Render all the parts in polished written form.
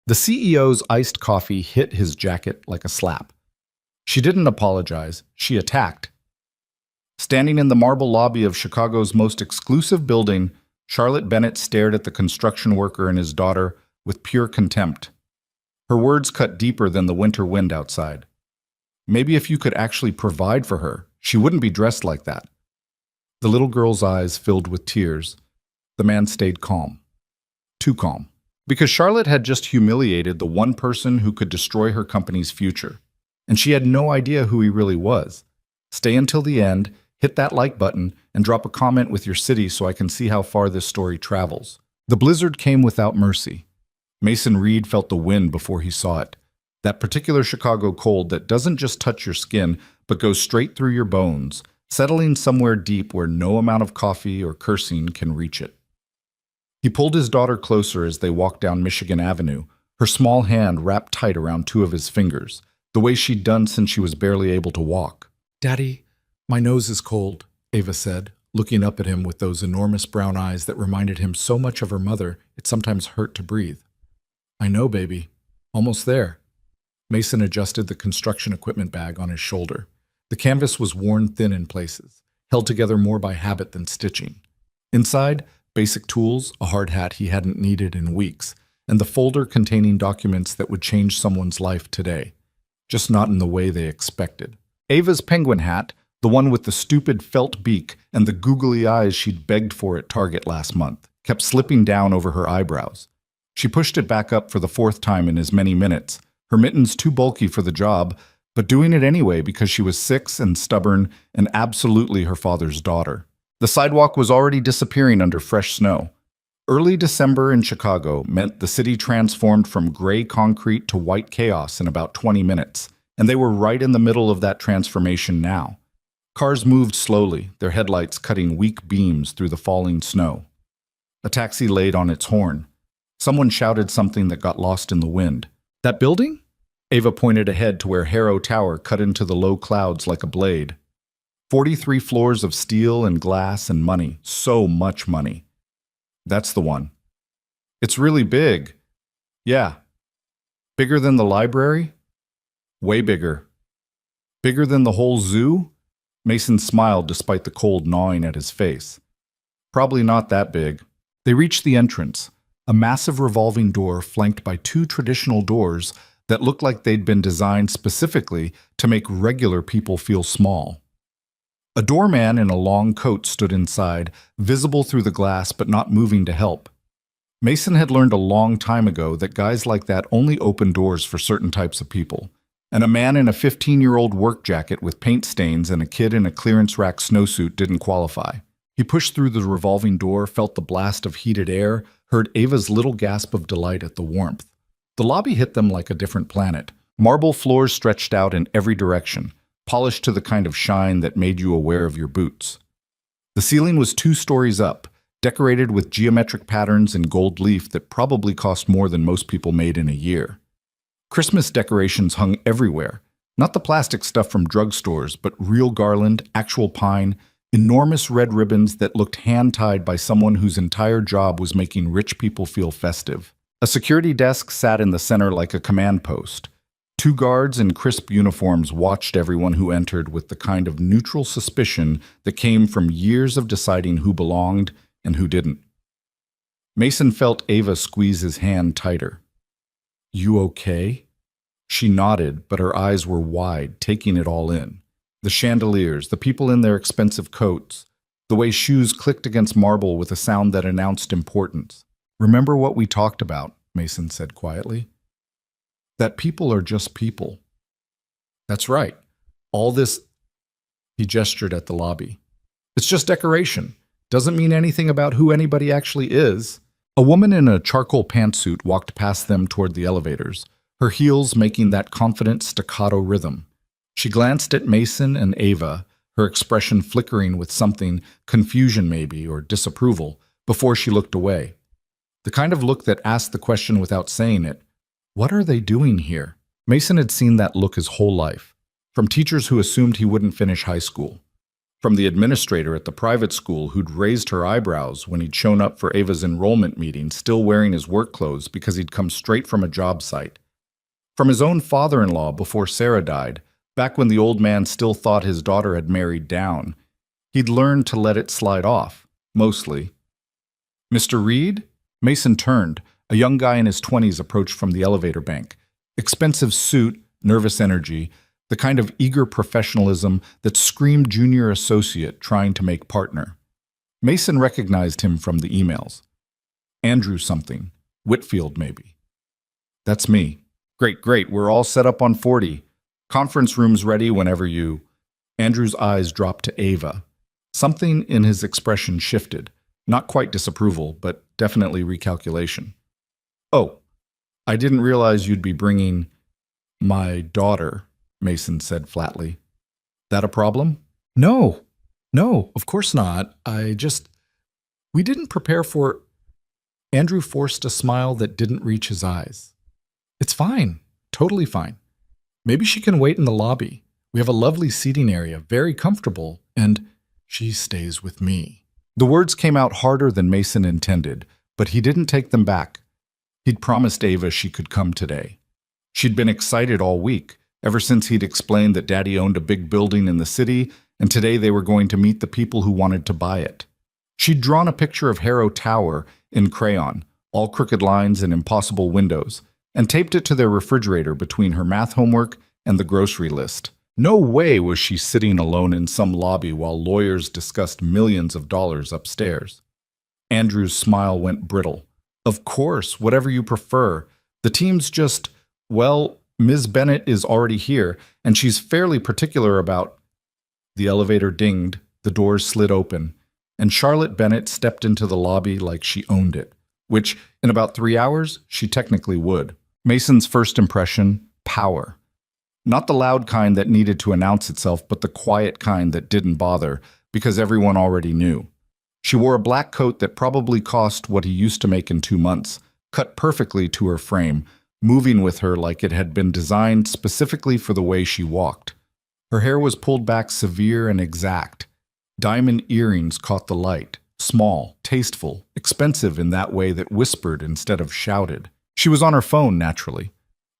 The CEO's iced coffee hit his jacket like a slap. She didn't apologize, she attacked. Standing in the marble lobby of Chicago's most exclusive building, Charlotte Bennett stared at the construction worker and his daughter with pure contempt. Her words cut deeper than the winter wind outside. Maybe if you could actually provide for her, she wouldn't be dressed like that. The little girl's eyes filled with tears. The man stayed calm. Too calm. Because Charlotte had just humiliated the one person who could destroy her company's future. And she had no idea who he really was. Stay until the end, hit that like button, and drop a comment with your city so I can see how far this story travels. The blizzard came without mercy. Mason Reed felt the wind before he saw it. That particular Chicago cold that doesn't just touch your skin, but goes straight through your bones, settling somewhere deep where no amount of coffee or cursing can reach it. He pulled his daughter closer as they walked down Michigan Avenue, her small hand wrapped tight around two of his fingers, the way she'd done since she was barely able to walk. "Daddy, my nose is cold," Ava said, looking up at him with those enormous brown eyes that reminded him so much of her mother it sometimes hurt to breathe. "I know, baby. Almost there." Mason adjusted the construction equipment bag on his shoulder. The canvas was worn thin in places, held together more by habit than stitching. Inside, basic tools, a hard hat he hadn't needed in weeks, and the folder containing documents that would change someone's life today, just not in the way they expected. Ava's penguin hat, the one with the stupid felt beak and the googly eyes she'd begged for at Target last month, kept slipping down over her eyebrows. She pushed it back up for the fourth time in as many minutes, her mittens too bulky for the job, but doing it anyway because she was 6 and stubborn and absolutely her father's daughter. The sidewalk was already disappearing under fresh snow. Early December in Chicago meant the city transformed from gray concrete to white chaos in about 20 minutes, and they were right in the middle of that transformation now. Cars moved slowly, their headlights cutting weak beams through the falling snow. A taxi laid on its horn. Someone shouted something that got lost in the wind. "That building?" Ava pointed ahead to where Harrow Tower cut into the low clouds like a blade. 43 floors of steel and glass and money. So much money. "That's the one." "It's really big." "Yeah." "Bigger than the library?" "Way bigger." "Bigger than the whole zoo?" Mason smiled despite the cold gnawing at his face. "Probably not that big." They reached the entrance, a massive revolving door flanked by two traditional doors that looked like they'd been designed specifically to make regular people feel small. A doorman in a long coat stood inside, visible through the glass but not moving to help. Mason had learned a long time ago that guys like that only open doors for certain types of people, and a man in a 15-year-old work jacket with paint stains and a kid in a clearance rack snowsuit didn't qualify. He pushed through the revolving door, felt the blast of heated air, heard Ava's little gasp of delight at the warmth. The lobby hit them like a different planet. Marble floors stretched out in every direction, polished to the kind of shine that made you aware of your boots. The ceiling was 2 stories up, decorated with geometric patterns in gold leaf that probably cost more than most people made in a year. Christmas decorations hung everywhere, not the plastic stuff from drugstores, but real garland, actual pine, enormous red ribbons that looked hand-tied by someone whose entire job was making rich people feel festive. A security desk sat in the center like a command post. 2 guards in crisp uniforms watched everyone who entered with the kind of neutral suspicion that came from years of deciding who belonged and who didn't. Mason felt Ava squeeze his hand tighter. "You okay?" She nodded, but her eyes were wide, taking it all in. The chandeliers, the people in their expensive coats, the way shoes clicked against marble with a sound that announced importance. "Remember what we talked about," Mason said quietly. "That people are just people." "That's right. All this—" He gestured at the lobby. "It's just decoration. Doesn't mean anything about who anybody actually is." A woman in a charcoal pantsuit walked past them toward the elevators, her heels making that confident staccato rhythm. She glanced at Mason and Ava, her expression flickering with something, confusion maybe, or disapproval, before she looked away. The kind of look that asked the question without saying it. What are they doing here? Mason had seen that look his whole life, from teachers who assumed he wouldn't finish high school. From the administrator at the private school who'd raised her eyebrows when he'd shown up for Ava's enrollment meeting, still wearing his work clothes because he'd come straight from a job site. From his own father-in-law before Sarah died, back when the old man still thought his daughter had married down. He'd learned to let it slide off, mostly. Mr. Reed? Mason turned. A young guy in his 20s approached from the elevator bank. Expensive suit, nervous energy, the kind of eager professionalism that screamed junior associate trying to make partner. Mason recognized him from the emails. Andrew something. Whitfield, maybe. That's me. Great. We're all set up on 40. Conference room's ready whenever you... Andrew's eyes dropped to Ava. Something in his expression shifted. Not quite disapproval, but definitely recalculation. Oh, I didn't realize you'd be bringing my daughter, Mason said flatly. That a problem? No, of course not. We didn't prepare for... Andrew forced a smile that didn't reach his eyes. It's fine, totally fine. Maybe she can wait in the lobby. We have a lovely seating area, very comfortable, and she stays with me. The words came out harder than Mason intended, but he didn't take them back. He'd promised Ava she could come today. She'd been excited all week, ever since he'd explained that Daddy owned a big building in the city, and today they were going to meet the people who wanted to buy it. She'd drawn a picture of Harrow Tower in crayon, all crooked lines and impossible windows, and taped it to their refrigerator between her math homework and the grocery list. No way was she sitting alone in some lobby while lawyers discussed millions of dollars upstairs. Andrew's smile went brittle. Of course, whatever you prefer. The team's just, well, Ms. Bennett is already here, and she's fairly particular about... The elevator dinged, the doors slid open, and Charlotte Bennett stepped into the lobby like she owned it, which, in about 3 hours, she technically would. Mason's first impression, power. Not the loud kind that needed to announce itself, but the quiet kind that didn't bother, because everyone already knew. She wore a black coat that probably cost what he used to make in 2 months, cut perfectly to her frame, moving with her like it had been designed specifically for the way she walked. Her hair was pulled back severe and exact. Diamond earrings caught the light, small, tasteful, expensive in that way that whispered instead of shouted. She was on her phone, naturally,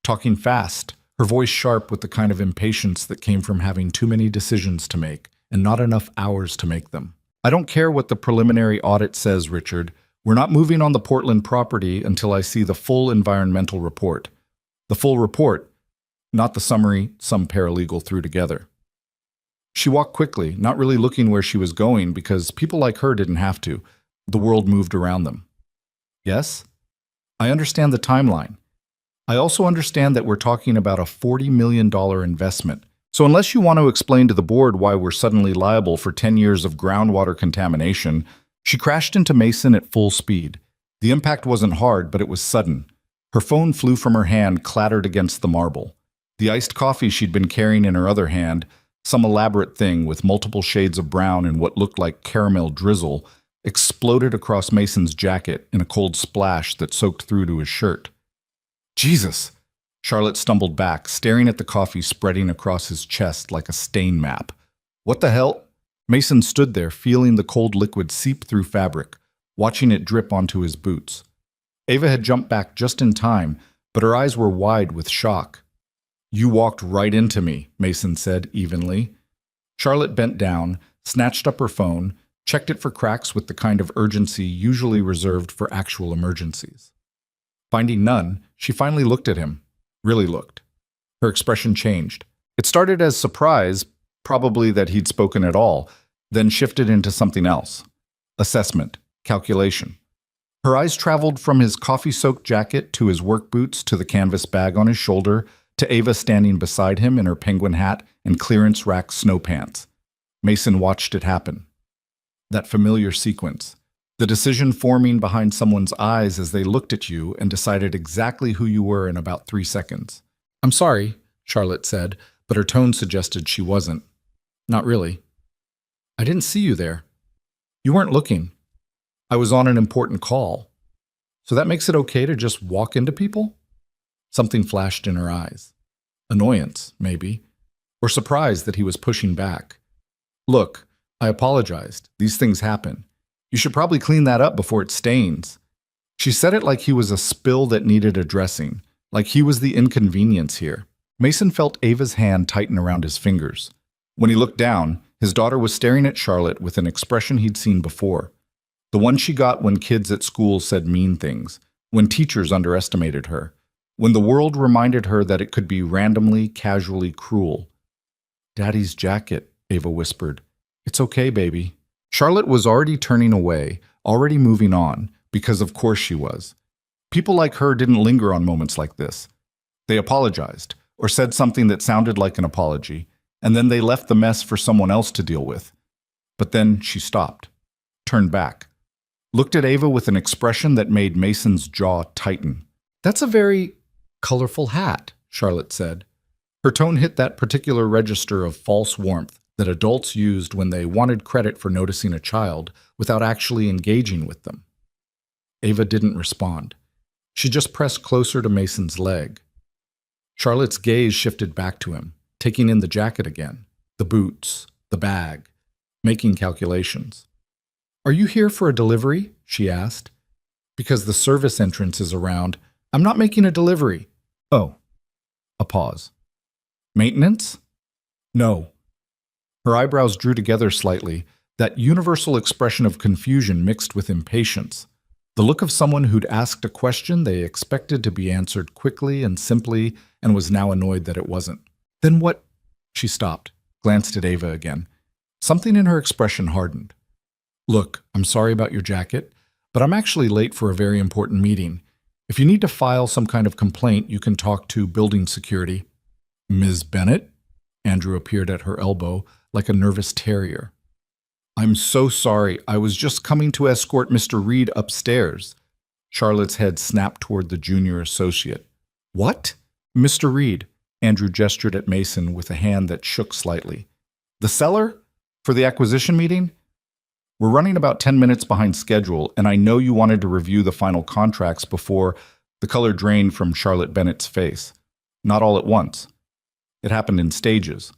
talking fast, her voice sharp with the kind of impatience that came from having too many decisions to make and not enough hours to make them. I don't care what the preliminary audit says, Richard. We're not moving on the Portland property until I see the full environmental report. The full report, not the summary some paralegal threw together. She walked quickly, not really looking where she was going because people like her didn't have to. The world moved around them. Yes? I understand the timeline. I also understand that we're talking about a $40 million investment. So unless you want to explain to the board why we're suddenly liable for 10 years of groundwater contamination, she crashed into Mason at full speed. The impact wasn't hard, but it was sudden. Her phone flew from her hand, clattered against the marble. The iced coffee she'd been carrying in her other hand, some elaborate thing with multiple shades of brown and what looked like caramel drizzle, exploded across Mason's jacket in a cold splash that soaked through to his shirt. Jesus! Charlotte stumbled back, staring at the coffee spreading across his chest like a stain map. What the hell? Mason stood there, feeling the cold liquid seep through fabric, watching it drip onto his boots. Ava had jumped back just in time, but her eyes were wide with shock. You walked right into me, Mason said evenly. Charlotte bent down, snatched up her phone, checked it for cracks with the kind of urgency usually reserved for actual emergencies. Finding none, she finally looked at him. Really looked. Her expression changed. It started as surprise, probably that he'd spoken at all, then shifted into something else. Assessment, calculation. Her eyes traveled from his coffee-soaked jacket to his work boots to the canvas bag on his shoulder to Ava standing beside him in her penguin hat and clearance rack snow pants. Mason watched it happen. That familiar sequence. The decision forming behind someone's eyes as they looked at you and decided exactly who you were in about 3 seconds. I'm sorry, Charlotte said, but her tone suggested she wasn't. Not really. I didn't see you there. You weren't looking. I was on an important call. So that makes it okay to just walk into people? Something flashed in her eyes. Annoyance, maybe. Or surprise that he was pushing back. Look, I apologized. These things happen. You should probably clean that up before it stains. She said it like he was a spill that needed addressing, like he was the inconvenience here. Mason felt Ava's hand tighten around his fingers. When he looked down, his daughter was staring at Charlotte with an expression he'd seen before. The one she got when kids at school said mean things, when teachers underestimated her, when the world reminded her that it could be randomly, casually cruel. "Daddy's jacket," Ava whispered. "It's okay, baby." Charlotte was already turning away, already moving on, because of course she was. People like her didn't linger on moments like this. They apologized, or said something that sounded like an apology, and then they left the mess for someone else to deal with. But then she stopped, turned back, looked at Ava with an expression that made Mason's jaw tighten. "That's a very colorful hat," Charlotte said. Her tone hit that particular register of false warmth that adults used when they wanted credit for noticing a child without actually engaging with them. Ava didn't respond. She just pressed closer to Mason's leg. Charlotte's gaze shifted back to him, taking in the jacket again, the boots, the bag, making calculations. "Are you here for a delivery?" she asked. "Because the service entrance is around. I'm not making a delivery." "Oh." A pause. "Maintenance?" "No." Her eyebrows drew together slightly, that universal expression of confusion mixed with impatience. The look of someone who'd asked a question they expected to be answered quickly and simply and was now annoyed that it wasn't. "Then what?" She stopped, glanced at Ava again. Something in her expression hardened. "Look, I'm sorry about your jacket, but I'm actually late for a very important meeting. If you need to file some kind of complaint, you can talk to building security." "Ms. Bennett?" Andrew appeared at her elbow like a nervous terrier. "I'm so sorry. I was just coming to escort Mr. Reed upstairs." Charlotte's head snapped toward the junior associate. "What?" "Mr. Reed," Andrew gestured at Mason with a hand that shook slightly. "The seller? For the acquisition meeting? We're running about 10 minutes behind schedule, and I know you wanted to review the final contracts before." The color drained from Charlotte Bennett's face. Not all at once. It happened in stages.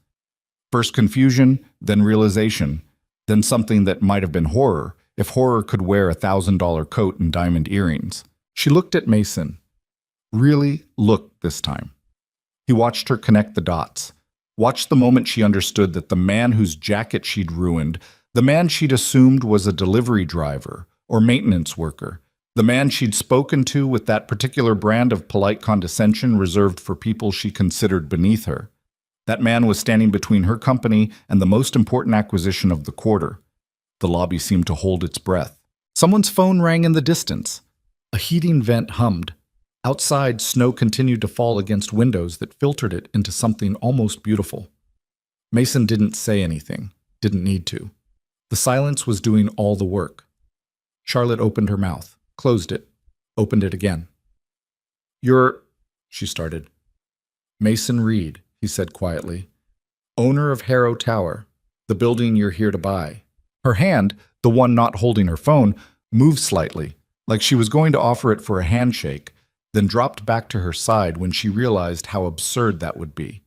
First confusion, then realization, then something that might have been horror, if horror could wear a $1,000 coat and diamond earrings. She looked at Mason. Really looked this time. He watched her connect the dots. Watched the moment she understood that the man whose jacket she'd ruined, the man she'd assumed was a delivery driver or maintenance worker, the man she'd spoken to with that particular brand of polite condescension reserved for people she considered beneath her. That man was standing between her company and the most important acquisition of the quarter. The lobby seemed to hold its breath. Someone's phone rang in the distance. A heating vent hummed. Outside, snow continued to fall against windows that filtered it into something almost beautiful. Mason didn't say anything, didn't need to. The silence was doing all the work. Charlotte opened her mouth, closed it, opened it again. "You're," she started. "Mason Reed," he said quietly. "Owner of Harrow Tower, the building you're here to buy." Her hand, the one not holding her phone, moved slightly, like she was going to offer it for a handshake, then dropped back to her side when she realized how absurd that would be.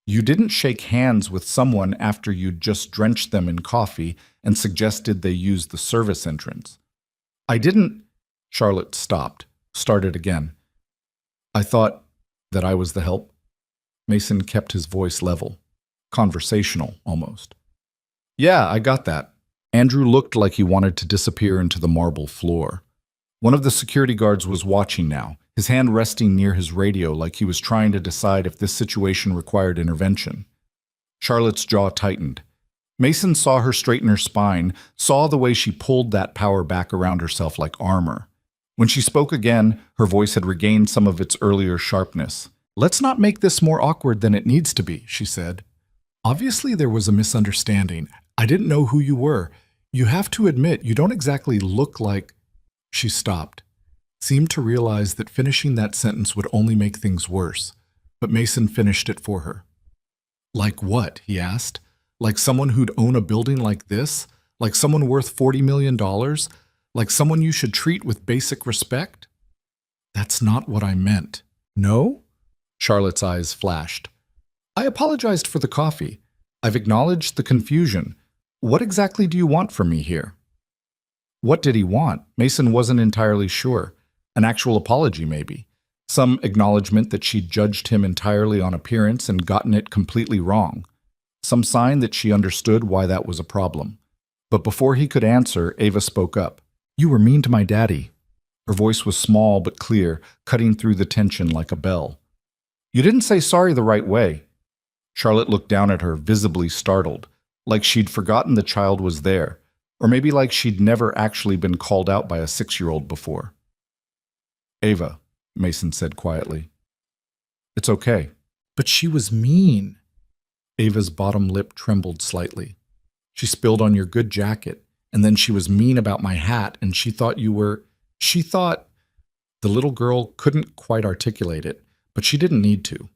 You didn't shake hands with someone after you'd just drenched them in coffee and suggested they use the service entrance. "I didn't." Charlotte stopped, started again. "I thought that I was the help." Mason kept his voice level, conversational almost. "Yeah, I got that." Andrew looked like he wanted to disappear into the marble floor. One of the security guards was watching now, his hand resting near his radio like he was trying to decide if this situation required intervention. Charlotte's jaw tightened. Mason saw her straighten her spine, saw the way she pulled that power back around herself like armor. When she spoke again, her voice had regained some of its earlier sharpness. "Let's not make this more awkward than it needs to be," she said. "Obviously there was a misunderstanding. I didn't know who you were. You have to admit you don't exactly look like—" She stopped, seemed to realize that finishing that sentence would only make things worse, but Mason finished it for her. "Like what?" he asked. "Like someone who'd own a building like this? Like someone worth $40 million? Like someone you should treat with basic respect?" "That's not what I meant." "No?" Charlotte's eyes flashed. "I apologized for the coffee. I've acknowledged the confusion. What exactly do you want from me here? What did he want? Mason wasn't entirely sure. An actual apology, maybe. Some acknowledgement that she'd judged him entirely on appearance and gotten it completely wrong. Some sign that she understood why that was a problem. But before he could answer, Ava spoke up. You were mean to my daddy. Her voice was small but clear, cutting through the tension like a bell. You didn't say sorry the right way. Charlotte looked down at her, visibly startled, like she'd forgotten the child was there, or maybe like she'd never actually been called out by a 6-year-old before. Ava, Mason said quietly. It's okay. But she was mean. Ava's bottom lip trembled slightly. She spilled on your good jacket, and then she was mean about my hat, and she thought you were... She thought... The little girl couldn't quite articulate it, but she didn't need to.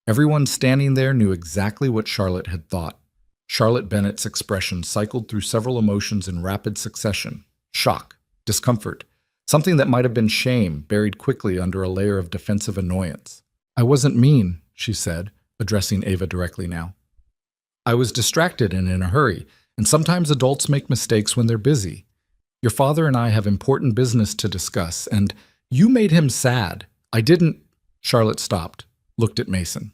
Everyone standing there knew exactly what Charlotte had thought. Charlotte Bennett's expression cycled through several emotions in rapid succession. Shock, discomfort, something that might have been shame buried quickly under a layer of defensive annoyance. I wasn't mean, she said, addressing Ava directly now. I was distracted and in a hurry, and sometimes adults make mistakes when they're busy. Your father and I have important business to discuss, and you made him sad. I didn't... Charlotte stopped, looked at Mason.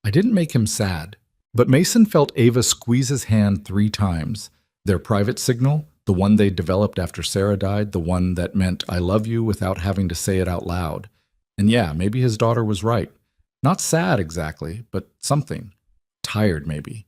I didn't make him sad. But Mason felt Ava squeeze his hand 3 times. Their private signal, the one they developed after Sarah died, the one that meant I love you without having to say it out loud. And yeah, maybe his daughter was right. Not sad exactly, but something. Tired maybe.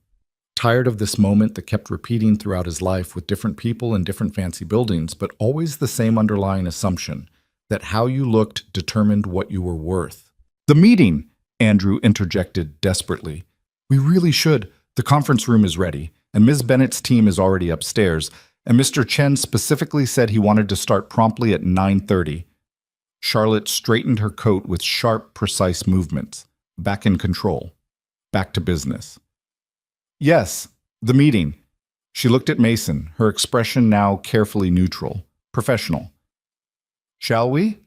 Tired of this moment that kept repeating throughout his life with different people in different fancy buildings, but always the same underlying assumption, that how you looked determined what you were worth. The meeting, Andrew interjected desperately. We really should. The conference room is ready, and Ms. Bennett's team is already upstairs, and Mr. Chen specifically said he wanted to start promptly at 9:30. Charlotte straightened her coat with sharp, precise movements. Back in control. Back to business. Yes, the meeting. She looked at Mason, her expression now carefully neutral, professional. Shall we?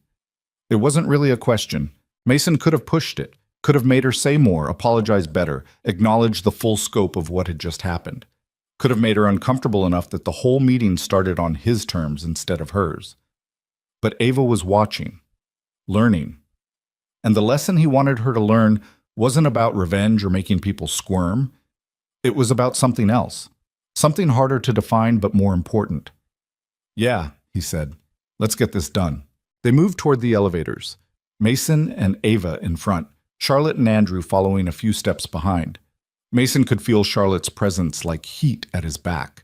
It wasn't really a question. Mason could have pushed it. Could have made her say more, apologize better, acknowledge the full scope of what had just happened. Could have made her uncomfortable enough that the whole meeting started on his terms instead of hers. But Ava was watching, learning. And the lesson he wanted her to learn wasn't about revenge or making people squirm. It was about something else, something harder to define but more important. Yeah, he said, let's get this done. They moved toward the elevators, Mason and Ava in front, Charlotte and Andrew following a few steps behind. Mason could feel Charlotte's presence like heat at his back,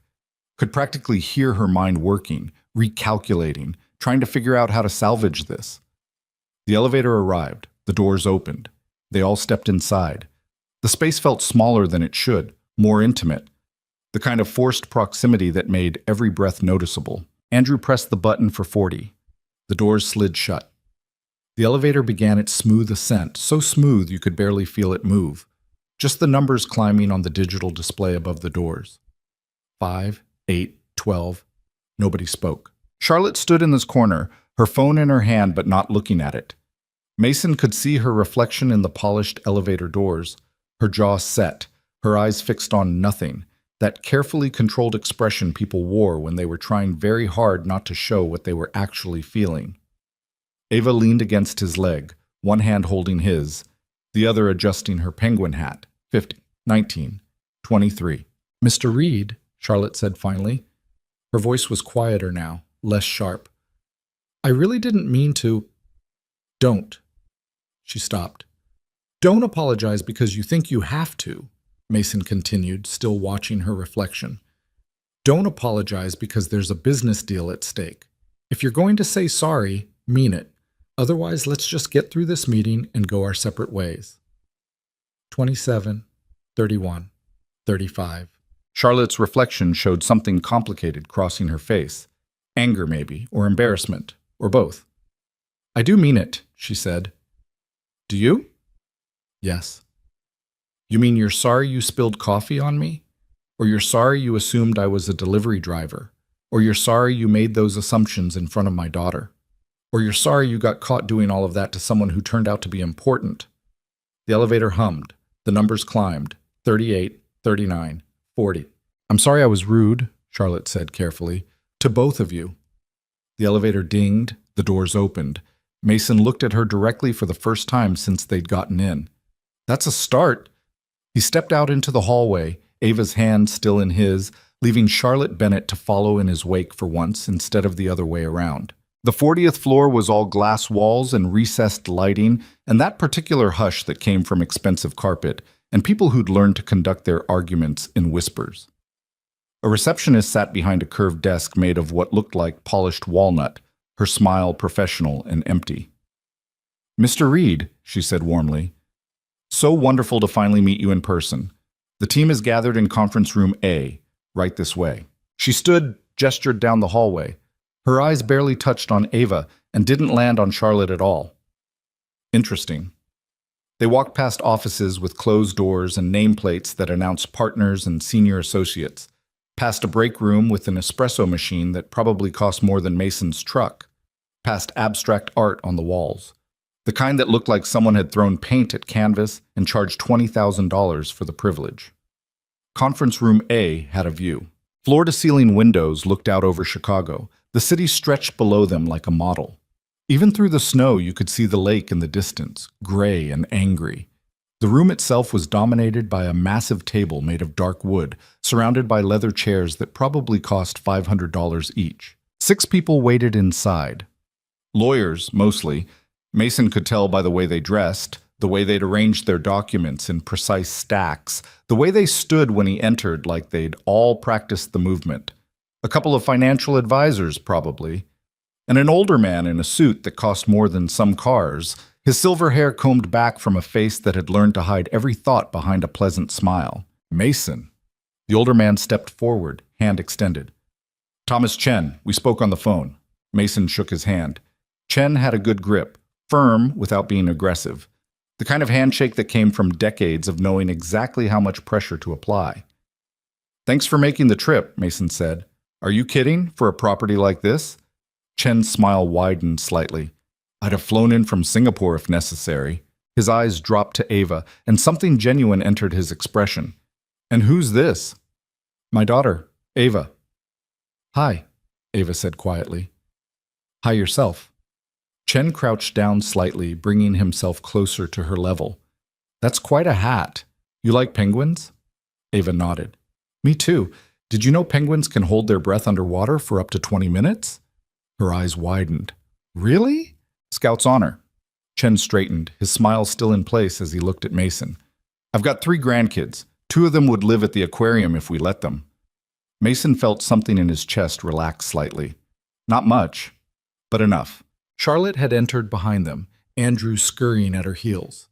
could practically hear her mind working, recalculating, trying to figure out how to salvage this. The elevator arrived, the doors opened. They all stepped inside. The space felt smaller than it should, more intimate, the kind of forced proximity that made every breath noticeable. Andrew pressed the button for 40. The doors slid shut. The elevator began its smooth ascent, so smooth you could barely feel it move. Just the numbers climbing on the digital display above the doors. 5, 8, 12. Nobody spoke. Charlotte stood in this corner, her phone in her hand but not looking at it. Mason could see her reflection in the polished elevator doors, her jaw set, her eyes fixed on nothing, that carefully controlled expression people wore when they were trying very hard not to show what they were actually feeling. Ava leaned against his leg, one hand holding his, the other adjusting her penguin hat. 50, 19, 23. Mr. Reed, Charlotte said finally. Her voice was quieter now, less sharp. I really didn't mean to... Don't. She stopped. Don't apologize because you think you have to, Mason continued, still watching her reflection. Don't apologize because there's a business deal at stake. If you're going to say sorry, mean it. Otherwise, let's just get through this meeting and go our separate ways. 27, 31, 35. Charlotte's reflection showed something complicated crossing her face. Anger, maybe, or embarrassment, or both. I do mean it, she said. Do you? Yes. You mean you're sorry you spilled coffee on me? Or you're sorry you assumed I was a delivery driver? Or you're sorry you made those assumptions in front of my daughter? Or you're sorry you got caught doing all of that to someone who turned out to be important? The elevator hummed. The numbers climbed. 38, 39, 40. I'm sorry I was rude, Charlotte said carefully. To both of you. The elevator dinged, the doors opened. Mason looked at her directly for the first time since they'd gotten in. That's a start. He stepped out into the hallway, Ava's hand still in his, leaving Charlotte Bennett to follow in his wake for once instead of the other way around. The 40th floor was all glass walls and recessed lighting, and that particular hush that came from expensive carpet, and people who'd learned to conduct their arguments in whispers. A receptionist sat behind a curved desk made of what looked like polished walnut, her smile professional and empty. "Mr. Reed," she said warmly, "so wonderful to finally meet you in person. The team is gathered in conference room A, right this way." She gestured down the hallway. Her eyes barely touched on Ava and didn't land on Charlotte at all. Interesting. They walked past offices with closed doors and nameplates that announced partners and senior associates, past a break room with an espresso machine that probably cost more than Mason's truck, past abstract art on the walls, the kind that looked like someone had thrown paint at canvas and charged $20,000 for the privilege. Conference room A had a view. Floor-to-ceiling windows looked out over Chicago. The city stretched below them like a model. Even through the snow, you could see the lake in the distance, gray and angry. The room itself was dominated by a massive table made of dark wood, surrounded by leather chairs that probably cost $500 each. 6 people waited inside. Lawyers, mostly. Mason could tell by the way they dressed, the way they'd arranged their documents in precise stacks, the way they stood when he entered like they'd all practiced the movement. A couple of financial advisors, probably. And an older man in a suit that cost more than some cars, his silver hair combed back from a face that had learned to hide every thought behind a pleasant smile. Mason. The older man stepped forward, hand extended. "Thomas Chen, we spoke on the phone." Mason shook his hand. Chen had a good grip, firm without being aggressive. The kind of handshake that came from decades of knowing exactly how much pressure to apply. "Thanks for making the trip," Mason said. "Are you kidding, for a property like this?" Chen's smile widened slightly. "I'd have flown in from Singapore if necessary." His eyes dropped to Ava, and something genuine entered his expression. "And who's this?" "My daughter, Ava." "Hi," Ava said quietly. "Hi yourself." Chen crouched down slightly, bringing himself closer to her level. "That's quite a hat. You like penguins?" Ava nodded. "Me too. Did you know penguins can hold their breath underwater for up to 20 minutes? Her eyes widened. "Really?" "Scout's honor." Chen straightened, his smile still in place as he looked at Mason. "I've got 3 grandkids. 2 of them would live at the aquarium if we let them." Mason felt something in his chest relax slightly. Not much, but enough. Charlotte had entered behind them, Andrew scurrying at her heels.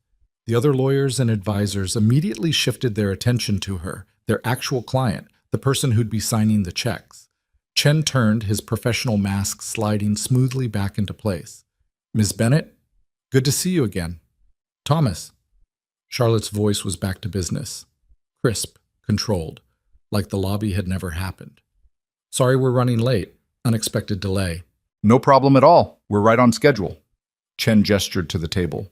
The other lawyers and advisors immediately shifted their attention to her, their actual client, the person who'd be signing the checks. Chen turned, his professional mask sliding smoothly back into place. "Ms. Bennett, good to see you again." "Thomas." Charlotte's voice was back to business. Crisp, controlled, like the lobby had never happened. "Sorry we're running late. Unexpected delay." "No problem at all. We're right on schedule." Chen gestured to the table.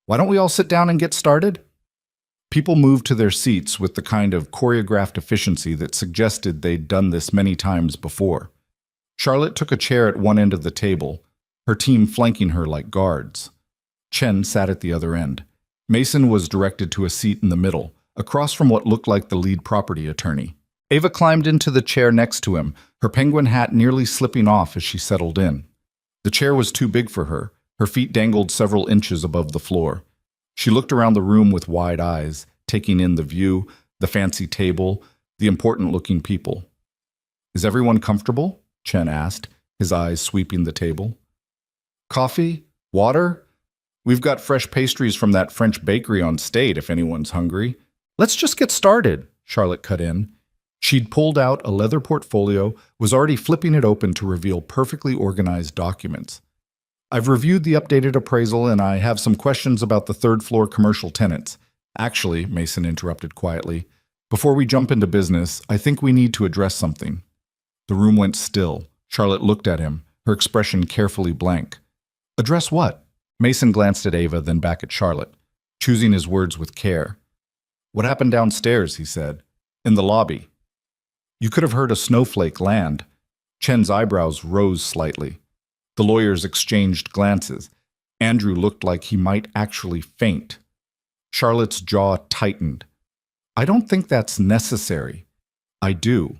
"Why don't we all sit down and get started?" People moved to their seats with the kind of choreographed efficiency that suggested they'd done this many times before. Charlotte took a chair at one end of the table, her team flanking her like guards. Chen sat at the other end. Mason was directed to a seat in the middle, across from what looked like the lead property attorney. Ava climbed into the chair next to him, her penguin hat nearly slipping off as she settled in. The chair was too big for her. Her feet dangled several inches above the floor. She looked around the room with wide eyes, taking in the view, the fancy table, the important-looking people. "Is everyone comfortable?" Chen asked, his eyes sweeping the table. "Coffee? Water? We've got fresh pastries from that French bakery on State if anyone's hungry." "Let's just get started," Charlotte cut in. She'd pulled out a leather portfolio, was already flipping it open to reveal perfectly organized documents. "I've reviewed the updated appraisal and I have some questions about the third-floor commercial tenants." "Actually," Mason interrupted quietly, "before we jump into business, I think we need to address something." The room went still. Charlotte looked at him, her expression carefully blank. "Address what?" Mason glanced at Ava, then back at Charlotte, choosing his words with care. "What happened downstairs?" he said. "In the lobby." You could have heard a snowflake land. Chen's eyebrows rose slightly. The lawyers exchanged glances. Andrew looked like he might actually faint. Charlotte's jaw tightened. I don't think that's necessary. I do.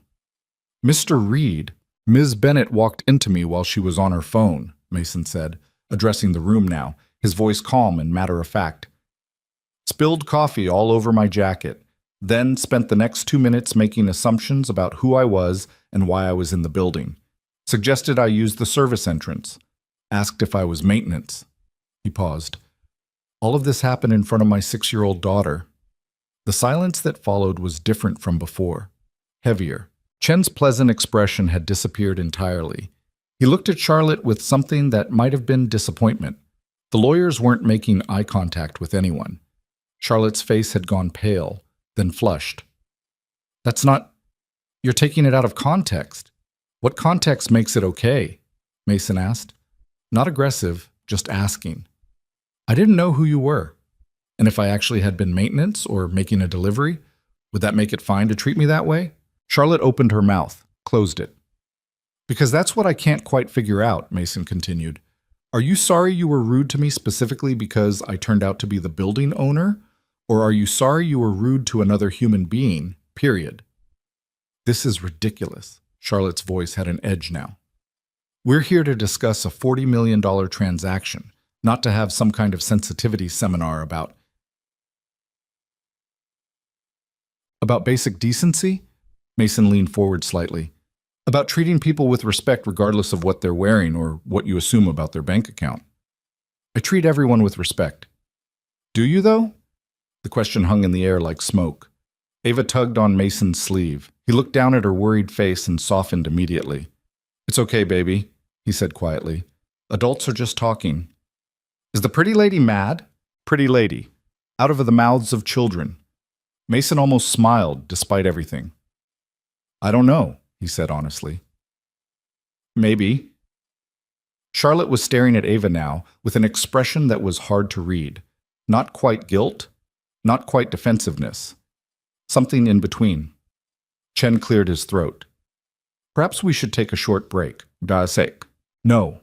Mr. Reed, Ms. Bennett walked into me while she was on her phone, Mason said, addressing the room now, his voice calm and matter-of-fact. Spilled coffee all over my jacket, then spent the next 2 minutes making assumptions about who I was and why I was in the building. Suggested I use the service entrance. Asked if I was maintenance. He paused. All of this happened in front of my 6-year-old daughter. The silence that followed was different from before. Heavier. Chen's pleasant expression had disappeared entirely. He looked at Charlotte with something that might have been disappointment. The lawyers weren't making eye contact with anyone. Charlotte's face had gone pale, then flushed. That's not... You're taking it out of context. What context makes it okay? Mason asked. Not aggressive, just asking. I didn't know who you were. And if I actually had been maintenance or making a delivery, would that make it fine to treat me that way? Charlotte opened her mouth, closed it. Because that's what I can't quite figure out, Mason continued. Are you sorry you were rude to me specifically because I turned out to be the building owner? Or are you sorry you were rude to another human being, period? This is ridiculous. Charlotte's voice had an edge now. We're here to discuss a $40 million transaction, not to have some kind of sensitivity seminar about basic decency? Mason leaned forward slightly. About treating people with respect regardless of what they're wearing or what you assume about their bank account. I treat everyone with respect. Do you, though? The question hung in the air like smoke. Ava tugged on Mason's sleeve. He looked down at her worried face and softened immediately. It's okay, baby, he said quietly. Adults are just talking. Is the pretty lady mad? Pretty lady. Out of the mouths of children. Mason almost smiled, despite everything. I don't know, he said honestly. Maybe. Charlotte was staring at Ava now with an expression that was hard to read. Not quite guilt, not quite defensiveness. Something in between. Chen cleared his throat. Perhaps we should take a short break. Da's sake. No.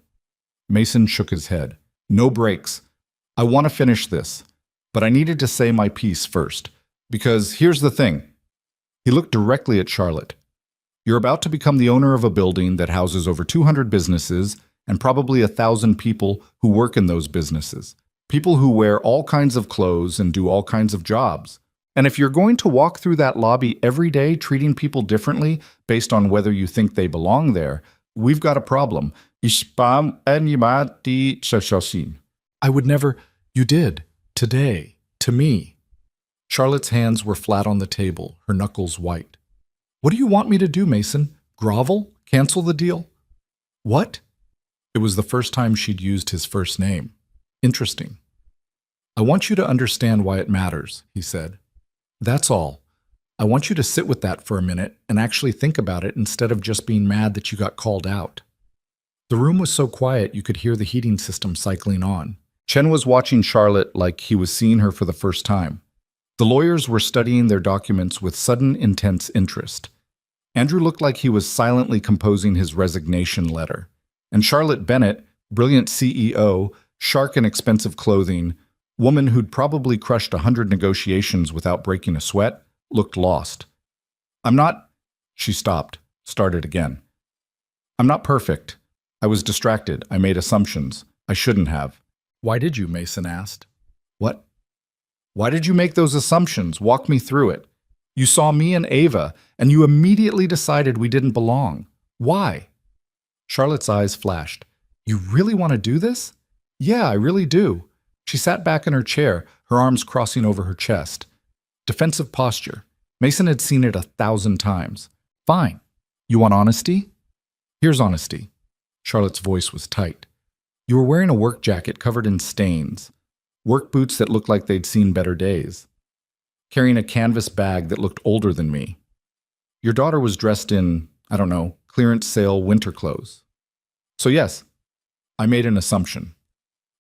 Mason shook his head. No breaks. I want to finish this, but I needed to say my piece first, because here's the thing. He looked directly at Charlotte. You're about to become the owner of a building that houses over 200 businesses and probably 1,000 people who work in those businesses. People who wear all kinds of clothes and do all kinds of jobs. And if you're going to walk through that lobby every day treating people differently based on whether you think they belong there, we've got a problem. I would never... You did. Today. To me. Charlotte's hands were flat on the table, her knuckles white. What do you want me to do, Mason? Grovel? Cancel the deal? What? It was the first time she'd used his first name. Interesting. I want you to understand why it matters, he said. That's all. I want you to sit with that for a minute and actually think about it instead of just being mad that you got called out. The room was so quiet you could hear the heating system cycling on. Chen was watching Charlotte like he was seeing her for the first time. The lawyers were studying their documents with sudden, intense interest. Andrew looked like he was silently composing his resignation letter. And Charlotte Bennett, brilliant CEO, shark in expensive clothing, woman who'd probably crushed 100 negotiations without breaking a sweat, looked lost. I'm not... She stopped, started again. I'm not perfect. I was distracted. I made assumptions. I shouldn't have. Why did you? Mason asked. What? Why did you make those assumptions? Walk me through it. You saw me and Ava, and you immediately decided we didn't belong. Why? Charlotte's eyes flashed. You really want to do this? Yeah, I really do. She sat back in her chair, her arms crossing over her chest. Defensive posture. Mason had seen it 1,000 times. Fine. You want honesty? Here's honesty. Charlotte's voice was tight. You were wearing a work jacket covered in stains, work boots that looked like they'd seen better days, carrying a canvas bag that looked older than me. Your daughter was dressed in, I don't know, clearance sale winter clothes. So yes, I made an assumption.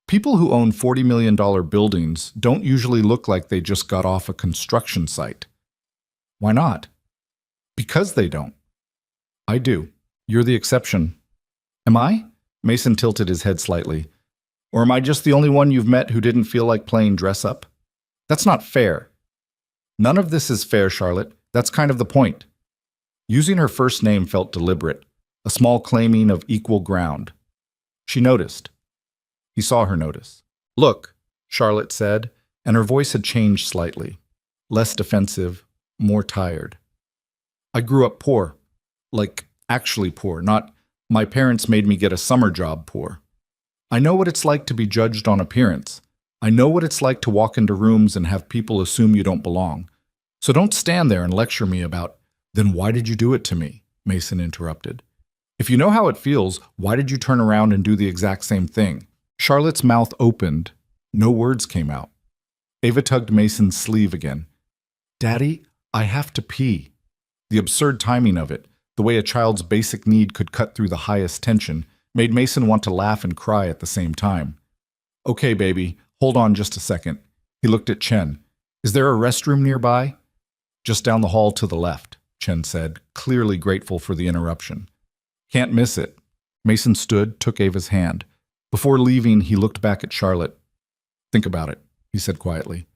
People who own $40 million buildings don't usually look like they just got off a construction site. Why not? Because they don't. I do. You're the exception. Am I? Mason tilted his head slightly. Or am I just the only one you've met who didn't feel like playing dress up? That's not fair. None of this is fair, Charlotte. That's kind of the point. Using her first name felt deliberate, a small claiming of equal ground. She noticed. He saw her notice. Look, Charlotte said, and her voice had changed slightly. Less defensive, more tired. I grew up poor. Like, actually poor, not my parents made me get a summer job poor. I know what it's like to be judged on appearance. I know what it's like to walk into rooms and have people assume you don't belong. So don't stand there and lecture me about, then why did you do it to me? Mason interrupted. If you know how it feels, why did you turn around and do the exact same thing? Charlotte's mouth opened. No words came out. Ava tugged Mason's sleeve again. Daddy, I have to pee. The absurd timing of it, the way a child's basic need could cut through the highest tension, made Mason want to laugh and cry at the same time. Okay, baby, hold on just a second. He looked at Chen. Is there a restroom nearby? Just down the hall to the left, Chen said, clearly grateful for the interruption. Can't miss it. Mason stood, took Ava's hand. Before leaving, he looked back at Charlotte. Think about it, he said quietly.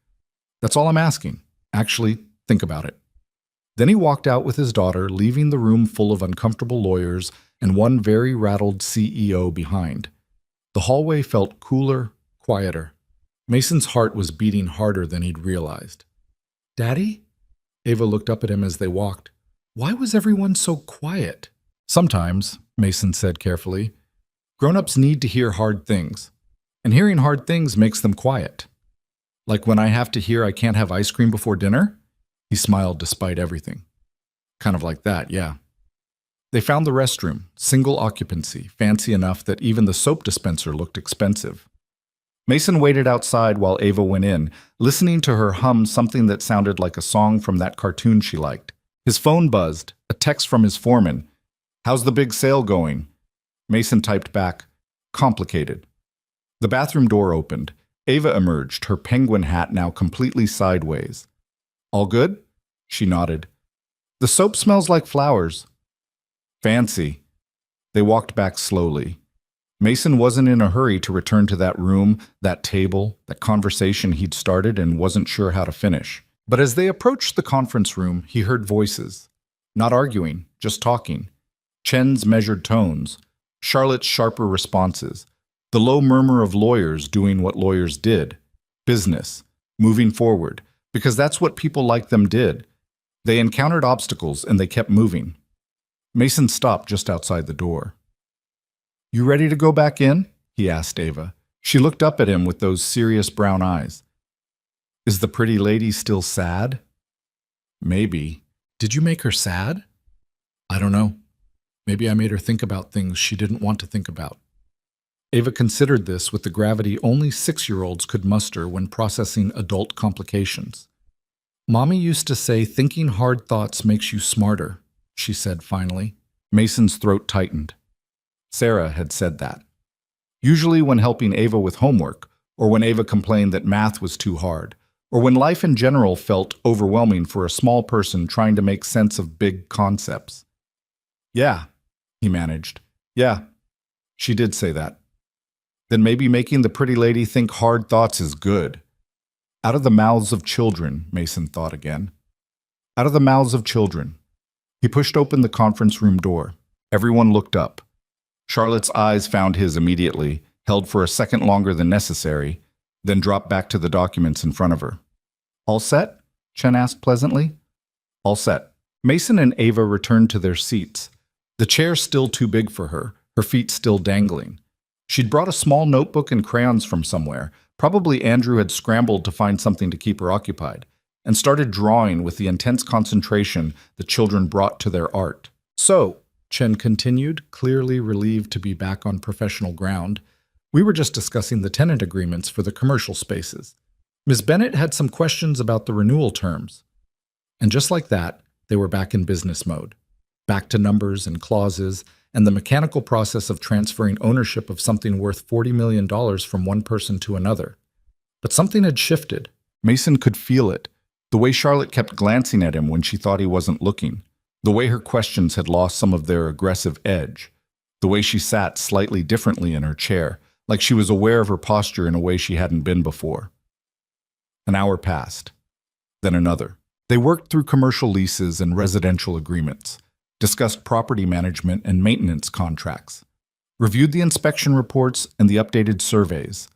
That's all I'm asking. Actually, think about it. Then he walked out with his daughter, leaving the room full of uncomfortable lawyers and one very rattled CEO behind. The hallway felt cooler, quieter. Mason's heart was beating harder than he'd realized. Daddy? Ava looked up at him as they walked. Why was everyone so quiet? Sometimes, Mason said carefully, grown-ups need to hear hard things, and hearing hard things makes them quiet. Like when I have to hear I can't have ice cream before dinner? He smiled despite everything. Kind of like that, yeah. They found the restroom, single occupancy, fancy enough that even the soap dispenser looked expensive. Mason waited outside while Ava went in, listening to her hum something that sounded like a song from that cartoon she liked. His phone buzzed, a text from his foreman. How's the big sale going? Mason typed back, complicated. The bathroom door opened. Ava emerged, her penguin hat now completely sideways. All good? She nodded. The soap smells like flowers. Fancy. They walked back slowly. Mason wasn't in a hurry to return to that room, that table, that conversation he'd started and wasn't sure how to finish. But as they approached the conference room, he heard voices. Not arguing, just talking. Chen's measured tones, Charlotte's sharper responses, the low murmur of lawyers doing what lawyers did. Business, moving forward, because that's what people like them did. They encountered obstacles and they kept moving. Mason stopped just outside the door. You ready to go back in? He asked Ava. She looked up at him with those serious brown eyes. Is the pretty lady still sad? Maybe. Did you make her sad? I don't know. Maybe I made her think about things she didn't want to think about. Ava considered this with the gravity only 6-year-olds could muster when processing adult complications. Mommy used to say thinking hard thoughts makes you smarter, she said finally. Mason's throat tightened. Sarah had said that. Usually when helping Ava with homework, or when Ava complained that math was too hard, or when life in general felt overwhelming for a small person trying to make sense of big concepts. Yeah, he managed. Yeah, she did say that. Then maybe making the pretty lady think hard thoughts is good. Out of the mouths of children, Mason thought again. Out of the mouths of children. He pushed open the conference room door. Everyone looked up. Charlotte's eyes found his immediately, held for a second longer than necessary, then dropped back to the documents in front of her. All set? Chen asked pleasantly. All set. Mason and Ava returned to their seats. The chair still too big for her, her feet still dangling. She'd brought a small notebook and crayons from somewhere. Probably Andrew had scrambled to find something to keep her occupied, and started drawing with the intense concentration the children brought to their art. So, Chen continued, clearly relieved to be back on professional ground, we were just discussing the tenant agreements for the commercial spaces. Ms. Bennett had some questions about the renewal terms. And just like that, they were back in business mode. Back to numbers and clauses, and the mechanical process of transferring ownership of something worth $40 million from one person to another. But something had shifted. Mason could feel it, the way Charlotte kept glancing at him when she thought he wasn't looking, The way her questions had lost some of their aggressive edge. The way she sat slightly differently in her chair, like she was aware of her posture in a way she hadn't been before. An hour passed. Then another. They worked through commercial leases and residential agreements, discussed property management and maintenance contracts, reviewed the inspection reports and the updated surveys,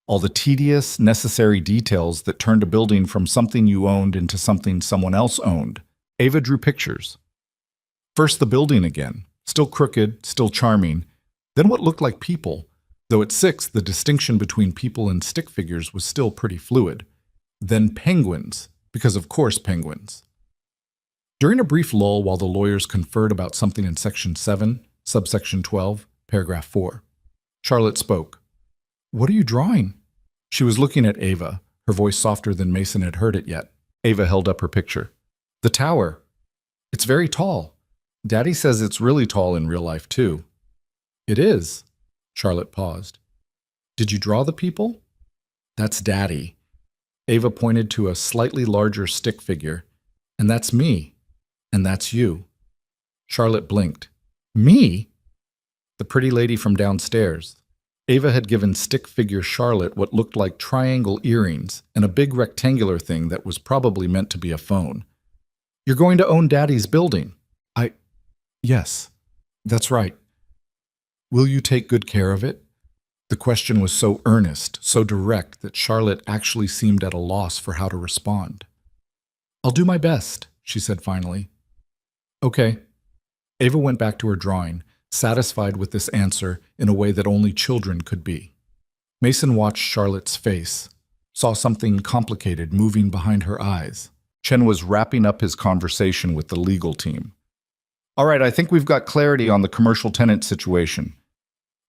all the tedious, necessary details that turned a building from something you owned into something someone else owned. Ava drew pictures. First the building again, still crooked, still charming, then what looked like people, though at 6 the distinction between people and stick figures was still pretty fluid. Then penguins, because of course penguins. During a brief lull while the lawyers conferred about something in Section 7, subsection 12, paragraph 4, Charlotte spoke. "What are you drawing?" She was looking at Ava, her voice softer than Mason had heard it yet. Ava held up her picture. "The tower. It's very tall. Daddy says it's really tall in real life, too." "It is." Charlotte paused. "Did you draw the people?" "That's Daddy." Ava pointed to a slightly larger stick figure. "And that's me. And that's you." Charlotte blinked. "Me?" "The pretty lady from downstairs." Ava had given stick figure Charlotte what looked like triangle earrings and a big rectangular thing that was probably meant to be a phone. "You're going to own Daddy's building." Yes, that's right." "Will you take good care of it?" The question was so earnest, so direct, that Charlotte actually seemed at a loss for how to respond. "I'll do my best," she said finally. "Okay." Ava went back to her drawing, satisfied with this answer in a way that only children could be. Mason watched Charlotte's face, saw something complicated moving behind her eyes. Chen was wrapping up his conversation with the legal team. "All right, I think we've got clarity on the commercial tenant situation.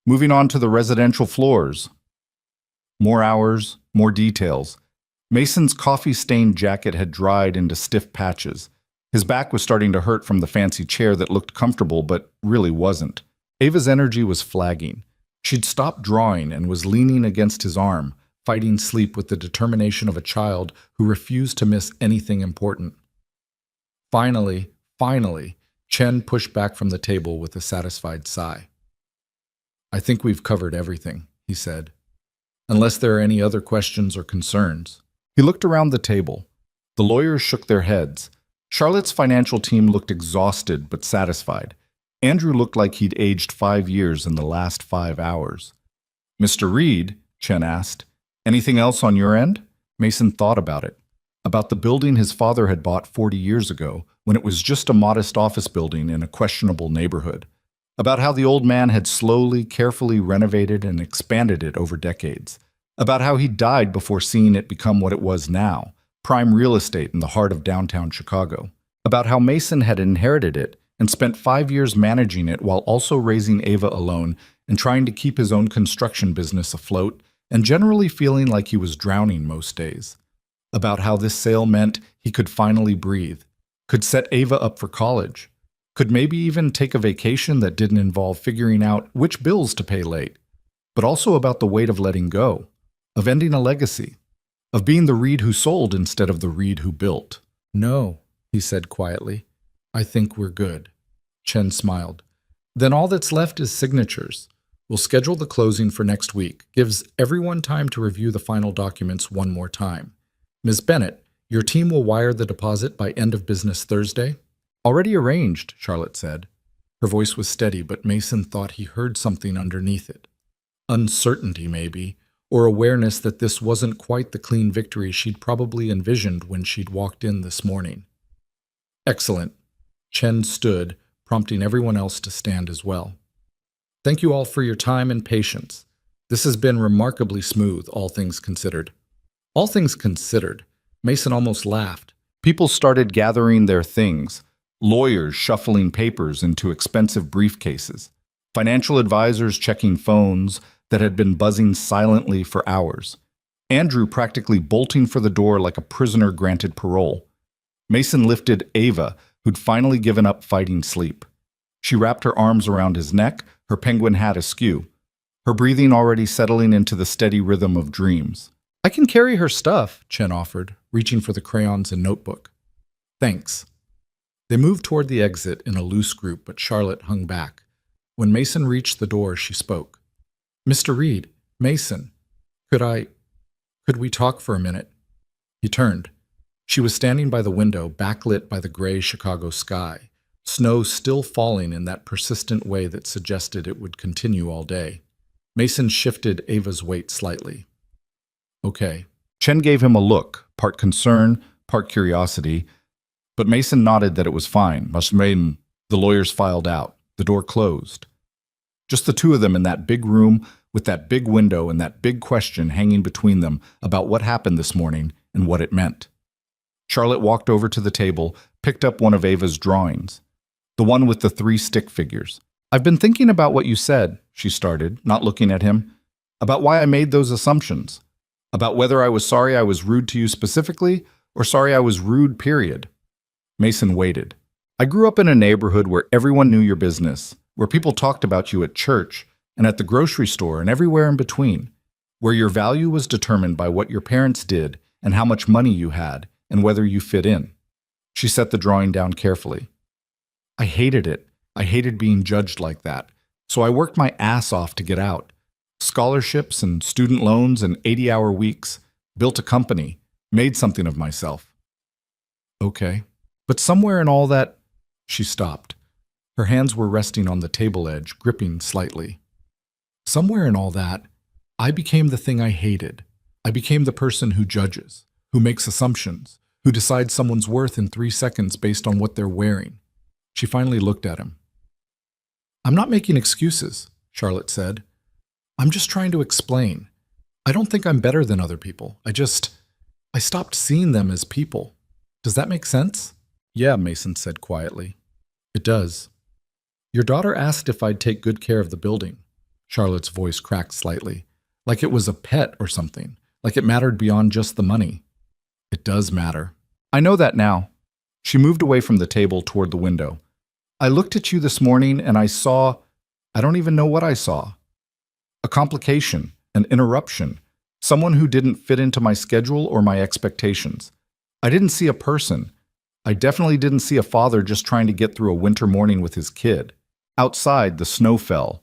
Moving on to the residential floors." More hours, more details. Mason's coffee-stained jacket had dried into stiff patches. His back was starting to hurt from the fancy chair that looked comfortable but really wasn't. Ava's energy was flagging. She'd stopped drawing and was leaning against his arm, fighting sleep with the determination of a child who refused to miss anything important. Finally, Chen pushed back from the table with a satisfied sigh. "I think we've covered everything," he said. "Unless there are any other questions or concerns." He looked around the table. The lawyers shook their heads. Charlotte's financial team looked exhausted but satisfied. Andrew looked like he'd aged 5 years in the last 5 hours. "Mr. Reed," Chen asked, "anything else on your end?" Mason thought about it. About the building his father had bought 40 years ago, when it was just a modest office building in a questionable neighborhood. About how the old man had slowly, carefully renovated and expanded it over decades. About how he died before seeing it become what it was now, prime real estate in the heart of downtown Chicago. About how Mason had inherited it and spent 5 years managing it while also raising Ava alone and trying to keep his own construction business afloat and generally feeling like he was drowning most days. About how this sale meant he could finally breathe, could set Ava up for college, could maybe even take a vacation that didn't involve figuring out which bills to pay late, but also about the weight of letting go, of ending a legacy, of being the Reed who sold instead of the Reed who built. "No," he said quietly. "I think we're good." Chen smiled. "Then all that's left is signatures. We'll schedule the closing for next week. Gives everyone time to review the final documents one more time. Ms. Bennett, your team will wire the deposit by end of business Thursday?" "Already arranged," Charlotte said. Her voice was steady, but Mason thought he heard something underneath it. Uncertainty, maybe, or awareness that this wasn't quite the clean victory she'd probably envisioned when she'd walked in this morning. "Excellent." Chen stood, prompting everyone else to stand as well. "Thank you all for your time and patience. This has been remarkably smooth, all things considered." All things considered, Mason almost laughed. People started gathering their things, lawyers shuffling papers into expensive briefcases, financial advisors checking phones that had been buzzing silently for hours, Andrew practically bolting for the door like a prisoner granted parole. Mason lifted Ava, who'd finally given up fighting sleep. She wrapped her arms around his neck, her penguin hat askew, her breathing already settling into the steady rhythm of dreams. "I can carry her stuff," Chen offered, reaching for the crayons and notebook. "Thanks." They moved toward the exit in a loose group, but Charlotte hung back. When Mason reached the door, she spoke. "Mr. Reed, Mason, could we talk for a minute?" He turned. She was standing by the window, backlit by the gray Chicago sky, snow still falling in that persistent way that suggested it would continue all day. Mason shifted Ava's weight slightly. "Okay." Chen gave him a look, part concern, part curiosity, but Mason nodded that it was fine. The lawyers filed out. The door closed. Just the two of them in that big room with that big window and that big question hanging between them about what happened this morning and what it meant. Charlotte walked over to the table, picked up one of Ava's drawings, the one with the 3 stick figures. "I've been thinking about what you said," she started, not looking at him, "about why I made those assumptions, about whether I was sorry I was rude to you specifically or sorry I was rude, period." Mason waited. "I grew up in a neighborhood where everyone knew your business, where people talked about you at church and at the grocery store and everywhere in between, where your value was determined by what your parents did and how much money you had and whether you fit in." She set the drawing down carefully. "I hated it. I hated being judged like that. So I worked my ass off to get out. Scholarships and student loans and 80-hour weeks, built a company, made something of myself." "Okay. But somewhere in all that—" She stopped. Her hands were resting on the table edge, gripping slightly. "Somewhere in all that, I became the thing I hated. I became the person who judges, who makes assumptions, who decides someone's worth in 3 seconds based on what they're wearing." She finally looked at him. "I'm not making excuses," Charlotte said. "I'm just trying to explain. I don't think I'm better than other people. I stopped seeing them as people. Does that make sense?" "Yeah," Mason said quietly. "It does." "Your daughter asked if I'd take good care of the building." Charlotte's voice cracked slightly, like it was a pet or something, like it mattered beyond just the money. "It does matter. I know that now." She moved away from the table toward the window. "I looked at you this morning and I don't even know what I saw. A complication, an interruption, someone who didn't fit into my schedule or my expectations. I didn't see a person. I definitely didn't see a father just trying to get through a winter morning with his kid. Outside, the snow fell.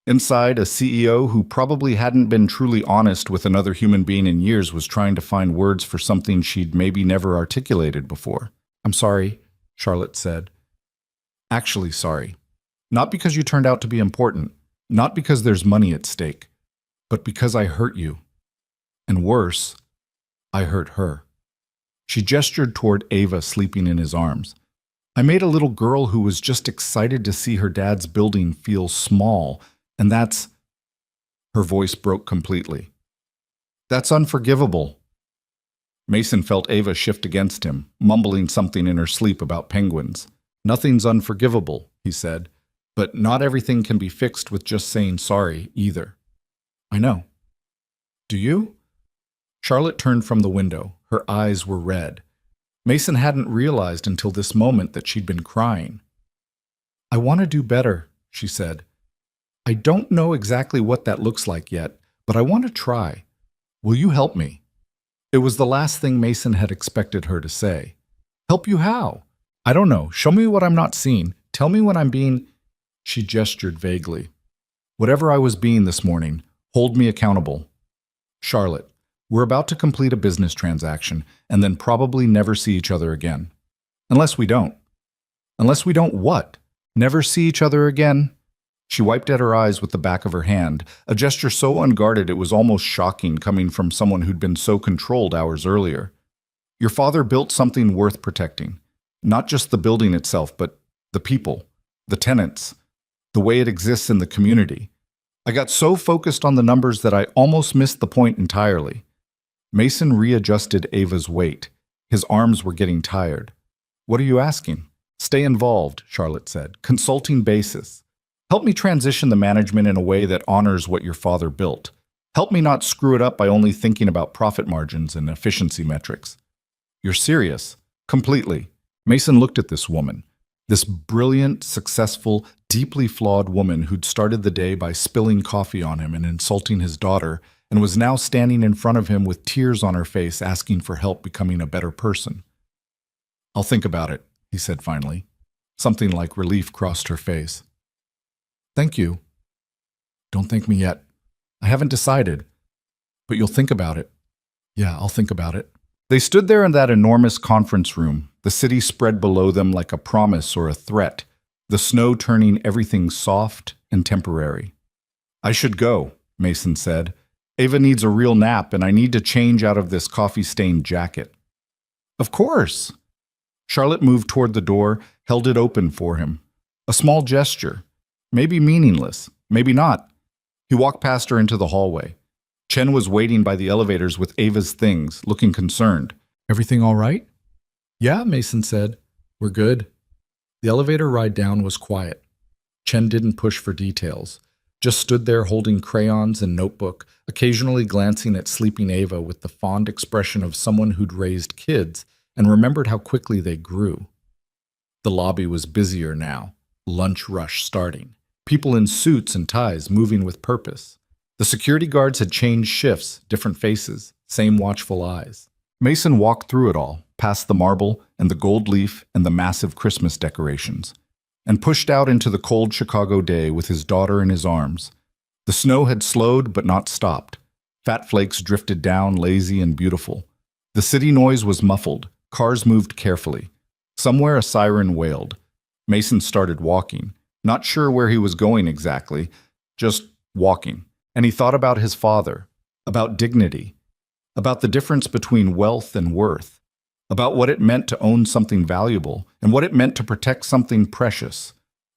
Inside, a CEO who probably hadn't been truly honest with another human being in years was trying to find words for something she'd maybe never articulated before. "I'm sorry," Charlotte said. "Actually sorry. Not because you turned out to be important, not because there's money at stake, but because I hurt you. And worse, I hurt her." She gestured toward Ava sleeping in his arms. "I made a little girl who was just excited to see her dad's building feel small, and that's—" Her voice broke completely. "That's unforgivable." Mason felt Ava shift against him, mumbling something in her sleep about penguins. "Nothing's unforgivable," he said, "but not everything can be fixed with just saying sorry, either." "I know." "Do you?" Charlotte turned from the window. Her eyes were red. Mason hadn't realized until this moment that she'd been crying. "I want to do better," she said. "I don't know exactly what that looks like yet, but I want to try. Will you help me?" It was the last thing Mason had expected her to say. "Help you how?" "I don't know. Show me what I'm not seeing. Tell me when I'm being—" She gestured vaguely. "Whatever I was being this morning, hold me accountable." "Charlotte, we're about to complete a business transaction and then probably never see each other again. Unless we don't." "Unless we don't what? Never see each other again?" She wiped at her eyes with the back of her hand, a gesture so unguarded it was almost shocking coming from someone who'd been so controlled hours earlier. "Your father built something worth protecting. Not just the building itself, but the people, the tenants, the way it exists in the community. I got so focused on the numbers that I almost missed the point entirely." Mason readjusted Ava's weight. His arms were getting tired. "What are you asking?" "Stay involved," Charlotte said. "Consulting basis. Help me transition the management in a way that honors what your father built. Help me not screw it up by only thinking about profit margins and efficiency metrics." "You're serious?" "Completely." Mason looked at this woman, this brilliant, successful, deeply flawed woman who'd started the day by spilling coffee on him and insulting his daughter, and was now standing in front of him with tears on her face asking for help becoming a better person. "I'll think about it," he said finally. Something like relief crossed her face. Thank you. Don't thank me yet. I haven't decided. But you'll think about it. Yeah, I'll think about it. They stood there in that enormous conference room, the city spread below them like a promise or a threat, the snow turning everything soft and temporary. I should go, Mason said. Ava needs a real nap, and I need to change out of this coffee-stained jacket. Of course. Charlotte moved toward the door, held it open for him. A small gesture. Maybe meaningless, maybe not. He walked past her into the hallway. Chen was waiting by the elevators with Ava's things, looking concerned. Everything all right? Yeah, Mason said. We're good. The elevator ride down was quiet. Chen didn't push for details, just stood there holding crayons and notebook, occasionally glancing at sleeping Ava with the fond expression of someone who'd raised kids and remembered how quickly they grew. The lobby was busier now, lunch rush starting. People in suits and ties moving with purpose. The security guards had changed shifts, different faces, same watchful eyes. Mason walked through it all, past the marble and the gold leaf and the massive Christmas decorations, and pushed out into the cold Chicago day with his daughter in his arms. The snow had slowed but not stopped. Fat flakes drifted down, lazy and beautiful. The city noise was muffled. Cars moved carefully. Somewhere a siren wailed. Mason started walking, not sure where he was going exactly, just walking. And he thought about his father, about dignity, about the difference between wealth and worth, about what it meant to own something valuable and what it meant to protect something precious,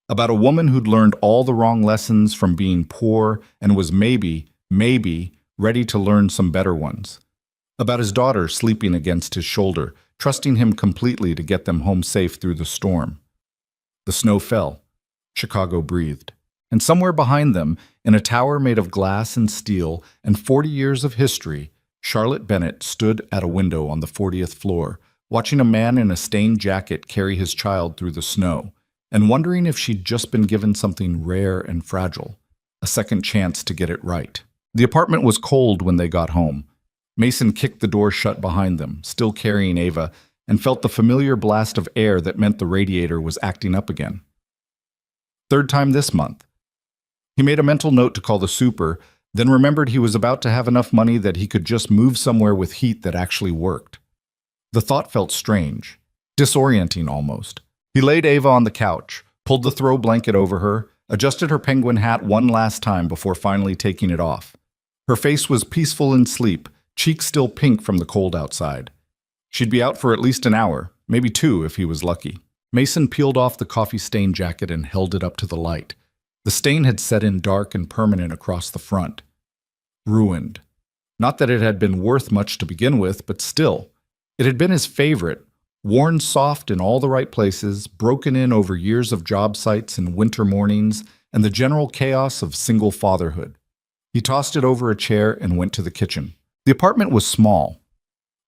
about a woman who'd learned all the wrong lessons from being poor and was maybe ready to learn some better ones, about his daughter sleeping against his shoulder, trusting him completely to get them home safe through the storm. The snow fell. Chicago breathed. And somewhere behind them, in a tower made of glass and steel and 40 years of history, Charlotte Bennett stood at a window on the 40th floor, watching a man in a stained jacket carry his child through the snow, and wondering if she'd just been given something rare and fragile, a second chance to get it right. The apartment was cold when they got home. Mason kicked the door shut behind them, still carrying Ava, and felt the familiar blast of air that meant the radiator was acting up again. Third time this month. He made a mental note to call the super, then remembered he was about to have enough money that he could just move somewhere with heat that actually worked. The thought felt strange, disorienting almost. He laid Ava on the couch, pulled the throw blanket over her, adjusted her penguin hat one last time before finally taking it off. Her face was peaceful in sleep, cheeks still pink from the cold outside. She'd be out for at least an hour, maybe 2 if he was lucky. Mason peeled off the coffee-stained jacket and held it up to the light. The stain had set in dark and permanent across the front. Ruined. Not that it had been worth much to begin with, but still. It had been his favorite, worn soft in all the right places, broken in over years of job sites and winter mornings, and the general chaos of single fatherhood. He tossed it over a chair and went to the kitchen. The apartment was small.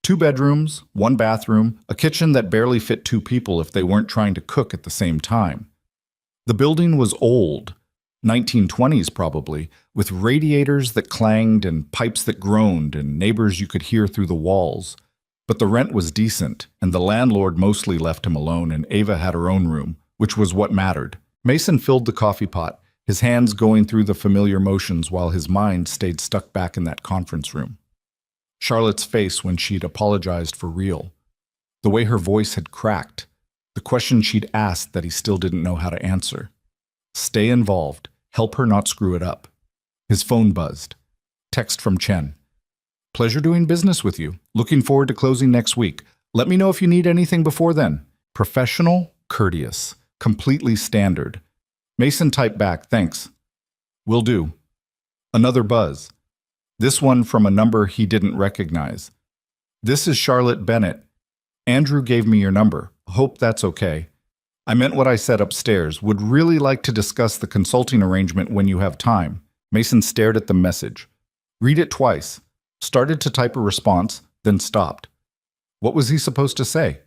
2 bedrooms, 1 bathroom, a kitchen that barely fit 2 people if they weren't trying to cook at the same time. The building was old, 1920s probably, with radiators that clanged and pipes that groaned and neighbors you could hear through the walls. But the rent was decent, and the landlord mostly left him alone, and Ava had her own room, which was what mattered. Mason filled the coffee pot, his hands going through the familiar motions while his mind stayed stuck back in that conference room. Charlotte's face when she'd apologized for real. The way her voice had cracked. The question she'd asked that he still didn't know how to answer. Stay involved. Help her not screw it up. His phone buzzed. Text from Chen. Pleasure doing business with you. Looking forward to closing next week. Let me know if you need anything before then. Professional, courteous, completely standard. Mason typed back, thanks. Will do. Another buzz. This one from a number he didn't recognize. This is Charlotte Bennett. Andrew gave me your number. Hope that's okay. I meant what I said upstairs. Would really like to discuss the consulting arrangement when you have time. Mason stared at the message. Read it twice. Started to type a response, then stopped. What was he supposed to say?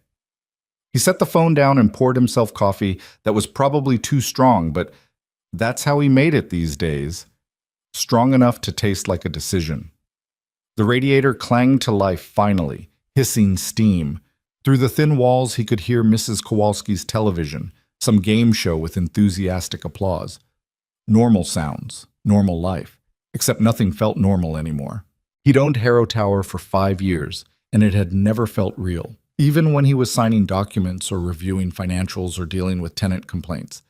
He set the phone down and poured himself coffee that was probably too strong, but that's how he made it these days. Strong enough to taste like a decision. The radiator clanged to life finally, hissing steam. Through the thin walls, he could hear Mrs. Kowalski's television, some game show with enthusiastic applause. Normal sounds, normal life, except nothing felt normal anymore. He'd owned Harrow Tower for 5 years, and it had never felt real, even when he was signing documents or reviewing financials or dealing with tenant complaints.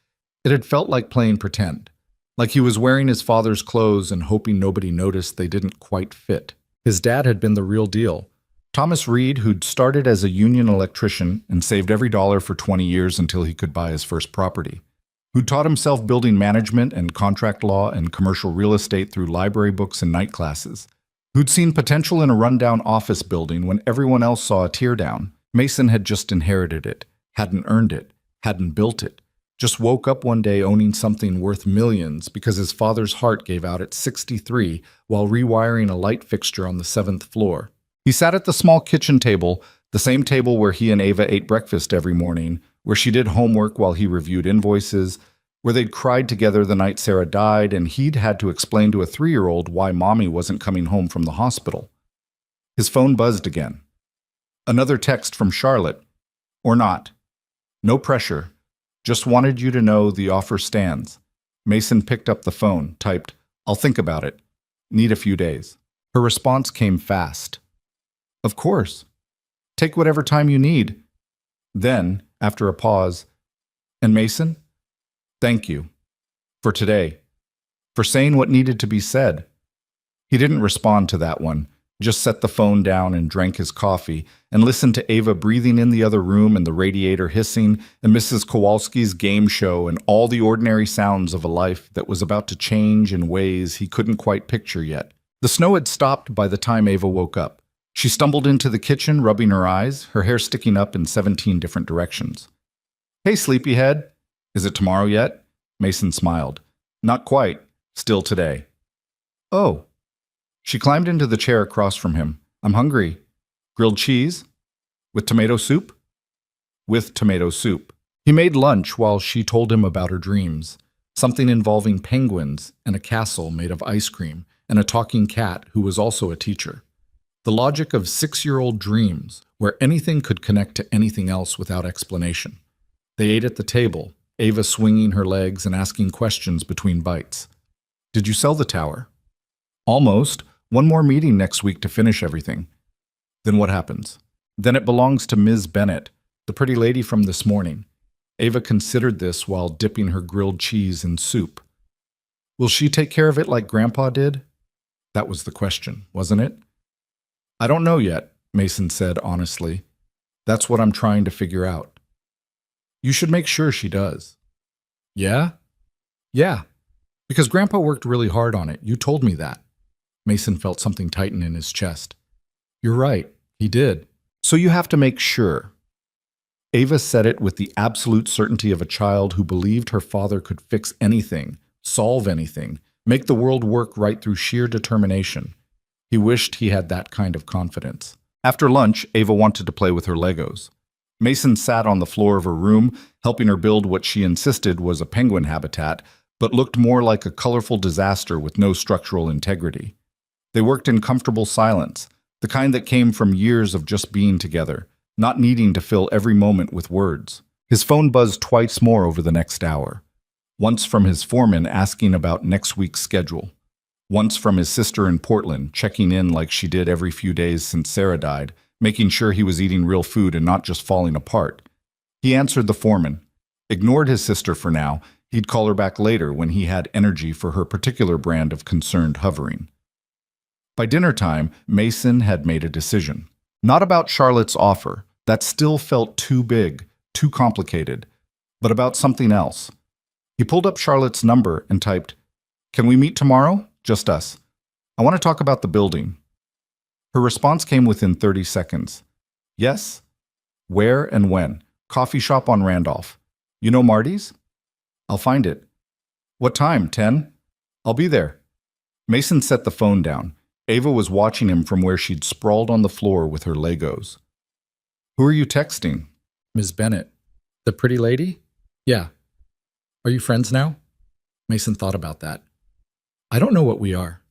It had felt like playing pretend, like he was wearing his father's clothes and hoping nobody noticed they didn't quite fit. His dad had been the real deal. Thomas Reed, who'd started as a union electrician and saved every dollar for 20 years until he could buy his first property, who'd taught himself building management and contract law and commercial real estate through library books and night classes, who'd seen potential in a rundown office building when everyone else saw a teardown. Mason had just inherited it, hadn't earned it, hadn't built it, just woke up one day owning something worth millions because his father's heart gave out at 63 while rewiring a light fixture on the 7th floor. He sat at the small kitchen table, the same table where he and Ava ate breakfast every morning, where she did homework while he reviewed invoices, where they'd cried together the night Sarah died, and he'd had to explain to a 3-year-old why Mommy wasn't coming home from the hospital. His phone buzzed again. Another text from Charlotte. Or not. No pressure. Just wanted you to know the offer stands. Mason picked up the phone, typed, "I'll think about it. Need a few days." Her response came fast. "Of course. Take whatever time you need." Then, after a pause, "And Mason, thank you. For today. For saying what needed to be said." He didn't respond to that one, just set the phone down and drank his coffee and listened to Ava breathing in the other room and the radiator hissing and Mrs. Kowalski's game show and all the ordinary sounds of a life that was about to change in ways he couldn't quite picture yet. The snow had stopped by the time Ava woke up. She stumbled into the kitchen, rubbing her eyes, her hair sticking up in 17 different directions. "Hey, sleepyhead. Is it tomorrow yet?" Mason smiled. "Not quite. Still today." "Oh." She climbed into the chair across from him. "I'm hungry. Grilled cheese? With tomato soup?" "With tomato soup." He made lunch while she told him about her dreams. Something involving penguins and a castle made of ice cream and a talking cat who was also a teacher. The logic of 6-year-old dreams, where anything could connect to anything else without explanation. They ate at the table, Ava swinging her legs and asking questions between bites. "Did you sell the tower?" "Almost. One more meeting next week to finish everything." "Then what happens?" "Then it belongs to Ms. Bennett, the pretty lady from this morning." Ava considered this while dipping her grilled cheese in soup. "Will she take care of it like Grandpa did?" That was the question, wasn't it? "I don't know yet," Mason said honestly. "That's what I'm trying to figure out." "You should make sure she does." "Yeah?" "Yeah. Because Grandpa worked really hard on it. You told me that." Mason felt something tighten in his chest. "You're right. He did. So you have to make sure." Ava said it with the absolute certainty of a child who believed her father could fix anything, solve anything, make the world work right through sheer determination. He wished he had that kind of confidence. After lunch, Ava wanted to play with her Legos. Mason sat on the floor of her room, helping her build what she insisted was a penguin habitat, but looked more like a colorful disaster with no structural integrity. They worked in comfortable silence, the kind that came from years of just being together, not needing to fill every moment with words. His phone buzzed twice more over the next hour. Once from his foreman asking about next week's schedule. Once from his sister in Portland, checking in like she did every few days since Sarah died, making sure he was eating real food and not just falling apart. He answered the foreman, ignored his sister for now. He'd call her back later when he had energy for her particular brand of concerned hovering. By dinner time, Mason had made a decision. Not about Charlotte's offer, that still felt too big, too complicated, but about something else. He pulled up Charlotte's number and typed, "Can we meet tomorrow? Just us. I want to talk about the building." Her response came within 30 seconds. "Yes? Where and when? Coffee shop on Randolph. You know Marty's? I'll find it." "What time? 10? I'll be there." Mason set the phone down. Ava was watching him from where she'd sprawled on the floor with her Legos. "Who are you texting?" "Ms. Bennett." "The pretty lady?" "Yeah." "Are you friends now?" Mason thought about that. "I don't know what we are."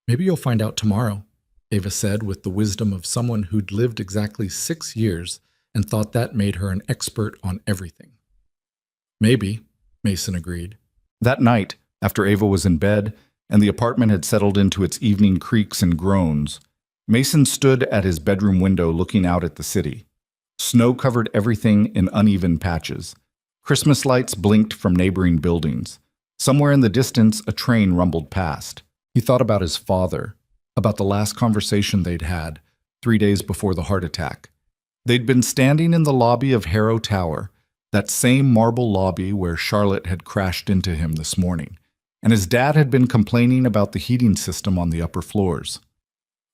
"Maybe you'll find out tomorrow," Ava said with the wisdom of someone who'd lived exactly 6 years and thought that made her an expert on everything. Maybe, Mason agreed. That night, after Ava was in bed and the apartment had settled into its evening creaks and groans, Mason stood at his bedroom window looking out at the city. Snow covered everything in uneven patches. Christmas lights blinked from neighboring buildings. Somewhere in the distance, a train rumbled past. He thought about his father, about the last conversation they'd had, 3 days before the heart attack. They'd been standing in the lobby of Harrow Tower, that same marble lobby where Charlotte had crashed into him this morning, and his dad had been complaining about the heating system on the upper floors.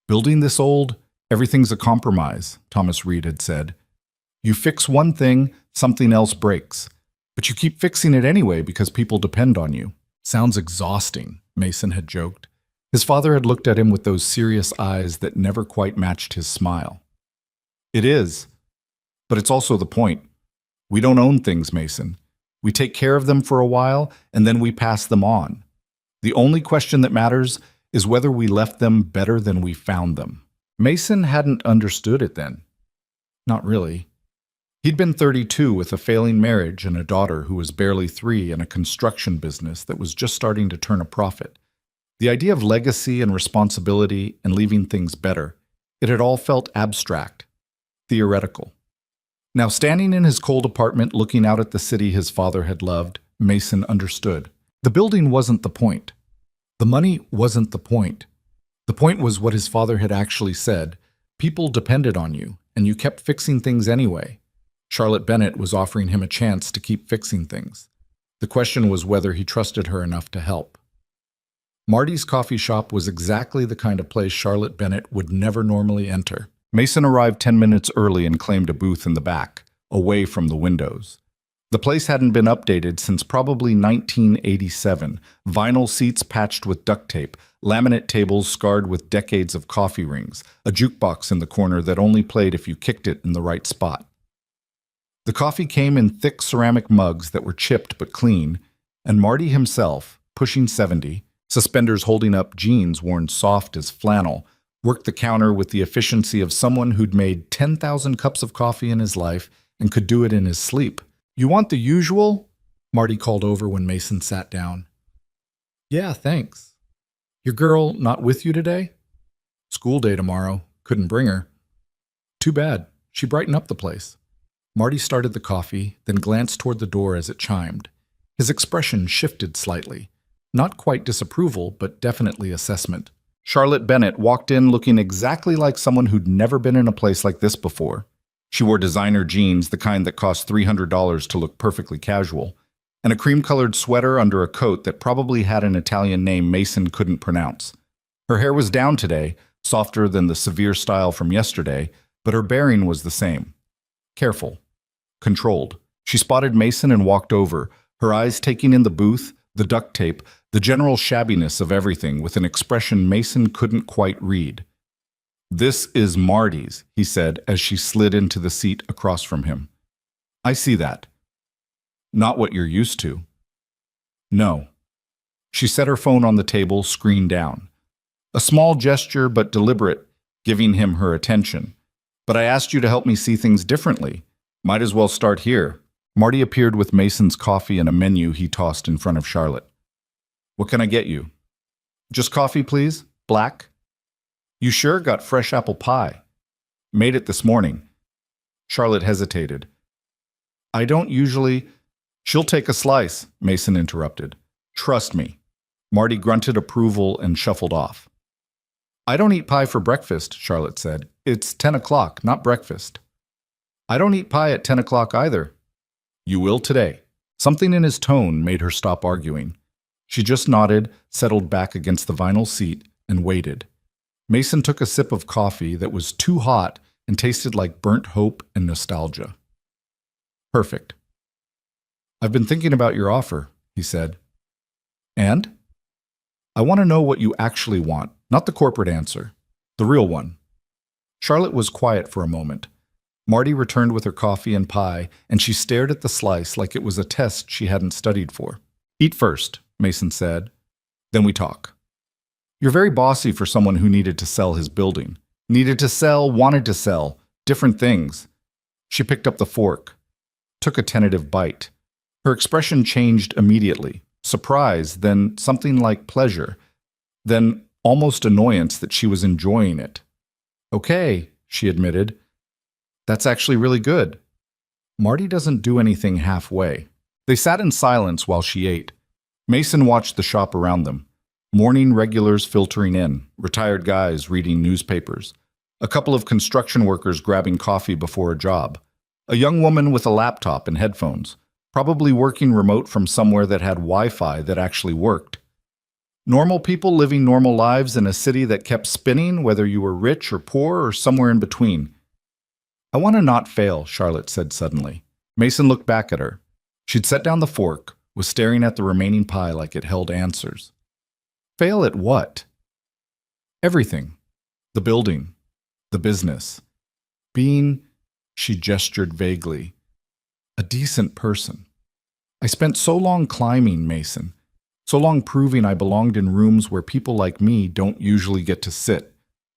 Building this old, everything's a compromise, Thomas Reed had said. You fix one thing, something else breaks. But you keep fixing it anyway because people depend on you. Sounds exhausting, Mason had joked. His father had looked at him with those serious eyes that never quite matched his smile. It is, but it's also the point. We don't own things, Mason. We take care of them for a while, and then we pass them on. The only question that matters is whether we left them better than we found them. Mason hadn't understood it then. Not really. He'd been 32 with a failing marriage and a daughter who was barely 3 in a construction business that was just starting to turn a profit. The idea of legacy and responsibility and leaving things better, it had all felt abstract, theoretical. Now, standing in his cold apartment looking out at the city his father had loved, Mason understood. The building wasn't the point. The money wasn't the point. The point was what his father had actually said. People depended on you, and you kept fixing things anyway. Charlotte Bennett was offering him a chance to keep fixing things. The question was whether he trusted her enough to help. Marty's coffee shop was exactly the kind of place Charlotte Bennett would never normally enter. Mason arrived 10 minutes early and claimed a booth in the back, away from the windows. The place hadn't been updated since probably 1987. Vinyl seats patched with duct tape, laminate tables scarred with decades of coffee rings, a jukebox in the corner that only played if you kicked it in the right spot. The coffee came in thick ceramic mugs that were chipped but clean, and Marty himself, pushing 70, suspenders holding up jeans worn soft as flannel, worked the counter with the efficiency of someone who'd made 10,000 cups of coffee in his life and could do it in his sleep. You want the usual? Marty called over when Mason sat down. Yeah, thanks. Your girl not with you today? School day tomorrow. Couldn't bring her. Too bad. She brightened up the place. Marty started the coffee, then glanced toward the door as it chimed. His expression shifted slightly. Not quite disapproval, but definitely assessment. Charlotte Bennett walked in looking exactly like someone who'd never been in a place like this before. She wore designer jeans, the kind that cost $300 to look perfectly casual, and a cream-colored sweater under a coat that probably had an Italian name Mason couldn't pronounce. Her hair was down today, softer than the severe style from yesterday, but her bearing was the same. Careful. Controlled. She spotted Mason and walked over, her eyes taking in the booth, the duct tape, the general shabbiness of everything with an expression Mason couldn't quite read. This is Marty's, he said as she slid into the seat across from him. I see that. Not what you're used to. No. She set her phone on the table, screen down. A small gesture, but deliberate, giving him her attention. But I asked you to help me see things differently. Might as well start here. Marty appeared with Mason's coffee and a menu he tossed in front of Charlotte. What can I get you? Just coffee, please. Black. You sure got fresh apple pie? Made it this morning. Charlotte hesitated. I don't usually... She'll take a slice, Mason interrupted. Trust me. Marty grunted approval and shuffled off. I don't eat pie for breakfast, Charlotte said. It's 10 o'clock, not breakfast. I don't eat pie at 10 o'clock either. You will today. Something in his tone made her stop arguing. She just nodded, settled back against the vinyl seat, and waited. Mason took a sip of coffee that was too hot and tasted like burnt hope and nostalgia. Perfect. I've been thinking about your offer, he said. And? I want to know what you actually want, not the corporate answer, the real one. Charlotte was quiet for a moment. Marty returned with her coffee and pie, and she stared at the slice like it was a test she hadn't studied for. Eat first, Mason said. Then we talk. You're very bossy for someone who needed to sell his building. Needed to sell, wanted to sell, different things. She picked up the fork, took a tentative bite. Her expression changed immediately. Surprise, then something like pleasure, then almost annoyance that she was enjoying it. Okay, she admitted. That's actually really good. Marty doesn't do anything halfway. They sat in silence while she ate. Mason watched the shop around them. Morning regulars filtering in, retired guys reading newspapers, a couple of construction workers grabbing coffee before a job, a young woman with a laptop and headphones, probably working remote from somewhere that had Wi-Fi that actually worked. Normal people living normal lives in a city that kept spinning, whether you were rich or poor or somewhere in between. I want to not fail, Charlotte said suddenly. Mason looked back at her. She'd set down the fork, was staring at the remaining pie like it held answers. Fail at what? Everything. The building. The business. Being, she gestured vaguely, a decent person. I spent so long climbing, Mason. So long proving I belonged in rooms where people like me don't usually get to sit.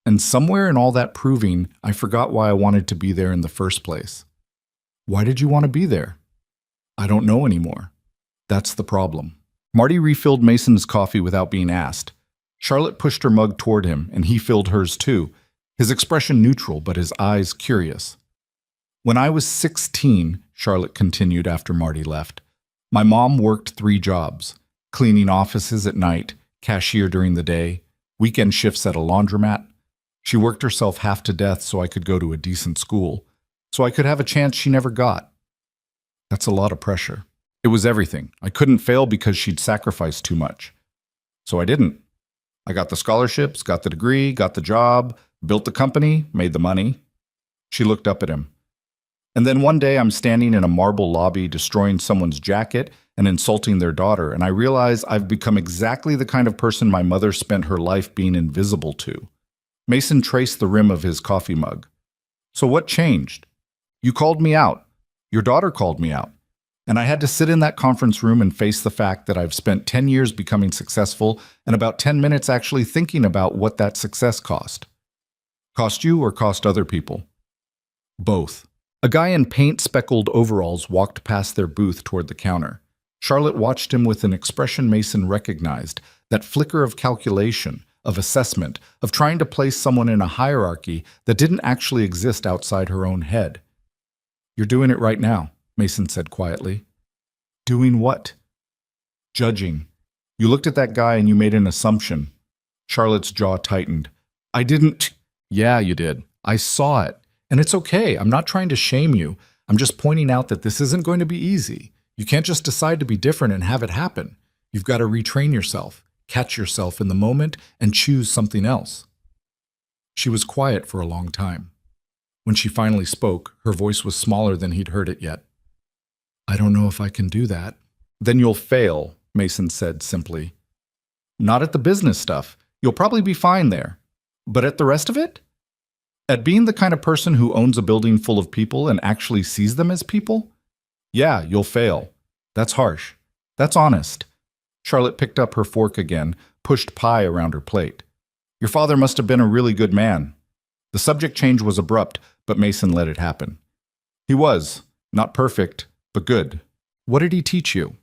And somewhere in all that proving, I forgot why I wanted to be there in the first place. Why did you want to be there? I don't know anymore. That's the problem. Marty refilled Mason's coffee without being asked. Charlotte pushed her mug toward him, and he filled hers too, his expression neutral but his eyes curious. When I was 16, Charlotte continued after Marty left, my mom worked 3 jobs, cleaning offices at night, cashier during the day, weekend shifts at a laundromat. She worked herself half to death so I could go to a decent school, so I could have a chance she never got. That's a lot of pressure. It was everything. I couldn't fail because she'd sacrificed too much. So I didn't. I got the scholarships, got the degree, got the job, built the company, made the money. She looked up at him. And then one day I'm standing in a marble lobby destroying someone's jacket and insulting their daughter, and I realize I've become exactly the kind of person my mother spent her life being invisible to. Mason traced the rim of his coffee mug. So what changed? You called me out. Your daughter called me out. And I had to sit in that conference room and face the fact that I've spent 10 years becoming successful and about 10 minutes actually thinking about what that success cost. Cost you or cost other people? Both. A guy in paint-speckled overalls walked past their booth toward the counter. Charlotte watched him with an expression Mason recognized, that flicker of calculation, of assessment, of trying to place someone in a hierarchy that didn't actually exist outside her own head. You're doing it right now, Mason said quietly. Doing what? Judging. You looked at that guy and you made an assumption. Charlotte's jaw tightened. I didn't. Yeah, you did. I saw it. And it's okay. I'm not trying to shame you. I'm just pointing out that this isn't going to be easy. You can't just decide to be different and have it happen. You've got to retrain yourself, catch yourself in the moment, and choose something else. She was quiet for a long time. When she finally spoke, her voice was smaller than he'd heard it yet. I don't know if I can do that. Then you'll fail, Mason said simply. Not at the business stuff. You'll probably be fine there. But at the rest of it? At being the kind of person who owns a building full of people and actually sees them as people? Yeah, you'll fail. That's harsh. That's honest. Charlotte picked up her fork again, pushed pie around her plate. Your father must have been a really good man. The subject change was abrupt, but Mason let it happen. He was. Not perfect, but good. What did he teach you?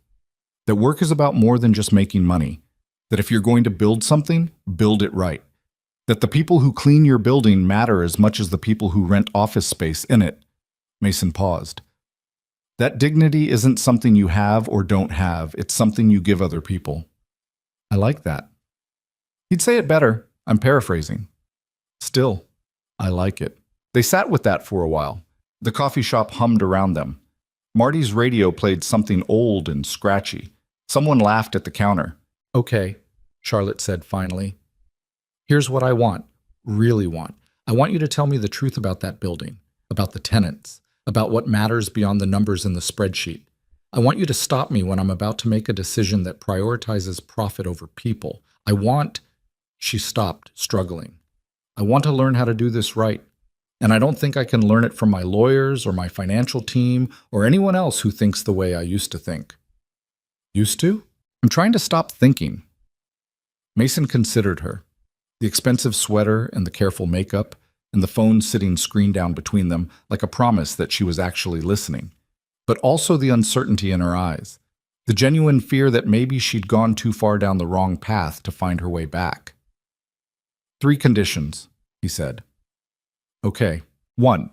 That work is about more than just making money. That if you're going to build something, build it right. That the people who clean your building matter as much as the people who rent office space in it. Mason paused. That dignity isn't something you have or don't have. It's something you give other people. I like that. He'd say it better. I'm paraphrasing. Still, I like it. They sat with that for a while. The coffee shop hummed around them. Marty's radio played something old and scratchy. Someone laughed at the counter. Okay, Charlotte said finally. Here's what I want, really want. I want you to tell me the truth about that building, about the tenants, about what matters beyond the numbers in the spreadsheet. I want you to stop me when I'm about to make a decision that prioritizes profit over people. She stopped, struggling. I want to learn how to do this right. And I don't think I can learn it from my lawyers or my financial team or anyone else who thinks the way I used to think. Used to? I'm trying to stop thinking. Mason considered her. The expensive sweater and the careful makeup, and the phone sitting screen down between them like a promise that she was actually listening. But also the uncertainty in her eyes, the genuine fear that maybe she'd gone too far down the wrong path to find her way back. 3 conditions, he said. Okay. 1.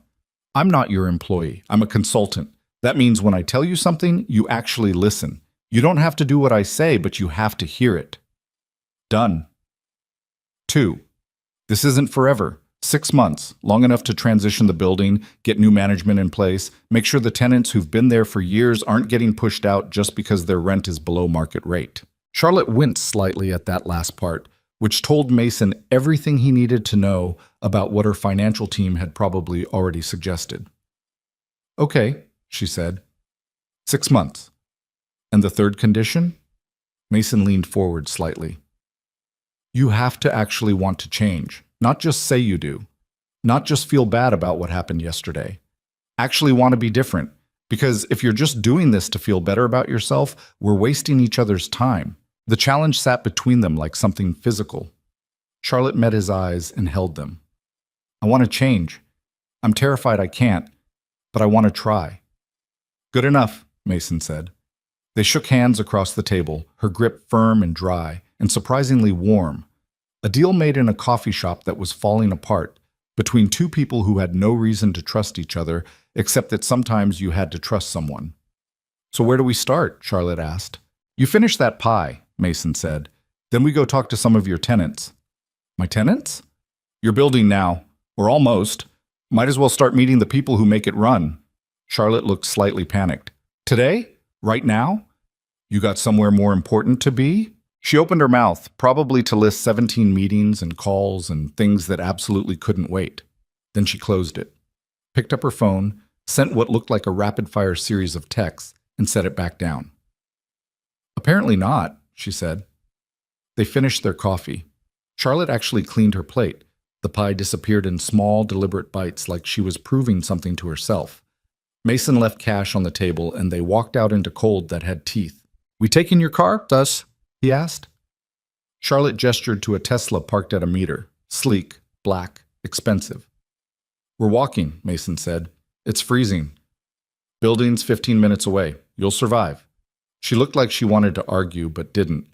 I'm not your employee. I'm a consultant. That means when I tell you something, you actually listen. You don't have to do what I say, but you have to hear it. Done. 2. This isn't forever. 6 months, long enough to transition the building, get new management in place, make sure the tenants who've been there for years aren't getting pushed out just because their rent is below market rate. Charlotte winced slightly at that last part, which told Mason everything he needed to know about what her financial team had probably already suggested. Okay, she said. 6 months. And the 3rd condition? Mason leaned forward slightly. You have to actually want to change, not just say you do. Not just feel bad about what happened yesterday. Actually want to be different, because if you're just doing this to feel better about yourself, we're wasting each other's time. The challenge sat between them like something physical. Charlotte met his eyes and held them. I want to change. I'm terrified I can't, but I want to try. Good enough, Mason said. They shook hands across the table, her grip firm and dry, and surprisingly warm. A deal made in a coffee shop that was falling apart, between 2 people who had no reason to trust each other, except that sometimes you had to trust someone. So where do we start? Charlotte asked. You finish that pie, Mason said. Then we go talk to some of your tenants. My tenants? You're building now, or almost. Might as well start meeting the people who make it run. Charlotte looked slightly panicked. Today? Right now? You got somewhere more important to be? She opened her mouth, probably to list 17 meetings and calls and things that absolutely couldn't wait. Then she closed it, picked up her phone, sent what looked like a rapid-fire series of texts, and set it back down. Apparently not, she said. They finished their coffee. Charlotte actually cleaned her plate. The pie disappeared in small, deliberate bites like she was proving something to herself. Mason left cash on the table, and they walked out into cold that had teeth. We taking your car, Gus? He asked. Charlotte gestured to a Tesla parked at a meter. Sleek, black, expensive. We're walking, Mason said. It's freezing. Building's 15 minutes away. You'll survive. She looked like she wanted to argue, but didn't.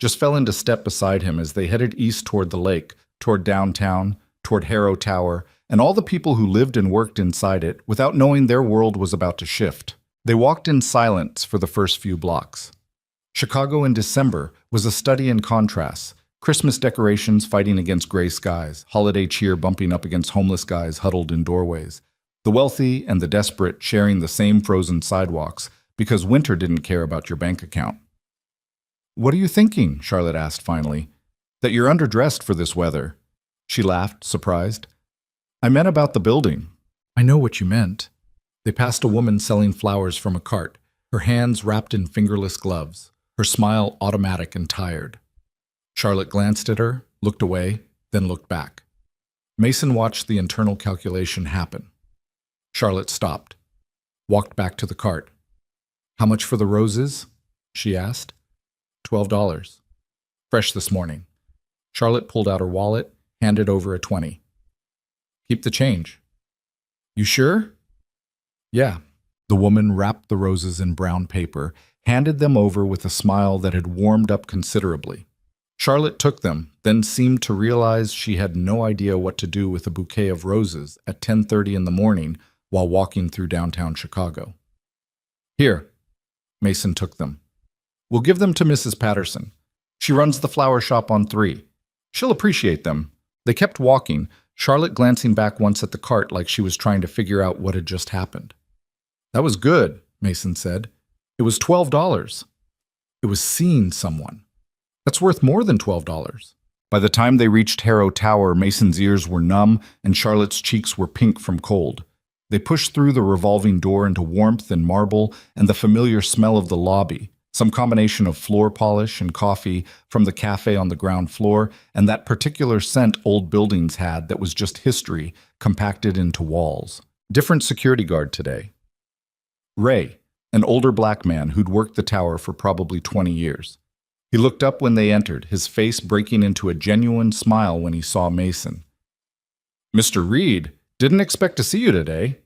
Just fell into step beside him as they headed east toward the lake, toward downtown, toward Harrow Tower, and all the people who lived and worked inside it without knowing their world was about to shift. They walked in silence for the first few blocks. Chicago in December was a study in contrasts. Christmas decorations fighting against gray skies, holiday cheer bumping up against homeless guys huddled in doorways. The wealthy and the desperate sharing the same frozen sidewalks because winter didn't care about your bank account. What are you thinking? Charlotte asked finally. That you're underdressed for this weather. She laughed, surprised. I meant about the building. I know what you meant. They passed a woman selling flowers from a cart, her hands wrapped in fingerless gloves, her smile automatic and tired. Charlotte glanced at her, looked away, then looked back. Mason watched the internal calculation happen. Charlotte stopped, walked back to the cart. How much for the roses? She asked. $12. Fresh this morning. Charlotte pulled out her wallet, handed over a 20. Keep the change. You sure? Yeah. The woman wrapped the roses in brown paper, handed them over with a smile that had warmed up considerably. Charlotte took them, then seemed to realize she had no idea what to do with a bouquet of roses at 10:30 in the morning while walking through downtown Chicago. Here. Mason took them. We'll give them to Mrs. Patterson. She runs the flower shop on 3. She'll appreciate them. They kept walking, Charlotte glancing back once at the cart like she was trying to figure out what had just happened. That was good, Mason said. It was $12. It was seeing someone. That's worth more than $12. By the time they reached Harrow Tower, Mason's ears were numb and Charlotte's cheeks were pink from cold. They pushed through the revolving door into warmth and marble and the familiar smell of the lobby, some combination of floor polish and coffee from the cafe on the ground floor and that particular scent old buildings had that was just history compacted into walls. Different security guard today. Ray, an older black man who'd worked the tower for probably 20 years. He looked up when they entered, his face breaking into a genuine smile when he saw Mason. Mr. Reed, didn't expect to see you today.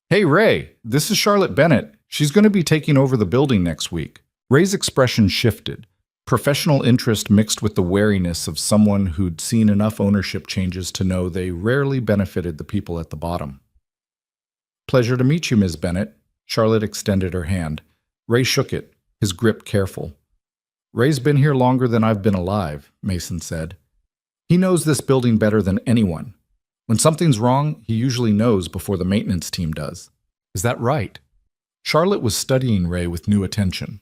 Hey, Ray, this is Charlotte Bennett. She's going to be taking over the building next week. Ray's expression shifted, professional interest mixed with the wariness of someone who'd seen enough ownership changes to know they rarely benefited the people at the bottom. Pleasure to meet you, Ms. Bennett. Charlotte extended her hand. Ray shook it, his grip careful. Ray's been here longer than I've been alive, Mason said. He knows this building better than anyone. When something's wrong, he usually knows before the maintenance team does. Is that right? Charlotte was studying Ray with new attention.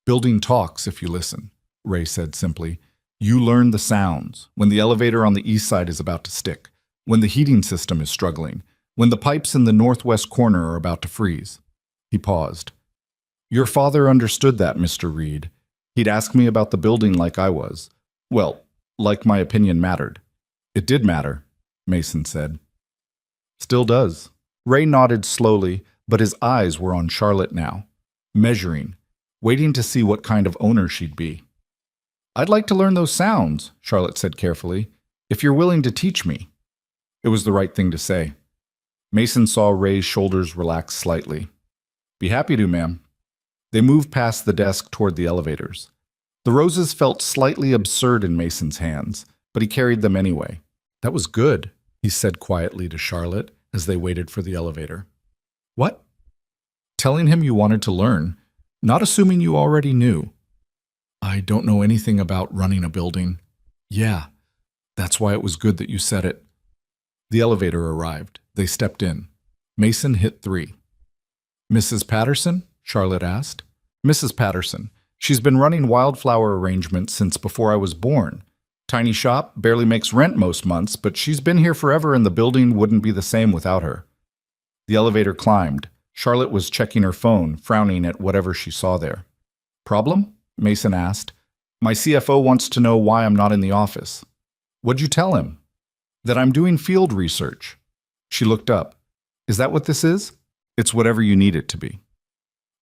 Building talks if you listen, Ray said simply. You learn the sounds, when the elevator on the east side is about to stick, when the heating system is struggling, when the pipes in the northwest corner are about to freeze. He paused. Your father understood that, Mr. Reed. He'd ask me about the building like I was. Well, like my opinion mattered. It did matter, Mason said. Still does. Ray nodded slowly, but his eyes were on Charlotte now, measuring, waiting to see what kind of owner she'd be. I'd like to learn those sounds, Charlotte said carefully, if you're willing to teach me. It was the right thing to say. Mason saw Ray's shoulders relax slightly. Be happy to, ma'am. They moved past the desk toward the elevators. The roses felt slightly absurd in Mason's hands, but he carried them anyway. That was good, he said quietly to Charlotte as they waited for the elevator. What? Telling him you wanted to learn, not assuming you already knew. I don't know anything about running a building. Yeah, that's why it was good that you said it. The elevator arrived. They stepped in. Mason hit 3. Mrs. Patterson? Charlotte asked. Mrs. Patterson. She's been running wildflower arrangements since before I was born. Tiny shop, barely makes rent most months, but she's been here forever and the building wouldn't be the same without her. The elevator climbed. Charlotte was checking her phone, frowning at whatever she saw there. Problem? Mason asked. My CFO wants to know why I'm not in the office. What'd you tell him? That I'm doing field research. She looked up. Is that what this is? It's whatever you need it to be.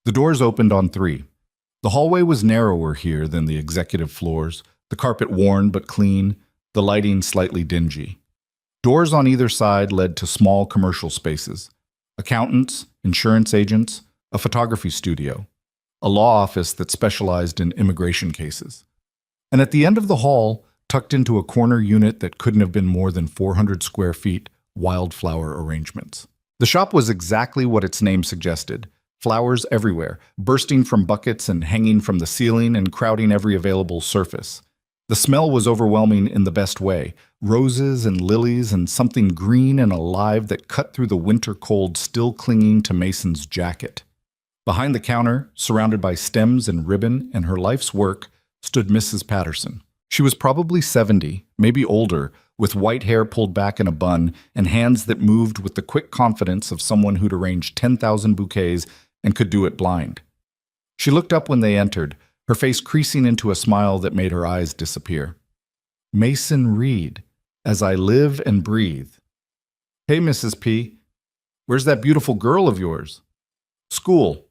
The doors opened on 3. The hallway was narrower here than the executive floors, the carpet worn but clean, the lighting slightly dingy. Doors on either side led to small commercial spaces. Accountants, insurance agents, a photography studio, a law office that specialized in immigration cases. And at the end of the hall, tucked into a corner unit that couldn't have been more than 400 square feet, wildflower arrangements. The shop was exactly what its name suggested. Flowers everywhere, bursting from buckets and hanging from the ceiling and crowding every available surface. The smell was overwhelming in the best way. Roses and lilies and something green and alive that cut through the winter cold still clinging to Mason's jacket. Behind the counter, surrounded by stems and ribbon and her life's work, stood Mrs. Patterson. She was probably 70, maybe older, with white hair pulled back in a bun and hands that moved with the quick confidence of someone who'd arranged 10,000 bouquets and could do it blind. She looked up when they entered, her face creasing into a smile that made her eyes disappear. Mason Reed, as I live and breathe. Hey, Mrs. P. Where's that beautiful girl of yours? School.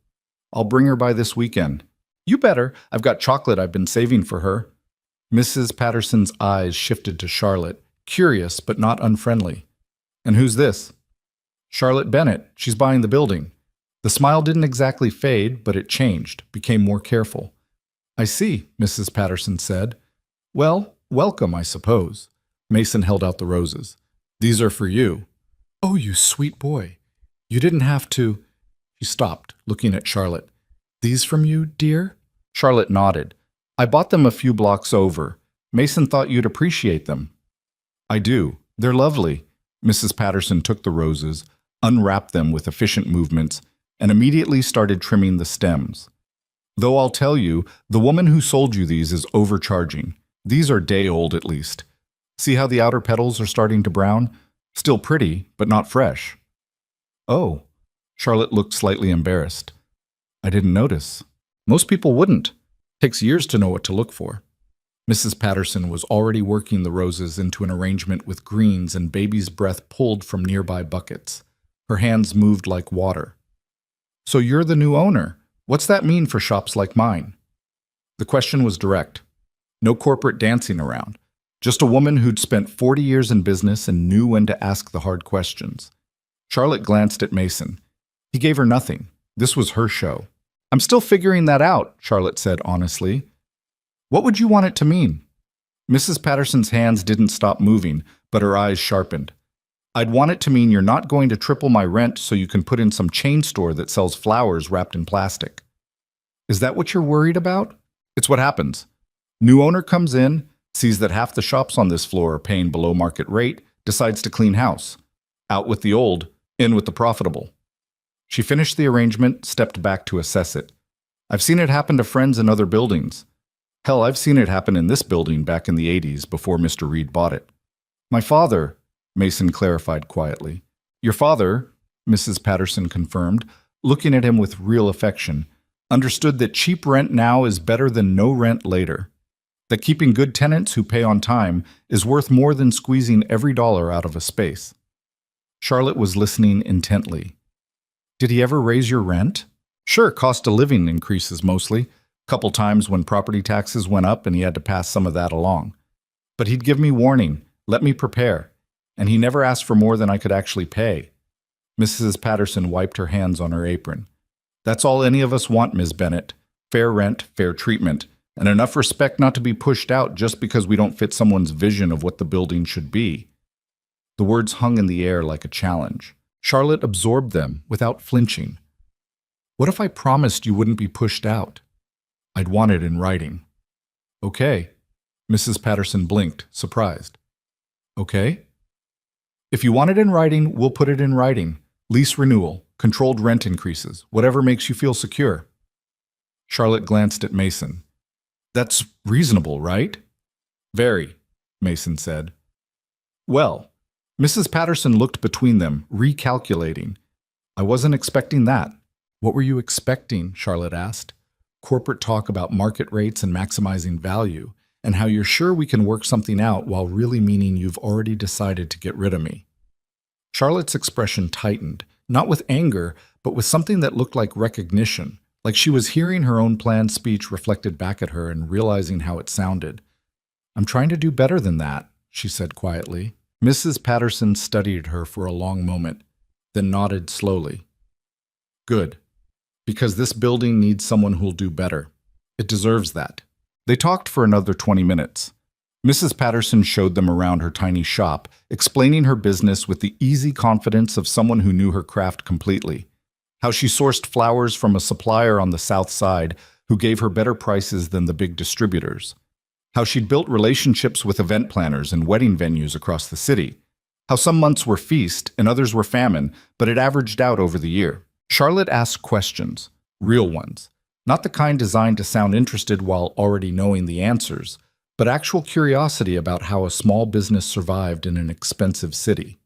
I'll bring her by this weekend. You better. I've got chocolate I've been saving for her. Mrs. Patterson's eyes shifted to Charlotte, curious but not unfriendly. And who's this? Charlotte Bennett. She's buying the building. The smile didn't exactly fade, but it changed, became more careful. I see, Mrs. Patterson said. Well, welcome, I suppose. Mason held out the roses. These are for you. Oh, you sweet boy. You didn't have to. She stopped, looking at Charlotte. These from you, dear? Charlotte nodded. I bought them a few blocks over. Mason thought you'd appreciate them. I do. They're lovely. Mrs. Patterson took the roses, unwrapped them with efficient movements, and immediately started trimming the stems. Though I'll tell you, the woman who sold you these is overcharging. These are day-old at least. See how the outer petals are starting to brown? Still pretty, but not fresh. Oh. Charlotte looked slightly embarrassed. I didn't notice. Most people wouldn't. Takes years to know what to look for. Mrs. Patterson was already working the roses into an arrangement with greens and baby's breath pulled from nearby buckets. Her hands moved like water. So you're the new owner. What's that mean for shops like mine? The question was direct. No corporate dancing around. Just a woman who'd spent 40 years in business and knew when to ask the hard questions. Charlotte glanced at Mason. He gave her nothing. This was her show. I'm still figuring that out, Charlotte said honestly. What would you want it to mean? Mrs. Patterson's hands didn't stop moving, but her eyes sharpened. I'd want it to mean you're not going to triple my rent so you can put in some chain store that sells flowers wrapped in plastic. Is that what you're worried about? It's what happens. New owner comes in, sees that half the shops on this floor are paying below market rate, decides to clean house. Out with the old, in with the profitable. She finished the arrangement, stepped back to assess it. I've seen it happen to friends in other buildings. Hell, I've seen it happen in this building back in the 80s before Mr. Reed bought it. My father, Mason clarified quietly. Your father, Mrs. Patterson confirmed, looking at him with real affection, understood that cheap rent now is better than no rent later. That keeping good tenants who pay on time is worth more than squeezing every dollar out of a space. Charlotte was listening intently. Did he ever raise your rent? Sure, cost of living increases mostly. Couple times when property taxes went up and he had to pass some of that along. But he'd give me warning, let me prepare, and he never asked for more than I could actually pay. Mrs. Patterson wiped her hands on her apron. That's all any of us want, Ms. Bennett. Fair rent, fair treatment, and enough respect not to be pushed out just because we don't fit someone's vision of what the building should be. The words hung in the air like a challenge. Charlotte absorbed them without flinching. What if I promised you wouldn't be pushed out? I'd want it in writing. Okay. Mrs. Patterson blinked, surprised. Okay? If you want it in writing, we'll put it in writing. Lease renewal, controlled rent increases, whatever makes you feel secure. Charlotte glanced at Mason. That's reasonable, right? Very, Mason said. Well, Mrs. Patterson looked between them, recalculating. I wasn't expecting that. What were you expecting? Charlotte asked. Corporate talk about market rates and maximizing value, and how you're sure we can work something out while really meaning you've already decided to get rid of me. Charlotte's expression tightened, not with anger, but with something that looked like recognition, like she was hearing her own planned speech reflected back at her and realizing how it sounded. I'm trying to do better than that, she said quietly. Mrs. Patterson studied her for a long moment, then nodded slowly. Good. Because this building needs someone who'll do better. It deserves that. They talked for another 20 minutes. Mrs. Patterson showed them around her tiny shop, explaining her business with the easy confidence of someone who knew her craft completely. How she sourced flowers from a supplier on the south side who gave her better prices than the big distributors. How she'd built relationships with event planners and wedding venues across the city. How some months were feast and others were famine, but it averaged out over the year. Charlotte asked questions, real ones, not the kind designed to sound interested while already knowing the answers, but actual curiosity about how a small business survived in an expensive city.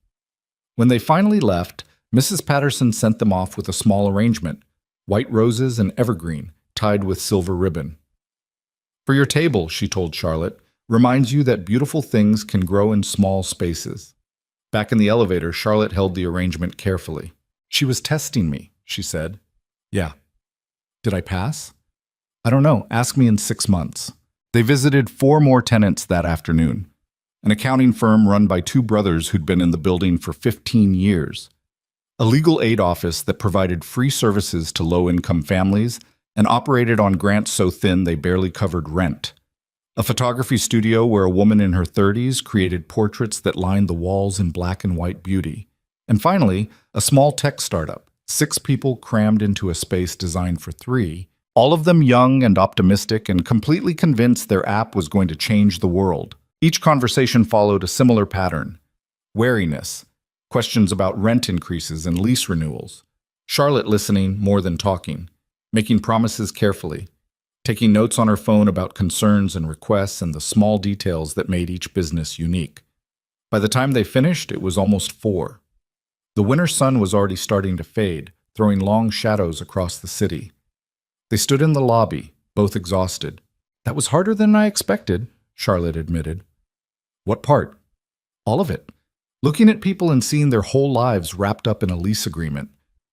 When they finally left, Mrs. Patterson sent them off with a small arrangement, white roses and evergreen, tied with silver ribbon. For your table, she told Charlotte, reminds you that beautiful things can grow in small spaces. Back in the elevator, Charlotte held the arrangement carefully. She was testing me, she said. Yeah. Did I pass? I don't know. Ask me in 6 months. They visited 4 more tenants that afternoon. An accounting firm run by 2 brothers who'd been in the building for 15 years. A legal aid office that provided free services to low-income families and operated on grants so thin they barely covered rent. A photography studio where a woman in her 30s created portraits that lined the walls in black and white beauty. And finally, a small tech startup, 6 people crammed into a space designed for 3, all of them young and optimistic and completely convinced their app was going to change the world. Each conversation followed a similar pattern. Wariness, questions about rent increases and lease renewals. Charlotte listening more than talking, making promises carefully, taking notes on her phone about concerns and requests and the small details that made each business unique. By the time they finished, it was almost 4. The winter sun was already starting to fade, throwing long shadows across the city. They stood in the lobby, both exhausted. That was harder than I expected, Charlotte admitted. What part? All of it. Looking at people and seeing their whole lives wrapped up in a lease agreement.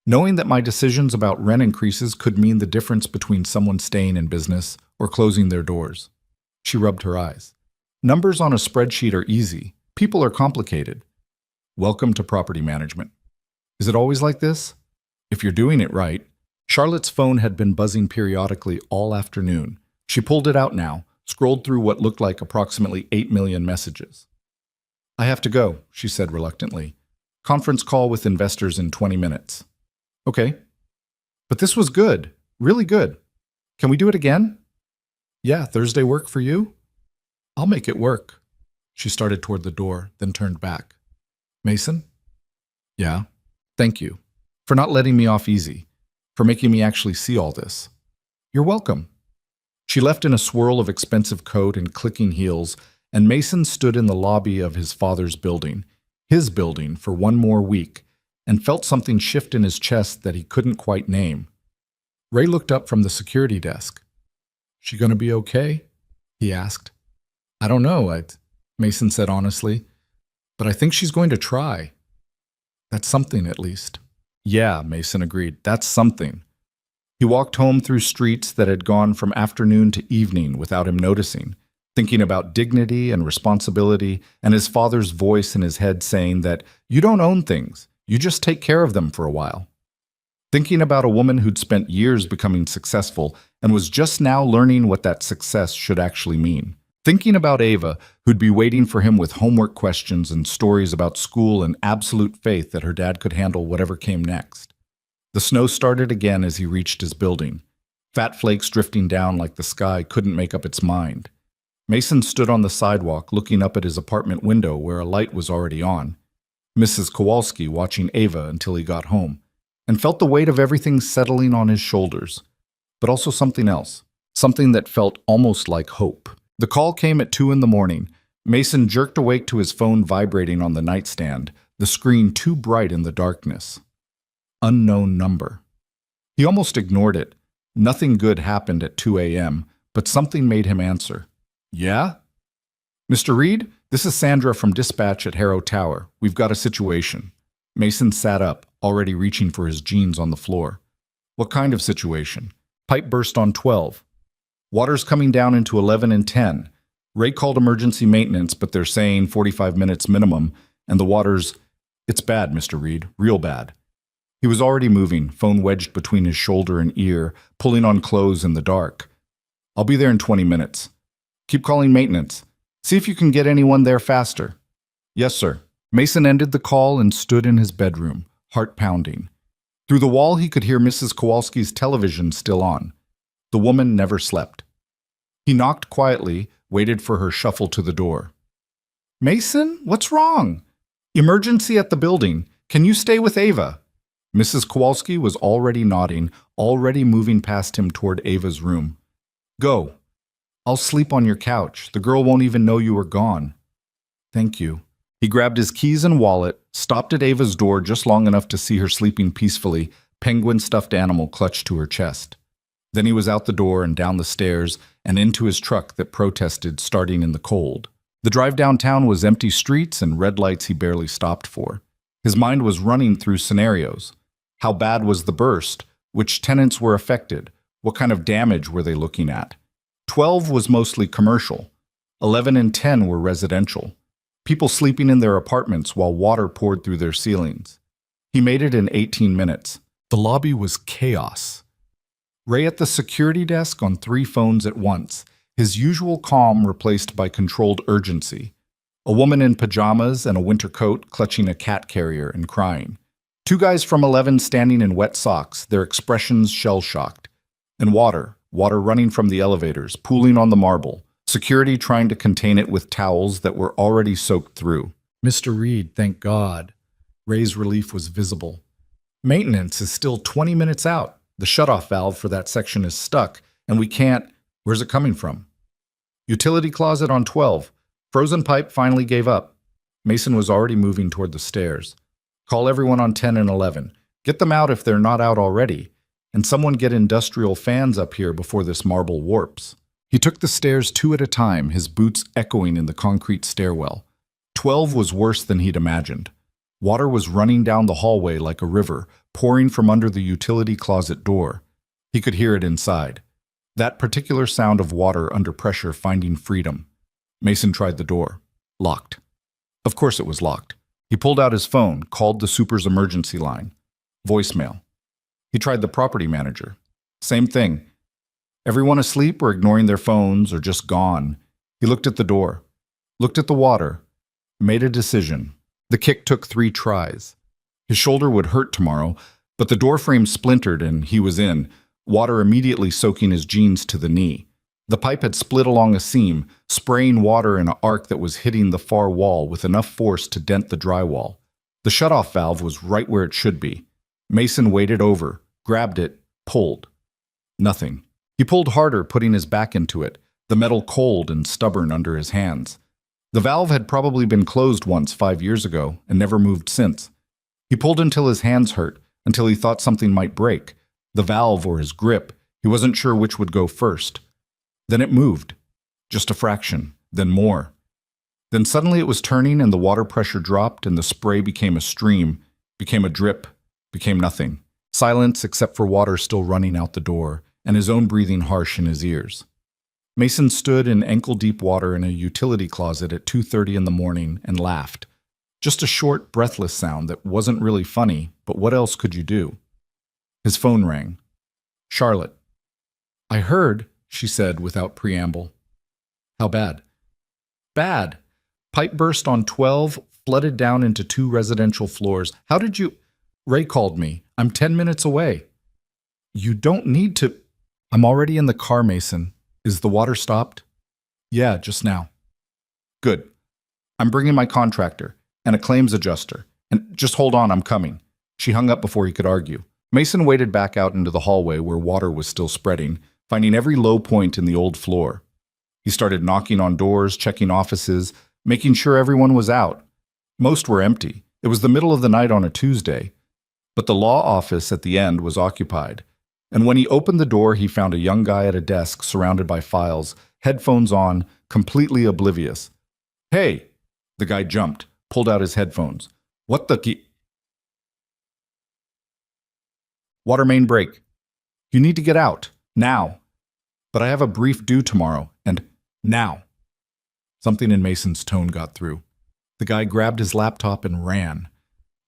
Knowing that my decisions about rent increases could mean the difference between someone staying in business or closing their doors. She rubbed her eyes. Numbers on a spreadsheet are easy. People are complicated. Welcome to property management. Is it always like this? If you're doing it right. Charlotte's phone had been buzzing periodically all afternoon. She pulled it out now, scrolled through what looked like approximately 8 million messages. I have to go, she said reluctantly. Conference call with investors in 20 minutes. Okay. But this was good. Really good. Can we do it again? Yeah, Thursday work for you? I'll make it work. She started toward the door, then turned back. Mason? Yeah. Thank you. For not letting me off easy. For making me actually see all this. You're welcome. She left in a swirl of expensive coat and clicking heels, and Mason stood in the lobby of his father's building, his building, for one more week, and felt something shift in his chest that he couldn't quite name. Ray looked up from the security desk. She gonna be okay? He asked. I don't know, Mason said honestly, but I think she's going to try. That's something, at least. Yeah, Mason agreed. That's something. He walked home through streets that had gone from afternoon to evening without him noticing, thinking about dignity and responsibility and his father's voice in his head saying that you don't own things, you just take care of them for a while. Thinking about a woman who'd spent years becoming successful and was just now learning what that success should actually mean. Thinking about Ava, who'd be waiting for him with homework questions and stories about school and absolute faith that her dad could handle whatever came next. The snow started again as he reached his building. Fat flakes drifting down like the sky couldn't make up its mind. Mason stood on the sidewalk looking up at his apartment window where a light was already on. Mrs. Kowalski watching Ava until he got home, and felt the weight of everything settling on his shoulders. But also something else, something that felt almost like hope. The call came at 2 a.m. Mason jerked awake to his phone vibrating on the nightstand, the screen too bright in the darkness. Unknown number. He almost ignored it. Nothing good happened at 2 a.m., but something made him answer. Yeah? Mr. Reed, this is Sandra from Dispatch at Harrow Tower. We've got a situation. Mason sat up, already reaching for his jeans on the floor. What kind of situation? Pipe burst on 12. Water's coming down into 11 and 10. Ray called emergency maintenance, but they're saying 45 minutes minimum, and the water's... It's bad, Mr. Reed, real bad. He was already moving, phone wedged between his shoulder and ear, pulling on clothes in the dark. I'll be there in 20 minutes. Keep calling maintenance. See if you can get anyone there faster. Yes, sir. Mason ended the call and stood in his bedroom, heart pounding. Through the wall he could hear Mrs. Kowalski's television still on. The woman never slept. He knocked quietly, waited for her shuffle to the door. Mason, what's wrong? Emergency at the building. Can you stay with Ava? Mrs. Kowalski was already nodding, already moving past him toward Ava's room. Go. I'll sleep on your couch. The girl won't even know you were gone. Thank you. He grabbed his keys and wallet, stopped at Ava's door just long enough to see her sleeping peacefully, penguin stuffed animal clutched to her chest. Then he was out the door and down the stairs and into his truck that protested starting in the cold. The drive downtown was empty streets and red lights he barely stopped for. His mind was running through scenarios. How bad was the burst? Which tenants were affected? What kind of damage were they looking at? 12 was mostly commercial. 11 and 10 were residential. People sleeping in their apartments while water poured through their ceilings. He made it in 18 minutes. The lobby was chaos. Ray at the security desk on 3 phones at once, his usual calm replaced by controlled urgency. A woman in pajamas and a winter coat clutching a cat carrier and crying. 2 guys from 11 standing in wet socks, their expressions shell-shocked. And water running from the elevators, pooling on the marble. Security trying to contain it with towels that were already soaked through. Mr. Reed, thank God. Ray's relief was visible. Maintenance is still 20 minutes out. The shutoff valve for that section is stuck, and we can't... Where's it coming from? Utility closet on 12. Frozen pipe finally gave up. Mason was already moving toward the stairs. Call everyone on 10 and 11. Get them out if they're not out already. And someone get industrial fans up here before this marble warps. He took the stairs 2 at a time, his boots echoing in the concrete stairwell. 12 was worse than he'd imagined. Water was running down the hallway like a river, pouring from under the utility closet door. He could hear it inside. That particular sound of water under pressure finding freedom. Mason tried the door. Locked. Of course it was locked. He pulled out his phone, called the super's emergency line. Voicemail. He tried the property manager. Same thing. Everyone asleep or ignoring their phones or just gone. He looked at the door, looked at the water, made a decision. The kick took 3 tries. His shoulder would hurt tomorrow, but the doorframe splintered and he was in, water immediately soaking his jeans to the knee. The pipe had split along a seam, spraying water in an arc that was hitting the far wall with enough force to dent the drywall. The shutoff valve was right where it should be. Mason waded over, grabbed it, pulled. Nothing. He pulled harder, putting his back into it, the metal cold and stubborn under his hands. The valve had probably been closed once 5 years ago and never moved since. He pulled until his hands hurt, until he thought something might break. The valve or his grip. He wasn't sure which would go first. Then it moved. Just a fraction, then more. Then suddenly it was turning and the water pressure dropped and the spray became a stream, became a drip, became nothing. Silence except for water still running out the door and his own breathing harsh in his ears. Mason stood in ankle-deep water in a utility closet at 2:30 in the morning and laughed. Just a short, breathless sound that wasn't really funny, but what else could you do? His phone rang. Charlotte. I heard, she said without preamble. How bad? Bad. Pipe burst on 12, flooded down into 2 residential floors. How did you... Ray called me. I'm 10 minutes away. You don't need to... I'm already in the car, Mason. Is the water stopped? Yeah, just now. Good. I'm bringing my contractor and a claims adjuster. And just hold on, I'm coming. She hung up before he could argue. Mason waded back out into the hallway where water was still spreading, finding every low point in the old floor. He started knocking on doors, checking offices, making sure everyone was out. Most were empty. It was the middle of the night on a Tuesday. But the law office at the end was occupied. And when he opened the door, he found a young guy at a desk surrounded by files, headphones on, completely oblivious. Hey! The guy jumped, pulled out his headphones. What the key? Water main break. You need to get out. Now. But I have a brief due tomorrow, and now. Something in Mason's tone got through. The guy grabbed his laptop and ran.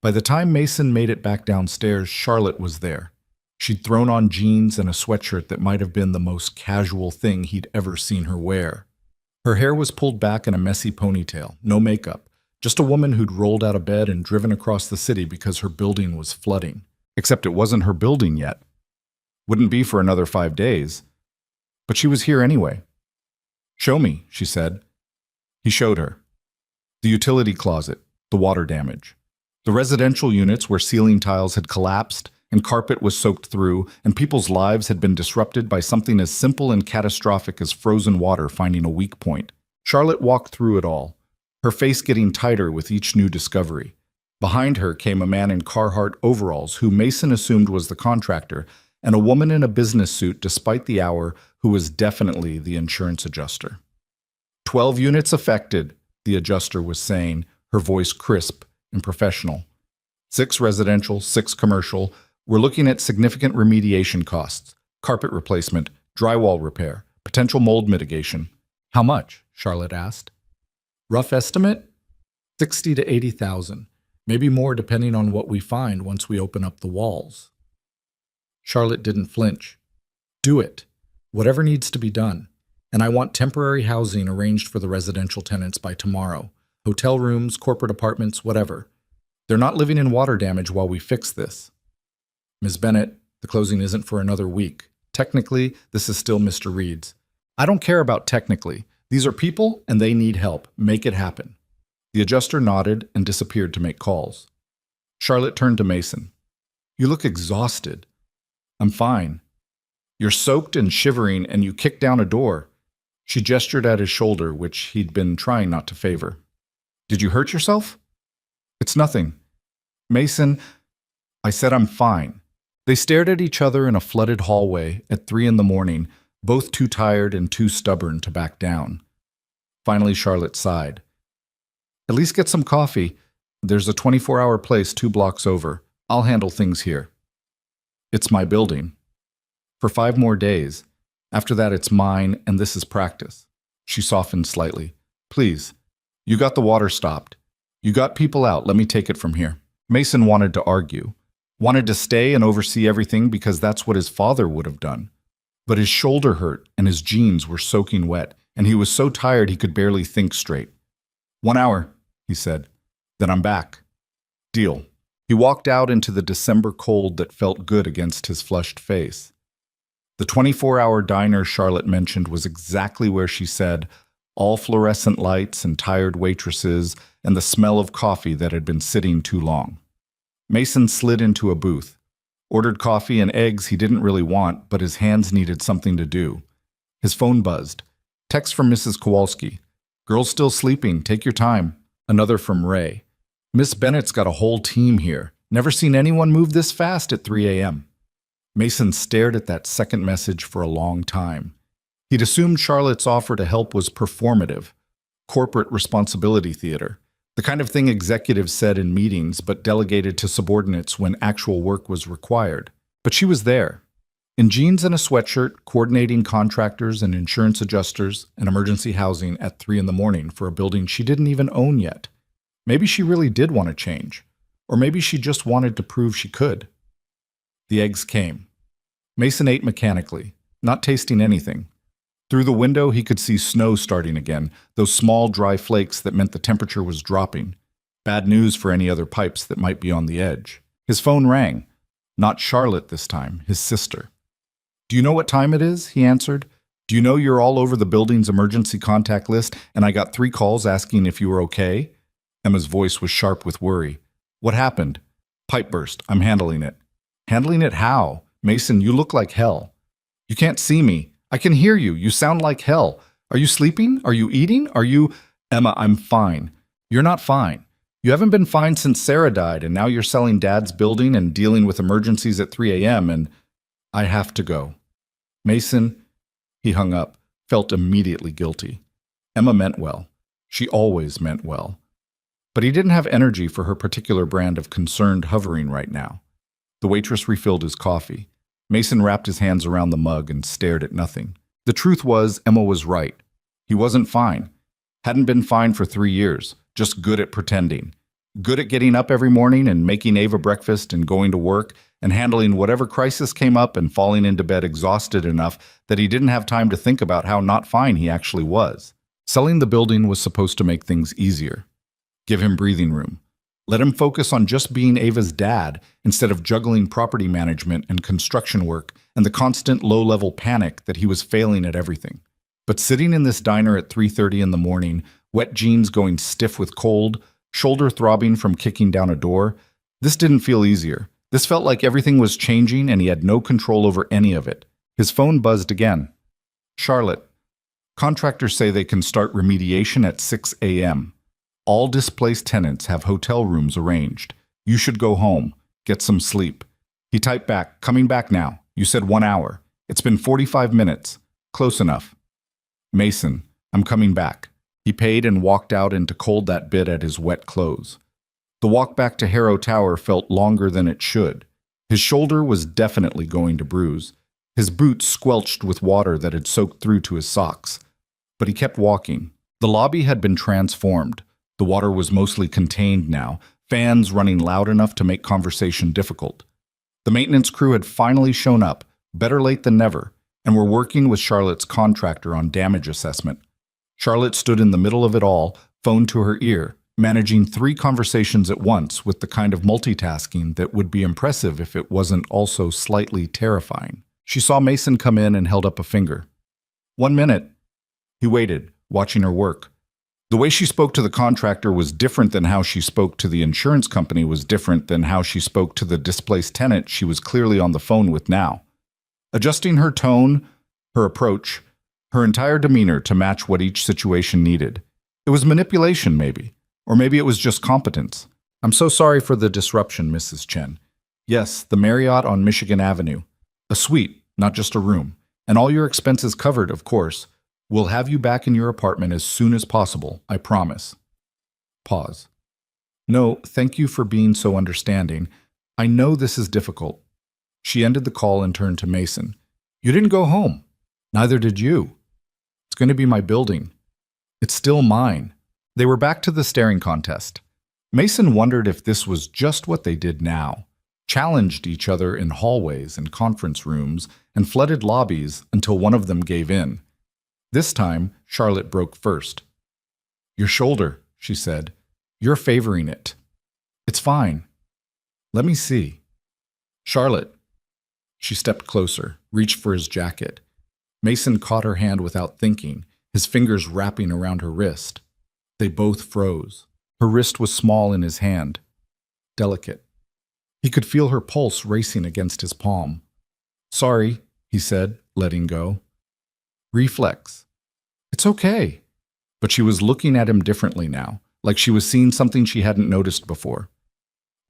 By the time Mason made it back downstairs, Charlotte was there. She'd thrown on jeans and a sweatshirt that might have been the most casual thing he'd ever seen her wear. Her hair was pulled back in a messy ponytail, no makeup, just a woman who'd rolled out of bed and driven across the city because her building was flooding. Except it wasn't her building yet. Wouldn't be for another 5 days. But she was here anyway. Show me, she said. He showed her. The utility closet, the water damage. The residential units where ceiling tiles had collapsed and carpet was soaked through, and people's lives had been disrupted by something as simple and catastrophic as frozen water finding a weak point. Charlotte walked through it all, her face getting tighter with each new discovery. Behind her came a man in Carhartt overalls who Mason assumed was the contractor, and a woman in a business suit despite the hour who was definitely the insurance adjuster. 12 units affected, the adjuster was saying, her voice crisp and professional. 6 residential, 6 commercial. We're looking at significant remediation costs, carpet replacement, drywall repair, potential mold mitigation. How much? Charlotte asked. Rough estimate? 60 to 80,000. Maybe more depending on what we find once we open up the walls. Charlotte didn't flinch. Do it. Whatever needs to be done. And I want temporary housing arranged for the residential tenants by tomorrow. Hotel rooms, corporate apartments, whatever. They're not living in water damage while we fix this. Ms. Bennett, the closing isn't for another week. Technically, this is still Mr. Reed's. I don't care about technically. These are people and they need help. Make it happen. The adjuster nodded and disappeared to make calls. Charlotte turned to Mason. You look exhausted. I'm fine. You're soaked and shivering and you kicked down a door. She gestured at his shoulder, which he'd been trying not to favor. Did you hurt yourself? It's nothing. Mason, I said I'm fine. They stared at each other in a flooded hallway at 3 in the morning, both too tired and too stubborn to back down. Finally, Charlotte sighed. At least get some coffee. There's a 24-hour place 2 blocks over. I'll handle things here. It's my building. For 5 more days. After that, it's mine, and this is practice. She softened slightly. Please. You got the water stopped. You got people out. Let me take it from here. Mason wanted to argue, wanted to stay and oversee everything because that's what his father would have done. But his shoulder hurt and his jeans were soaking wet, and he was so tired he could barely think straight. 1 hour, he said. Then I'm back. Deal. He walked out into the December cold that felt good against his flushed face. The 24-hour diner Charlotte mentioned was exactly where she said, all fluorescent lights and tired waitresses and the smell of coffee that had been sitting too long. Mason slid into a booth, ordered coffee and eggs he didn't really want, but his hands needed something to do. His phone buzzed. Text from Mrs. Kowalski. Girl's still sleeping. Take your time. Another from Ray. Miss Bennett's got a whole team here. Never seen anyone move this fast at 3 a.m. Mason stared at that second message for a long time. He'd assumed Charlotte's offer to help was performative, corporate responsibility theater, the kind of thing executives said in meetings but delegated to subordinates when actual work was required. But she was there, in jeans and a sweatshirt, coordinating contractors and insurance adjusters and emergency housing at 3 in the morning for a building she didn't even own yet. Maybe she really did want to change, or maybe she just wanted to prove she could. The eggs came. Mason ate mechanically, not tasting anything. Through the window, he could see snow starting again, those small, dry flakes that meant the temperature was dropping. Bad news for any other pipes that might be on the edge. His phone rang. Not Charlotte this time, his sister. Do you know what time it is? He answered. Do you know you're all over the building's emergency contact list, and I got 3 calls asking if you were okay? Emma's voice was sharp with worry. What happened? Pipe burst. I'm handling it. Handling it how? Mason, you look like hell. You can't see me. I can hear you. You sound like hell. Are you sleeping? Are you eating? Are you... Emma, I'm fine. You're not fine. You haven't been fine since Sarah died, and now you're selling Dad's building and dealing with emergencies at 3 a.m., and I have to go. Mason, he hung up, felt immediately guilty. Emma meant well. She always meant well. But he didn't have energy for her particular brand of concerned hovering right now. The waitress refilled his coffee. Mason wrapped his hands around the mug and stared at nothing. The truth was, Emma was right. He wasn't fine. Hadn't been fine for 3 years, just good at pretending. Good at getting up every morning and making Ava breakfast and going to work and handling whatever crisis came up and falling into bed exhausted enough that he didn't have time to think about how not fine he actually was. Selling the building was supposed to make things easier. Give him breathing room. Let him focus on just being Ava's dad instead of juggling property management and construction work and the constant low-level panic that he was failing at everything. But sitting in this diner at 3:30 in the morning, wet jeans going stiff with cold, shoulder throbbing from kicking down a door, this didn't feel easier. This felt like everything was changing and he had no control over any of it. His phone buzzed again. Charlotte, contractors say they can start remediation at 6 a.m. All displaced tenants have hotel rooms arranged. You should go home. Get some sleep. He typed back, coming back now. You said 1 hour. It's been 45 minutes. Close enough. Mason, I'm coming back. He paid and walked out into cold that bit at his wet clothes. The walk back to Harrow Tower felt longer than it should. His shoulder was definitely going to bruise. His boots squelched with water that had soaked through to his socks. But he kept walking. The lobby had been transformed. The water was mostly contained now, fans running loud enough to make conversation difficult. The maintenance crew had finally shown up, better late than never, and were working with Charlotte's contractor on damage assessment. Charlotte stood in the middle of it all, phone to her ear, managing 3 conversations at once with the kind of multitasking that would be impressive if it wasn't also slightly terrifying. She saw Mason come in and held up a finger. 1 minute. He waited, watching her work. The way she spoke to the contractor was different than how she spoke to the insurance company was different than how she spoke to the displaced tenant she was clearly on the phone with now. Adjusting her tone, her approach, her entire demeanor to match what each situation needed. It was manipulation, maybe. Or maybe it was just competence. I'm so sorry for the disruption, Mrs. Chen. Yes, the Marriott on Michigan Avenue. A suite, not just a room. And all your expenses covered, of course. We'll have you back in your apartment as soon as possible, I promise. Pause. No, thank you for being so understanding. I know this is difficult. She ended the call and turned to Mason. You didn't go home. Neither did you. It's going to be my building. It's still mine. They were back to the staring contest. Mason wondered if this was just what they did now. Challenged each other in hallways and conference rooms and flooded lobbies until one of them gave in. This time, Charlotte broke first. "Your shoulder," she said. "You're favoring it." "It's fine." "Let me see." "Charlotte." She stepped closer, reached for his jacket. Mason caught her hand without thinking, his fingers wrapping around her wrist. They both froze. Her wrist was small in his hand, delicate. He could feel her pulse racing against his palm. "Sorry," he said, letting go. "Reflex." "It's okay." But she was looking at him differently now, like she was seeing something she hadn't noticed before.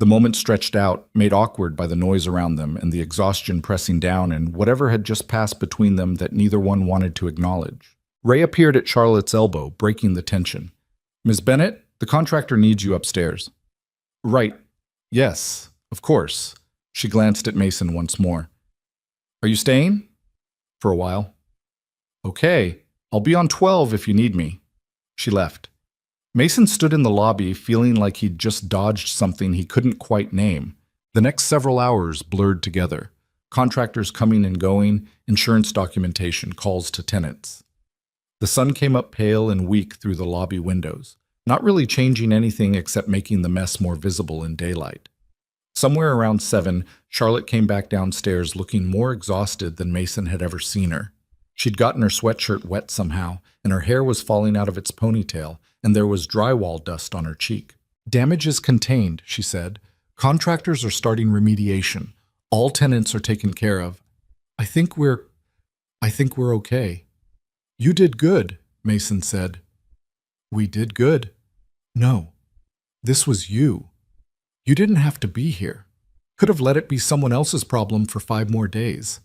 The moment stretched out, made awkward by the noise around them and the exhaustion pressing down and whatever had just passed between them that neither one wanted to acknowledge. Ray appeared at Charlotte's elbow, breaking the tension. "Miss Bennett, the contractor needs you upstairs." "Right. Yes, of course." She glanced at Mason once more. "Are you staying?" "For a while." "Okay. I'll be on 12 if you need me." She left. Mason stood in the lobby feeling like he'd just dodged something he couldn't quite name. The next several hours blurred together. Contractors coming and going, insurance documentation, calls to tenants. The sun came up pale and weak through the lobby windows, not really changing anything except making the mess more visible in daylight. Somewhere around 7, Charlotte came back downstairs looking more exhausted than Mason had ever seen her. She'd gotten her sweatshirt wet somehow, and her hair was falling out of its ponytail, and there was drywall dust on her cheek. "Damage is contained," she said. "Contractors are starting remediation. All tenants are taken care of. I think we're okay." "You did good," Mason said. "We did good." "No, this was you. You didn't have to be here. Could have let it be someone else's problem for 5 more days."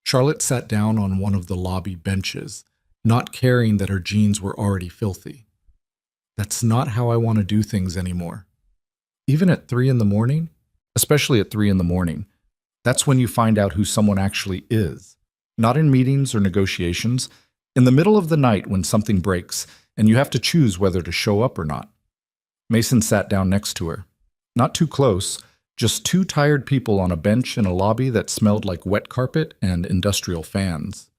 Charlotte sat down on one of the lobby benches, not caring that her jeans were already filthy. "That's not how I want to do things anymore. Even at 3 in the morning? Especially at 3 in the morning. That's when you find out who someone actually is. Not in meetings or negotiations. In the middle of the night when something breaks, and you have to choose whether to show up or not." Mason sat down next to her. Not too close, just 2 tired people on a bench in a lobby that smelled like wet carpet and industrial fans.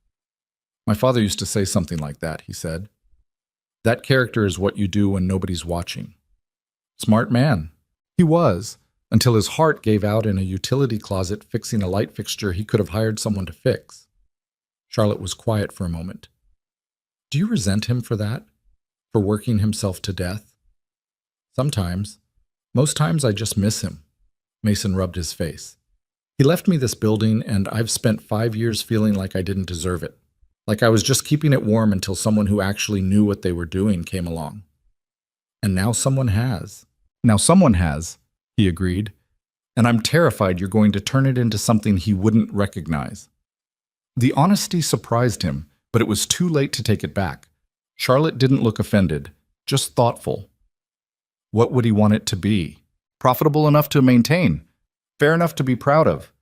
"My father used to say something like that," he said. "That character is what you do when nobody's watching." Smart man. He was, until his heart gave out in a utility closet fixing a light fixture he could have hired someone to fix. Charlotte was quiet for a moment. "Do you resent him for that? For working himself to death?" "Sometimes. Most times I just miss him." Mason rubbed his face. "He left me this building, and I've spent 5 years feeling like I didn't deserve it. Like I was just keeping it warm until someone who actually knew what they were doing came along. And now someone has." "Now someone has," he agreed. "And I'm terrified you're going to turn it into something he wouldn't recognize." The honesty surprised him, but it was too late to take it back. Charlotte didn't look offended, just thoughtful. What would he want it to be? Profitable enough to maintain, fair enough to be proud of,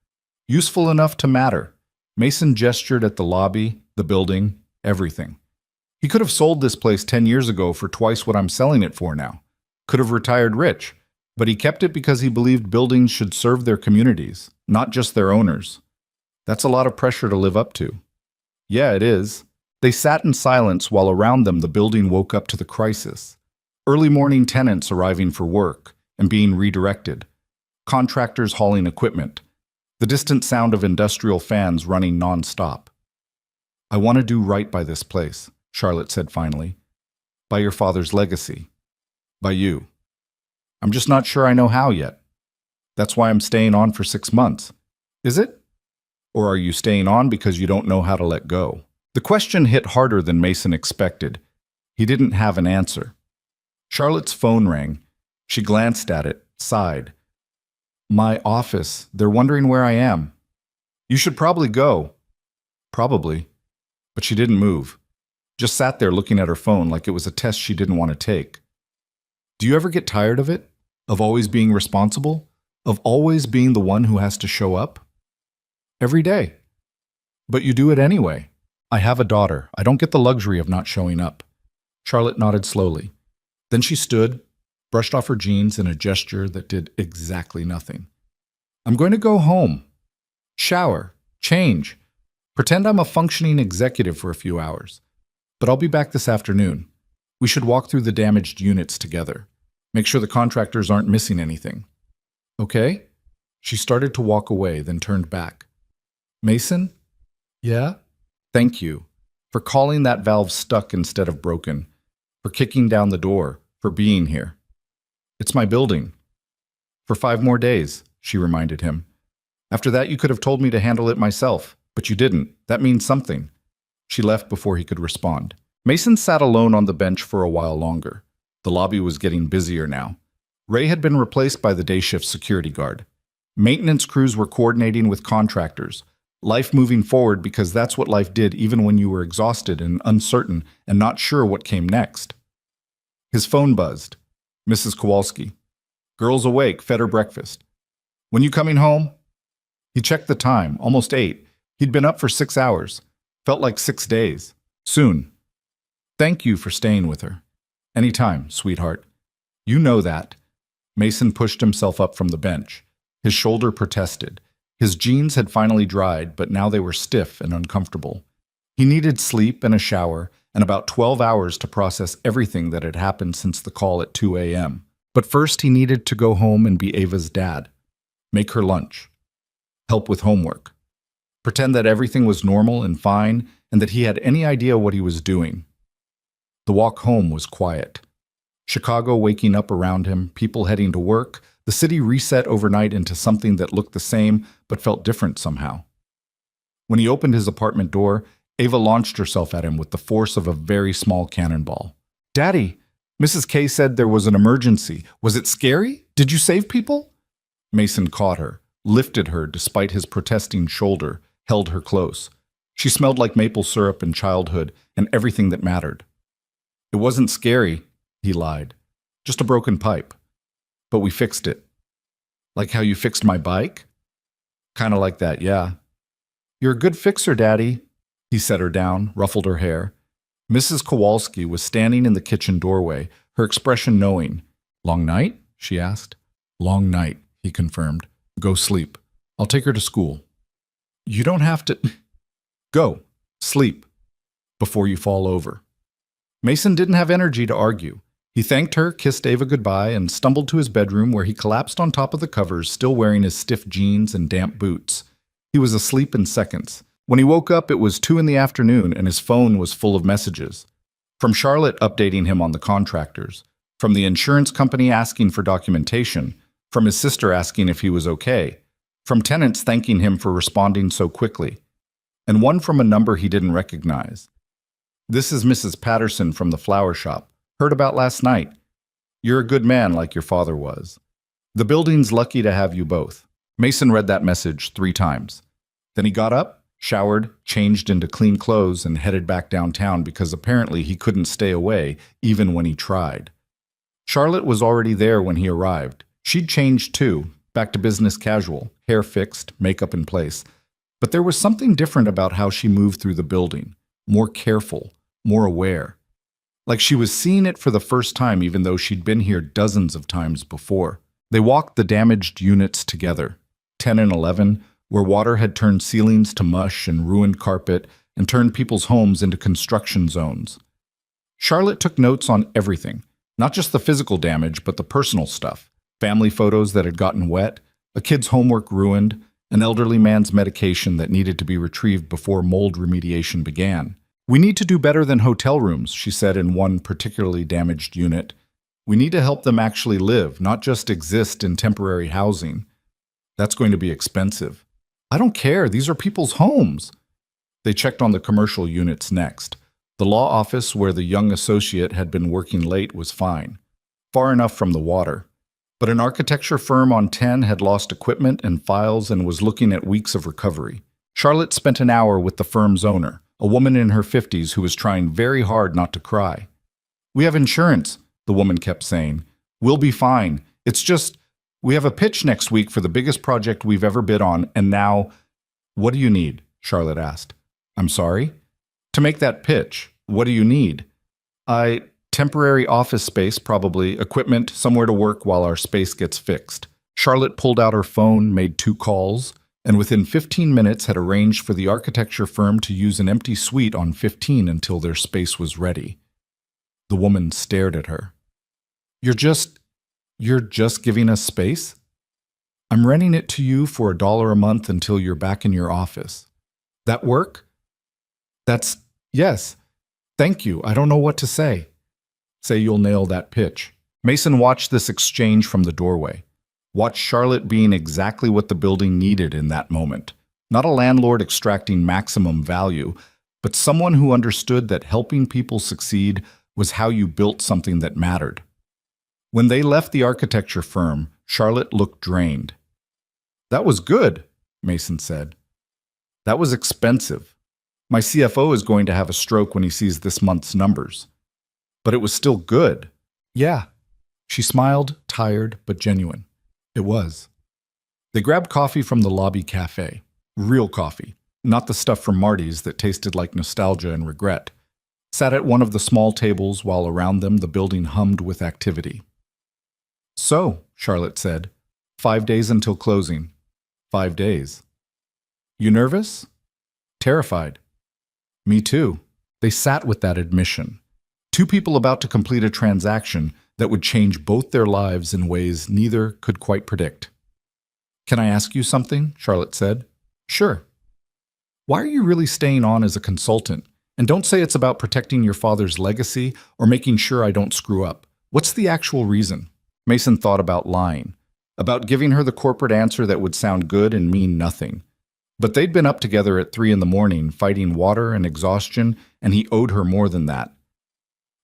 useful enough to matter. Mason gestured at the lobby, the building, everything. He could have sold this place 10 years ago for twice what I'm selling it for now. Could have retired rich, but he kept it because he believed buildings should serve their communities, not just their owners. That's a lot of pressure to live up to. Yeah, it is. They sat in silence while around them the building woke up to the crisis. Early morning tenants arriving for work and being redirected. Contractors hauling equipment. The distant sound of industrial fans running non-stop. "I want to do right by this place," Charlotte said finally. "By your father's legacy. By you. I'm just not sure I know how yet. That's why I'm staying on for 6 months. Is it? Or are you staying on because you don't know how to let go?" The question hit harder than Mason expected. He didn't have an answer. Charlotte's phone rang. She glanced at it, sighed. "My office. They're wondering where I am." "You should probably go." "Probably." But she didn't move. Just sat there looking at her phone like it was a test she didn't want to take. "Do you ever get tired of it? Of always being responsible? Of always being the one who has to show up?" "Every day." "But you do it anyway." "I have a daughter. I don't get the luxury of not showing up." Charlotte nodded slowly. Then she stood, brushed off her jeans in a gesture that did exactly nothing. I'm going to go home. Shower. Change. Pretend I'm a functioning executive for a few hours. But I'll be back this afternoon. We should walk through the damaged units together. Make sure the contractors aren't missing anything. Okay? She started to walk away, then turned back. Mason? Yeah? Thank you. For calling that valve stuck instead of broken. For kicking down the door. For being here. It's my building. For 5 more days, she reminded him. After that, you could have told me to handle it myself, but you didn't. That means something. She left before he could respond. Mason sat alone on the bench for a while longer. The lobby was getting busier now. Ray had been replaced by the day shift security guard. Maintenance crews were coordinating with contractors. Life moving forward because that's what life did even when you were exhausted and uncertain and not sure what came next. His phone buzzed. Mrs. Kowalski. Girls awake, fed her breakfast. When you coming home? He checked the time, almost 8. He'd been up for 6 hours. Felt like 6 days. Soon. Thank you for staying with her. Anytime, sweetheart. You know that. Mason pushed himself up from the bench. His shoulder protested. His jeans had finally dried, but now they were stiff and uncomfortable. He needed sleep and a shower, and about 12 hours to process everything that had happened since the call at 2 a.m. But first he needed to go home and be Ava's dad. Make her lunch. Help with homework. Pretend that everything was normal and fine, and that he had any idea what he was doing. The walk home was quiet. Chicago waking up around him, people heading to work, the city reset overnight into something that looked the same but felt different somehow. When he opened his apartment door, Ava launched herself at him with the force of a very small cannonball. Daddy, Mrs. K said there was an emergency. Was it scary? Did you save people? Mason caught her, lifted her despite his protesting shoulder, held her close. She smelled like maple syrup and childhood and everything that mattered. It wasn't scary, he lied. Just a broken pipe. But we fixed it. Like how you fixed my bike? Kinda like that, yeah. You're a good fixer, Daddy. He set her down, ruffled her hair. Mrs. Kowalski was standing in the kitchen doorway, her expression knowing. Long night? She asked. Long night, he confirmed. Go sleep. I'll take her to school. You don't have to... Go. Sleep. Before you fall over. Mason didn't have energy to argue. He thanked her, kissed Ava goodbye, and stumbled to his bedroom where he collapsed on top of the covers, still wearing his stiff jeans and damp boots. He was asleep in seconds. When he woke up, it was 2 in the afternoon, and his phone was full of messages. From Charlotte updating him on the contractors. From the insurance company asking for documentation. From his sister asking if he was okay. From tenants thanking him for responding so quickly. And one from a number he didn't recognize. This is Mrs. Patterson from the flower shop. Heard about last night. You're a good man like your father was. The building's lucky to have you both. Mason read that message 3 times. Then he got up, showered, changed into clean clothes, and headed back downtown because apparently he couldn't stay away even when he tried. Charlotte was already there when he arrived. She'd changed too, back to business casual, hair fixed, makeup in place. But there was something different about how she moved through the building. More careful, more aware. Like she was seeing it for the first time even though she'd been here dozens of times before. They walked the damaged units together, 10 and 11, where water had turned ceilings to mush and ruined carpet and turned people's homes into construction zones. Charlotte took notes on everything, not just the physical damage, but the personal stuff. Family photos that had gotten wet, a kid's homework ruined, an elderly man's medication that needed to be retrieved before mold remediation began. We need to do better than hotel rooms, she said in one particularly damaged unit. We need to help them actually live, not just exist in temporary housing. That's going to be expensive. I don't care, these are people's homes. They checked on the commercial units next. The law office where the young associate had been working late was fine, far enough from the water. But an architecture firm on 10 had lost equipment and files and was looking at weeks of recovery. Charlotte spent an hour with the firm's owner, a woman in her 50s who was trying very hard not to cry. We have insurance, the woman kept saying. We'll be fine. It's just, we have a pitch next week for the biggest project we've ever bid on, and now... What do you need? Charlotte asked. I'm sorry? To make that pitch, what do you need? Temporary office space, probably, equipment, somewhere to work while our space gets fixed. Charlotte pulled out her phone, made 2 calls, and within 15 minutes had arranged for the architecture firm to use an empty suite on 15 until their space was ready. The woman stared at her. You're just giving us space? I'm renting it to you for $1 a month until you're back in your office. That work? Yes. Thank you. I don't know what to say. Say you'll nail that pitch. Mason watched this exchange from the doorway. Watched Charlotte being exactly what the building needed in that moment. Not a landlord extracting maximum value, but someone who understood that helping people succeed was how you built something that mattered. When they left the architecture firm, Charlotte looked drained. That was good, Mason said. That was expensive. My CFO is going to have a stroke when he sees this month's numbers. But it was still good. Yeah. She smiled, tired but genuine. It was. They grabbed coffee from the lobby cafe. Real coffee, not the stuff from Marty's that tasted like nostalgia and regret. Sat at one of the small tables while around them the building hummed with activity. So, Charlotte said, 5 days until closing. 5 days. You nervous? Terrified. Me too. They sat with that admission. 2 people about to complete a transaction that would change both their lives in ways neither could quite predict. Can I ask you something? Charlotte said. Sure. Why are you really staying on as a consultant? And don't say it's about protecting your father's legacy or making sure I don't screw up. What's the actual reason? Mason thought about lying, about giving her the corporate answer that would sound good and mean nothing. But they'd been up together at 3 a.m, fighting water and exhaustion, and he owed her more than that.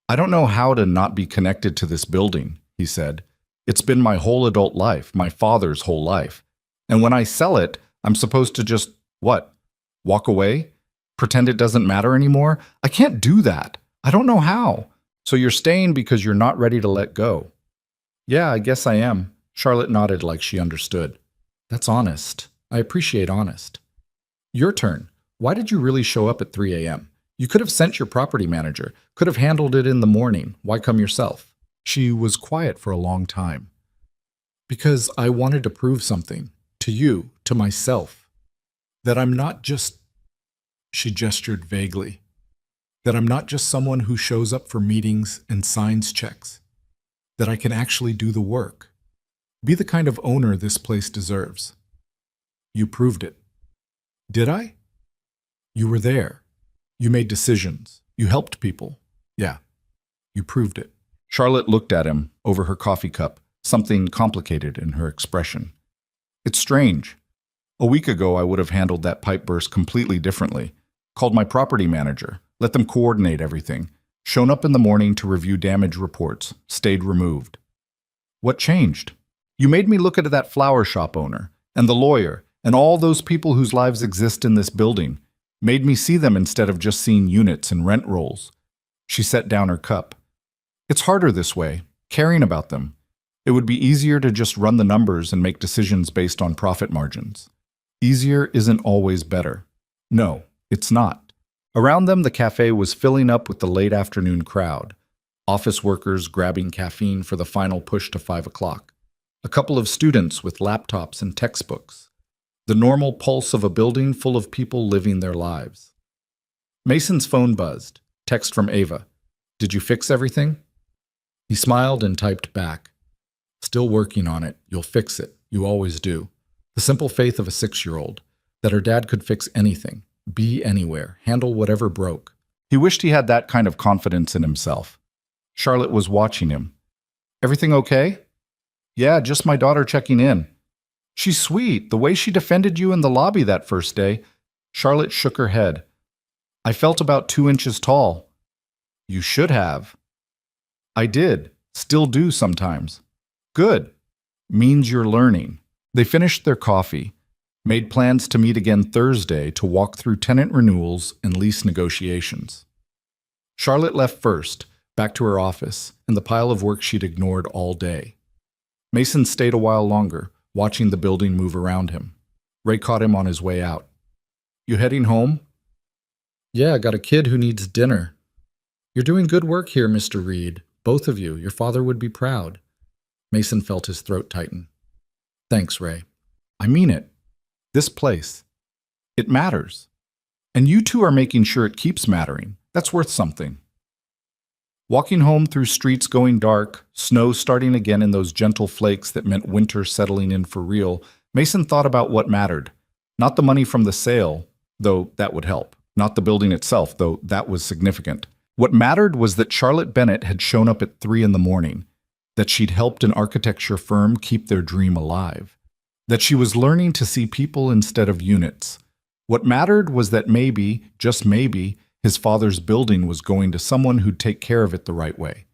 I don't know how to not be connected to this building, he said. It's been my whole adult life, my father's whole life. And when I sell it, I'm supposed to just, what? Walk away? Pretend it doesn't matter anymore? I can't do that. I don't know how. So you're staying because you're not ready to let go. Yeah, I guess I am. Charlotte nodded like she understood. That's honest. I appreciate honest. Your turn. Why did you really show up at 3 a.m.? You could have sent your property manager, could have handled it in the morning. Why come yourself? She was quiet for a long time. Because I wanted to prove something. To you, to myself. That I'm not just... She gestured vaguely. That I'm not just someone who shows up for meetings and signs checks. That I can actually do the work. Be the kind of owner this place deserves. You proved it. Did I? You were there. You made decisions. You helped people. Yeah, you proved it. Charlotte looked at him over her coffee cup, something complicated in her expression. It's strange. A week ago, I would have handled that pipe burst completely differently. Called my property manager, let them coordinate everything. Shown up in the morning to review damage reports, stayed removed. What changed? You made me look at that flower shop owner, and the lawyer, and all those people whose lives exist in this building. Made me see them instead of just seeing units and rent rolls. She set down her cup. It's harder this way, caring about them. It would be easier to just run the numbers and make decisions based on profit margins. Easier isn't always better. No, it's not. Around them, the cafe was filling up with the late afternoon crowd. Office workers grabbing caffeine for the final push to 5 o'clock. A couple of students with laptops and textbooks. The normal pulse of a building full of people living their lives. Mason's phone buzzed. Text from Ava. Did you fix everything? He smiled and typed back. Still working on it. You'll fix it. You always do. The simple faith of a 6-year-old. That her dad could fix anything. Be anywhere. Handle whatever broke. He wished he had that kind of confidence in himself. Charlotte was watching him. Everything okay? Yeah, just my daughter checking in. She's sweet. The way she defended you in the lobby that first day. Charlotte shook her head. I felt about 2 inches tall. You should have. I did. Still do sometimes. Good. Means you're learning. They finished their coffee. Made plans to meet again Thursday to walk through tenant renewals and lease negotiations. Charlotte left first, back to her office, and the pile of work she'd ignored all day. Mason stayed a while longer, watching the building move around him. Ray caught him on his way out. You heading home? Yeah, I got a kid who needs dinner. You're doing good work here, Mr. Reed. Both of you. Your father would be proud. Mason felt his throat tighten. Thanks, Ray. I mean it. This place. It matters. And you two are making sure it keeps mattering. That's worth something. Walking home through streets going dark, snow starting again in those gentle flakes that meant winter settling in for real, Mason thought about what mattered. Not the money from the sale, though that would help. Not the building itself, though that was significant. What mattered was that Charlotte Bennett had shown up at 3 in the morning, that she'd helped an architecture firm keep their dream alive, that she was learning to see people instead of units. What mattered was that maybe, just maybe, his father's building was going to someone who'd take care of it the right way.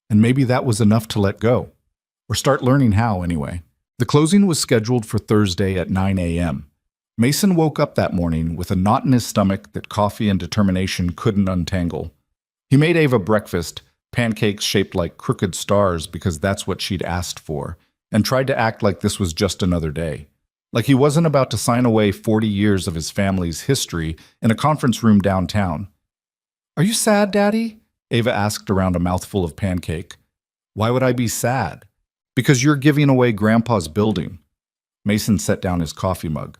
And maybe that was enough to let go. Or start learning how, anyway. The closing was scheduled for Thursday at 9 a.m. Mason woke up that morning with a knot in his stomach that coffee and determination couldn't untangle. He made Ava breakfast, pancakes shaped like crooked stars because that's what she'd asked for, and tried to act like this was just another day. Like he wasn't about to sign away 40 years of his family's history in a conference room downtown. Are you sad, Daddy? Ava asked around a mouthful of pancake. Why would I be sad? Because you're giving away Grandpa's building. Mason set down his coffee mug.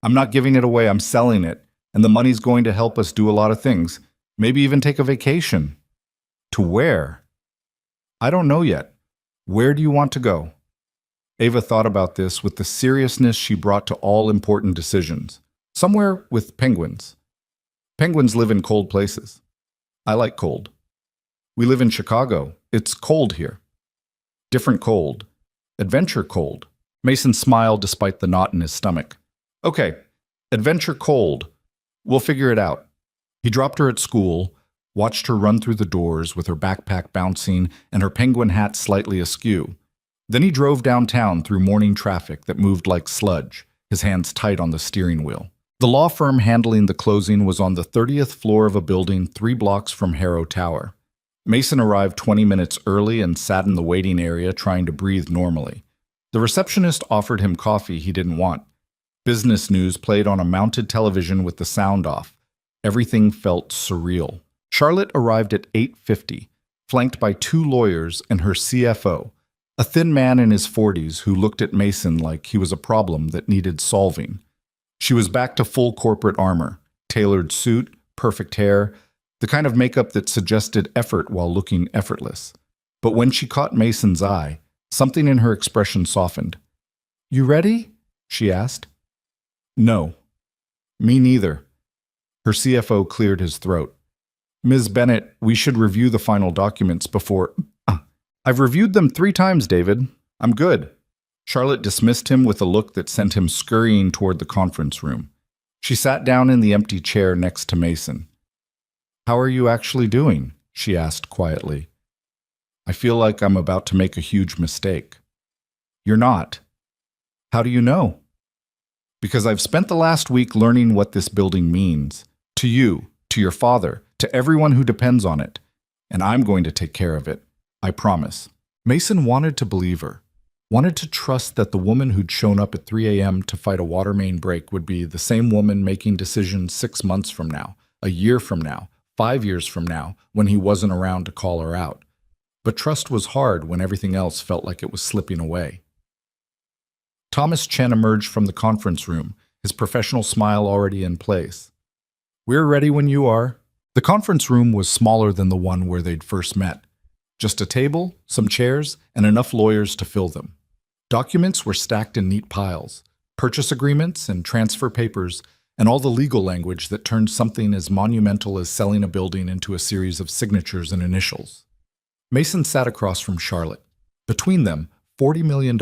I'm not giving it away, I'm selling it, and the money's going to help us do a lot of things, maybe even take a vacation. To where? I don't know yet. Where do you want to go? Ava thought about this with the seriousness she brought to all important decisions. Somewhere with penguins. Penguins live in cold places. I like cold. We live in Chicago. It's cold here. Different cold. Adventure cold. Mason smiled despite the knot in his stomach. Okay, adventure cold. We'll figure it out. He dropped her at school, watched her run through the doors with her backpack bouncing and her penguin hat slightly askew. Then he drove downtown through morning traffic that moved like sludge, his hands tight on the steering wheel. The law firm handling the closing was on the 30th floor of a building 3 blocks from Harrow Tower. Mason arrived 20 minutes early and sat in the waiting area trying to breathe normally. The receptionist offered him coffee he didn't want. Business news played on a mounted television with the sound off. Everything felt surreal. Charlotte arrived at 8:50, flanked by 2 lawyers and her CFO, a thin man in his 40s who looked at Mason like he was a problem that needed solving. She was back to full corporate armor, tailored suit, perfect hair, the kind of makeup that suggested effort while looking effortless. But when she caught Mason's eye, something in her expression softened. You ready? She asked. No. Me neither. Her CFO cleared his throat. Ms. Bennett, we should review the final documents before... I've reviewed them 3 times, David. I'm good. Charlotte dismissed him with a look that sent him scurrying toward the conference room. She sat down in the empty chair next to Mason. How are you actually doing? She asked quietly. I feel like I'm about to make a huge mistake. You're not. How do you know? Because I've spent the last week learning what this building means. To you, to your father, to everyone who depends on it. And I'm going to take care of it. I promise. Mason wanted to believe her. Wanted to trust that the woman who'd shown up at 3 a.m. to fight a water main break would be the same woman making decisions 6 months from now, a year from now, 5 years from now, when he wasn't around to call her out. But trust was hard when everything else felt like it was slipping away. Thomas Chen emerged from the conference room, his professional smile already in place. We're ready when you are. The conference room was smaller than the one where they'd first met. Just a table, some chairs, and enough lawyers to fill them. Documents were stacked in neat piles, purchase agreements and transfer papers, and all the legal language that turned something as monumental as selling a building into a series of signatures and initials. Mason sat across from Charlotte. Between them, $40 million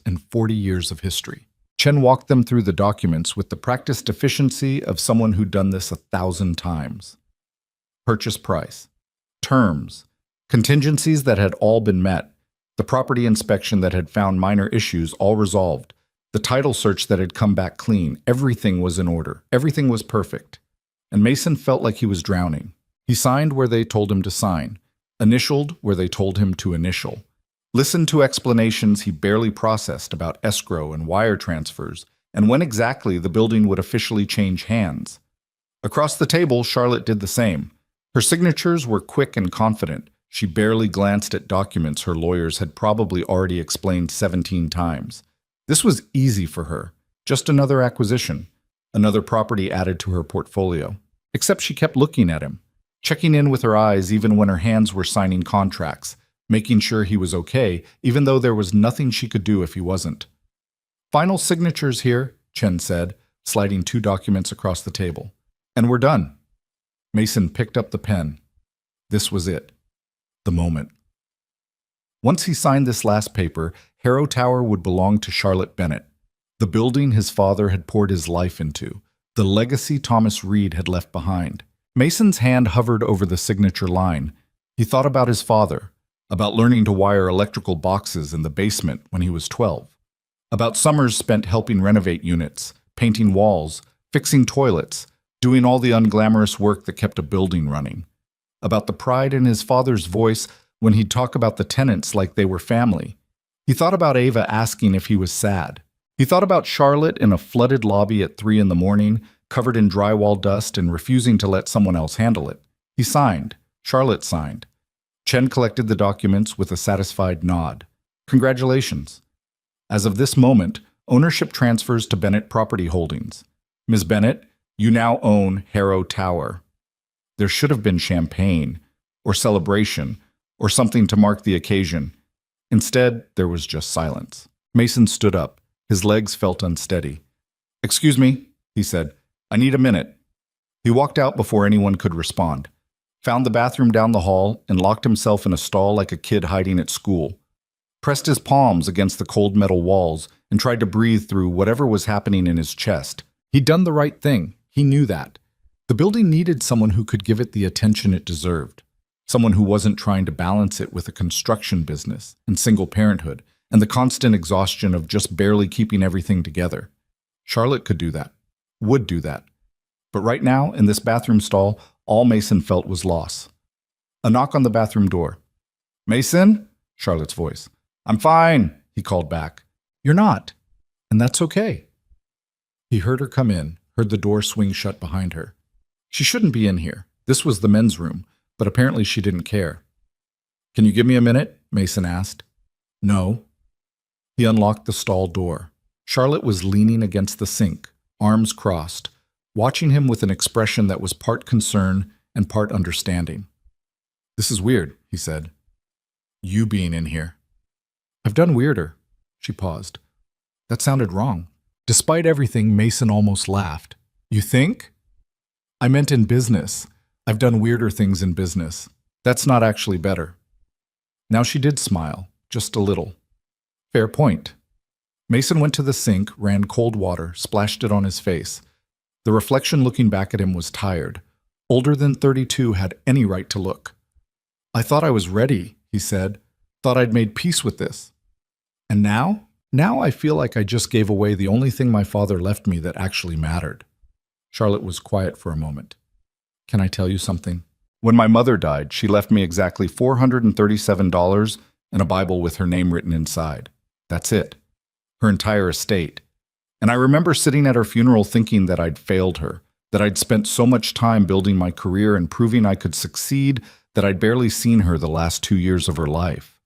and 40 years of history. Chen walked them through the documents with the practiced efficiency of someone who'd done this 1,000 times. Purchase price, terms, contingencies that had all been met, the property inspection that had found minor issues all resolved, the title search that had come back clean, everything was in order, everything was perfect. And Mason felt like he was drowning. He signed where they told him to sign, initialed where they told him to initial, listened to explanations he barely processed about escrow and wire transfers, and when exactly the building would officially change hands. Across the table, Charlotte did the same. Her signatures were quick and confident. She barely glanced at documents her lawyers had probably already explained 17 times. This was easy for her. Just another acquisition, another property added to her portfolio. Except she kept looking at him, checking in with her eyes even when her hands were signing contracts, making sure he was okay, even though there was nothing she could do if he wasn't. Final signatures here, Chen said, sliding 2 documents across the table. And we're done. Mason picked up the pen. This was it. The moment. Once he signed this last paper, Harrow Tower would belong to Charlotte Bennett. The building his father had poured his life into. The legacy Thomas Reed had left behind. Mason's hand hovered over the signature line. He thought about his father, about learning to wire electrical boxes in the basement when he was 12, about summers spent helping renovate units, painting walls, fixing toilets, doing all the unglamorous work that kept a building running, about the pride in his father's voice when he'd talk about the tenants like they were family. He thought about Ava asking if he was sad. He thought about Charlotte in a flooded lobby at 3 in the morning, covered in drywall dust and refusing to let someone else handle it. He signed. Charlotte signed. Chen collected the documents with a satisfied nod. Congratulations. As of this moment, ownership transfers to Bennett Property Holdings. Ms. Bennett, you now own Harrow Tower. There should have been champagne, or celebration, or something to mark the occasion. Instead, there was just silence. Mason stood up. His legs felt unsteady. "Excuse me," he said. "I need a minute." He walked out before anyone could respond, found the bathroom down the hall, and locked himself in a stall like a kid hiding at school. Pressed his palms against the cold metal walls and tried to breathe through whatever was happening in his chest. He'd done the right thing. He knew that. The building needed someone who could give it the attention it deserved. Someone who wasn't trying to balance it with a construction business and single parenthood and the constant exhaustion of just barely keeping everything together. Charlotte could do that. Would do that. But right now, in this bathroom stall, all Mason felt was loss. A knock on the bathroom door. "Mason?" Charlotte's voice. "I'm fine," he called back. "You're not. And that's okay." He heard her come in, heard the door swing shut behind her. She shouldn't be in here. This was the men's room, but apparently she didn't care. "Can you give me a minute?" Mason asked. "No." He unlocked the stall door. Charlotte was leaning against the sink, arms crossed, watching him with an expression that was part concern and part understanding. "This is weird," he said. "You being in here." "I've done weirder." She paused. That sounded wrong. Despite everything, Mason almost laughed. "You think?" "I meant in business. I've done weirder things in business. That's not actually better." Now she did smile, just a little. Fair point. Mason went to the sink, ran cold water, splashed it on his face. The reflection looking back at him was tired. Older than 32 had any right to look. "I thought I was ready," he said. "Thought I'd made peace with this. And now? Now I feel like I just gave away the only thing my father left me that actually mattered." Charlotte was quiet for a moment. "Can I tell you something? When my mother died, she left me exactly $437 and a Bible with her name written inside. That's it. Her entire estate. And I remember sitting at her funeral thinking that I'd failed her, that I'd spent so much time building my career and proving I could succeed that I'd barely seen her the last 2 years of her life."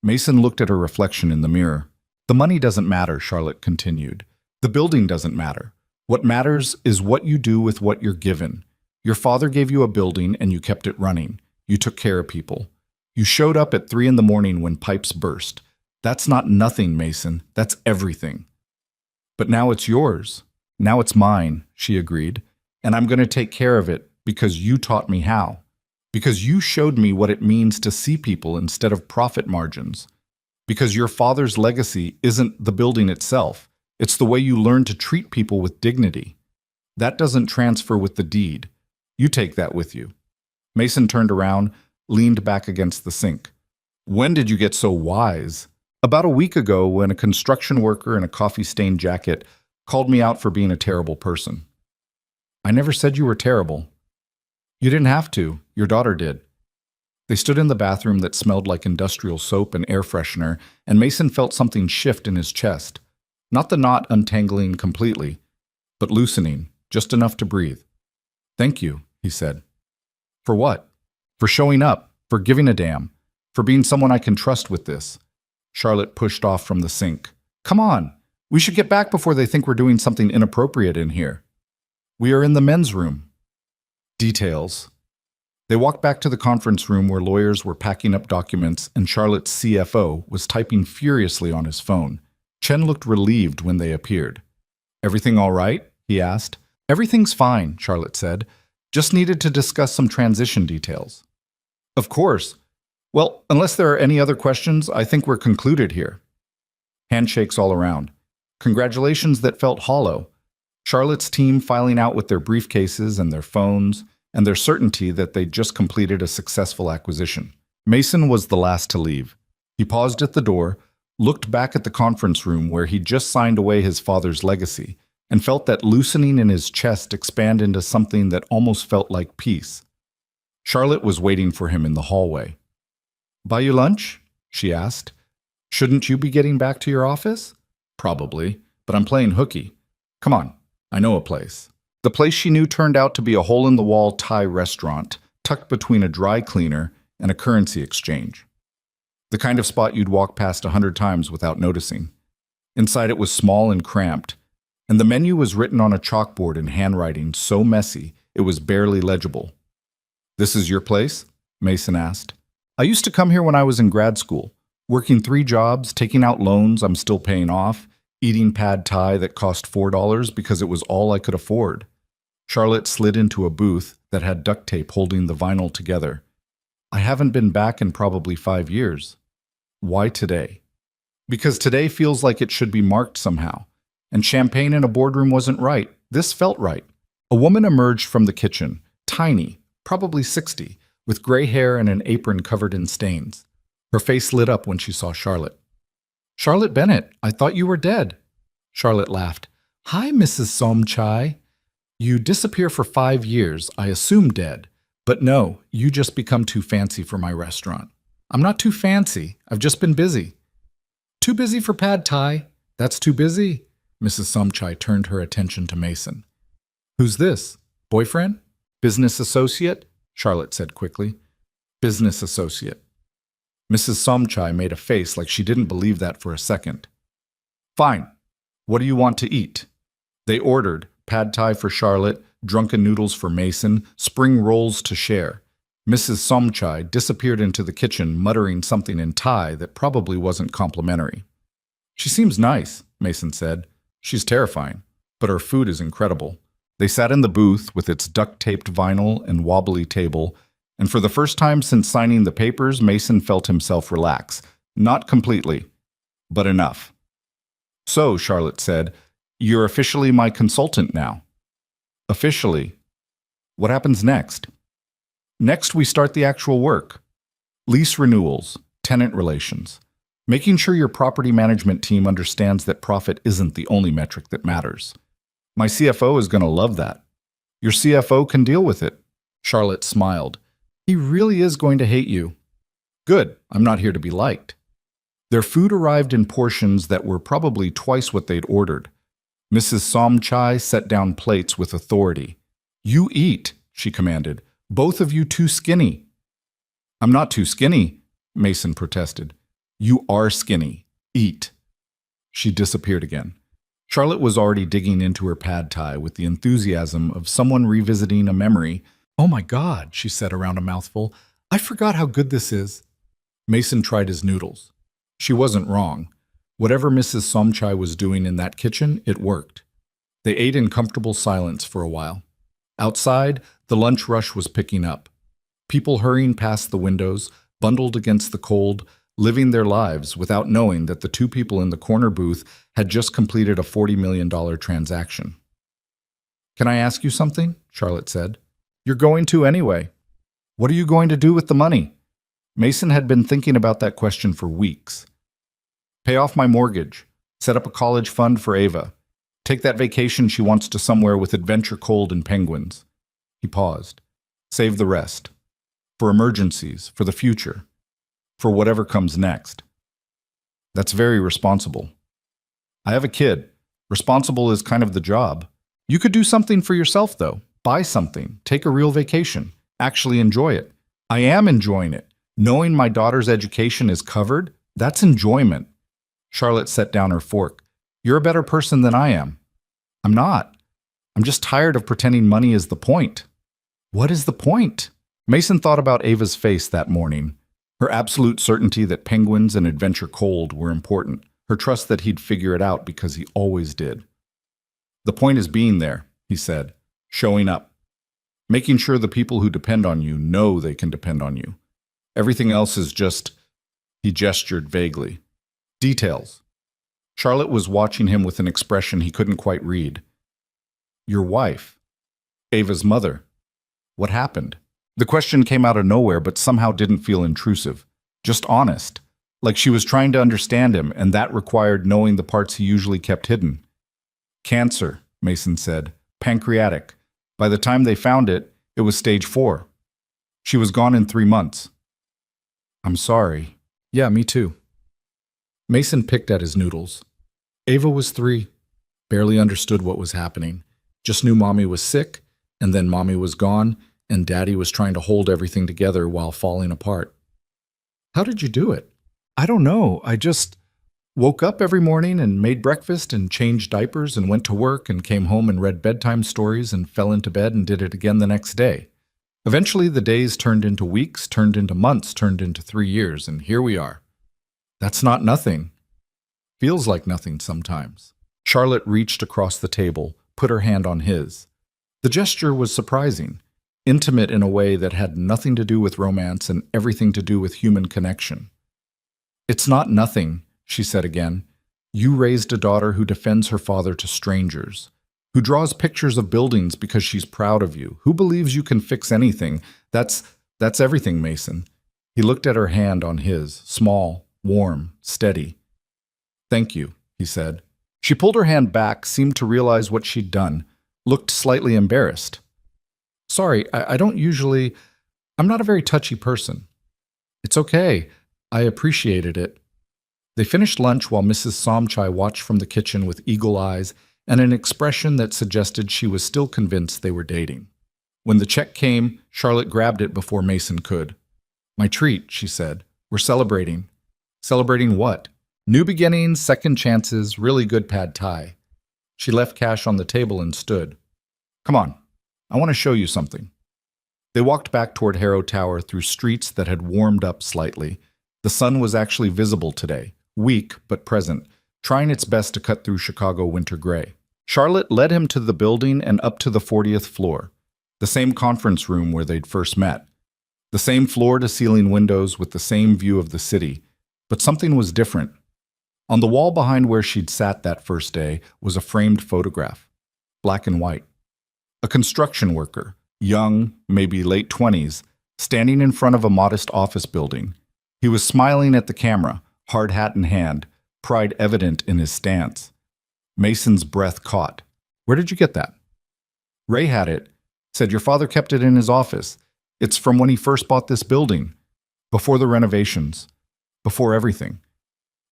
Mason looked at her reflection in the mirror. "The money doesn't matter," Charlotte continued. "The building doesn't matter. What matters is what you do with what you're given. Your father gave you a building and you kept it running. You took care of people. You showed up at 3 in the morning when pipes burst. That's not nothing, Mason. That's everything." "But now it's yours. Now it's mine," she agreed. "And I'm going to take care of it because you taught me how. Because you showed me what it means to see people instead of profit margins. Because your father's legacy isn't the building itself. It's the way you learn to treat people with dignity. That doesn't transfer with the deed. You take that with you." Mason turned around, leaned back against the sink. "When did you get so wise?" "About a week ago when a construction worker in a coffee-stained jacket called me out for being a terrible person." "I never said you were terrible." "You didn't have to. Your daughter did." They stood in the bathroom that smelled like industrial soap and air freshener, and Mason felt something shift in his chest. Not the knot untangling completely, but loosening, just enough to breathe. "Thank you," he said. For what? For showing up, for giving a damn, for being someone I can trust with this. Charlotte pushed off from the sink. Come on, we should get back before they think we're doing something inappropriate in here. We are in the men's room. Details. They walked back to the conference room where lawyers were packing up documents and Charlotte's CFO was typing furiously on his phone. Chen looked relieved when they appeared. Everything all right? He asked. Everything's fine, Charlotte said. Just needed to discuss some transition details. Of course. Well, unless there are any other questions, I think we're concluded here. Handshakes all around. Congratulations that felt hollow. Charlotte's team filing out with their briefcases and their phones, and their certainty that they'd just completed a successful acquisition. Mason was the last to leave. He paused at the door, looked back at the conference room where he'd just signed away his father's legacy, and felt that loosening in his chest expand into something that almost felt like peace. Charlotte was waiting for him in the hallway. "Buy you lunch?" she asked. "Shouldn't you be getting back to your office?" "Probably, but I'm playing hooky. Come on, I know a place." The place she knew turned out to be a hole-in-the-wall Thai restaurant, tucked between a dry cleaner and a currency exchange. The kind of spot you'd walk past 100 times without noticing. Inside it was small and cramped, and the menu was written on a chalkboard in handwriting so messy it was barely legible. "This is your place?" Mason asked. "I used to come here when I was in grad school, working 3 jobs, taking out loans I'm still paying off, eating pad thai that cost $4 because it was all I could afford." Charlotte slid into a booth that had duct tape holding the vinyl together. "I haven't been back in probably 5 years. Why today?" "Because today feels like it should be marked somehow. And champagne in a boardroom wasn't right. This felt right." A woman emerged from the kitchen, tiny, probably 60, with gray hair and an apron covered in stains. Her face lit up when she saw Charlotte. "Charlotte Bennett, I thought you were dead." Charlotte laughed. "Hi, Mrs. Somchai. You disappear for 5 years, I assume dead. But no, you just become too fancy for my restaurant." "I'm not too fancy. I've just been busy." "Too busy for pad thai? That's too busy." Mrs. Somchai turned her attention to Mason. "Who's this? Boyfriend? Business associate?" Charlotte said quickly. "Business associate." Mrs. Somchai made a face like she didn't believe that for a second. "Fine. What do you want to eat?" They ordered pad thai for Charlotte, drunken noodles for Mason, spring rolls to share. Mrs. Somchai disappeared into the kitchen, muttering something in Thai that probably wasn't complimentary. "She seems nice," Mason said. "She's terrifying, but her food is incredible." They sat in the booth with its duct-taped vinyl and wobbly table, and for the first time since signing the papers, Mason felt himself relax. Not completely, but enough. "So," Charlotte said, "you're officially my consultant now." "Officially. What happens next?" "Next, we start the actual work. Lease renewals, tenant relations, making sure your property management team understands that profit isn't the only metric that matters. My CFO is going to love that." "Your CFO can deal with it." Charlotte smiled. "He really is going to hate you." "Good, I'm not here to be liked." Their food arrived in portions that were probably twice what they'd ordered. Mrs. Somchai set down plates with authority. "You eat," she commanded. "Both of you too skinny." "I'm not too skinny," Mason protested. "You are skinny. Eat." She disappeared again. Charlotte was already digging into her pad thai with the enthusiasm of someone revisiting a memory. "Oh my God," she said around a mouthful. "I forgot how good this is." Mason tried his noodles. She wasn't wrong. Whatever Mrs. Somchai was doing in that kitchen, it worked. They ate in comfortable silence for a while. Outside, the lunch rush was picking up. People hurrying past the windows, bundled against the cold, living their lives without knowing that the 2 people in the corner booth had just completed a $40 million transaction. "Can I ask you something?" Charlotte said. "You're going to anyway. What are you going to do with the money?" Mason had been thinking about that question for weeks. "Pay off my mortgage, set up a college fund for Ava, take that vacation she wants to somewhere with adventure cold and penguins." He paused. "Save the rest. For emergencies, for the future, for whatever comes next." "That's very responsible." "I have a kid. Responsible is kind of the job. You could do something for yourself, though. Buy something. Take a real vacation. Actually enjoy it. I am enjoying it. Knowing my daughter's education is covered, that's enjoyment. Charlotte set down her fork. You're a better person than I am. I'm not. I'm just tired of pretending money is the point. What is the point? Mason thought about Ava's face that morning. Her absolute certainty that penguins and adventure cold were important. Her trust that he'd figure it out because he always did. The point is being there, he said. Showing up. Making sure the people who depend on you know they can depend on you. Everything else is just, he gestured vaguely. Details. Charlotte was watching him with an expression he couldn't quite read. Your wife. Ava's mother. What happened? The question came out of nowhere but somehow didn't feel intrusive. Just honest. Like she was trying to understand him, and that required knowing the parts he usually kept hidden. Cancer, Mason said. Pancreatic. By the time they found it, it was stage 4. She was gone in 3 months. I'm sorry. Yeah, me too. Mason picked at his noodles. Ava was 3. Barely understood what was happening. Just knew Mommy was sick, and then Mommy was gone, and Daddy was trying to hold everything together while falling apart. How did you do it? I don't know. I just woke up every morning and made breakfast and changed diapers and went to work and came home and read bedtime stories and fell into bed and did it again the next day. Eventually, the days turned into weeks, turned into months, turned into 3 years, and here we are. That's not nothing. Feels like nothing sometimes. Charlotte reached across the table, put her hand on his. The gesture was surprising, intimate in a way that had nothing to do with romance and everything to do with human connection. It's not nothing, she said again. You raised a daughter who defends her father to strangers, who draws pictures of buildings because she's proud of you, who believes you can fix anything. That's everything, Mason. He looked at her hand on his, small, warm, steady. Thank you, he said. She pulled her hand back, seemed to realize what she'd done, looked slightly embarrassed. Sorry, I don't usually... I'm not a very touchy person. It's okay. I appreciated it. They finished lunch while Mrs. Somchai watched from the kitchen with eagle eyes and an expression that suggested she was still convinced they were dating. When the check came, Charlotte grabbed it before Mason could. My treat, she said. We're celebrating. Celebrating what? New beginnings, second chances, really good pad thai. She left cash on the table and stood. Come on, I want to show you something. They walked back toward Harrow Tower through streets that had warmed up slightly. The sun was actually visible today, weak but present, trying its best to cut through Chicago winter gray. Charlotte led him to the building and up to the 40th floor, the same conference room where they'd first met. The same floor-to-ceiling windows with the same view of the city, but something was different. On the wall behind where she'd sat that first day was a framed photograph, black and white. A construction worker, young, maybe late 20s, standing in front of a modest office building. He was smiling at the camera, hard hat in hand, pride evident in his stance. Mason's breath caught. Where did you get that? Ray had it. Said your father kept it in his office. It's from when he first bought this building. Before the renovations. Before everything.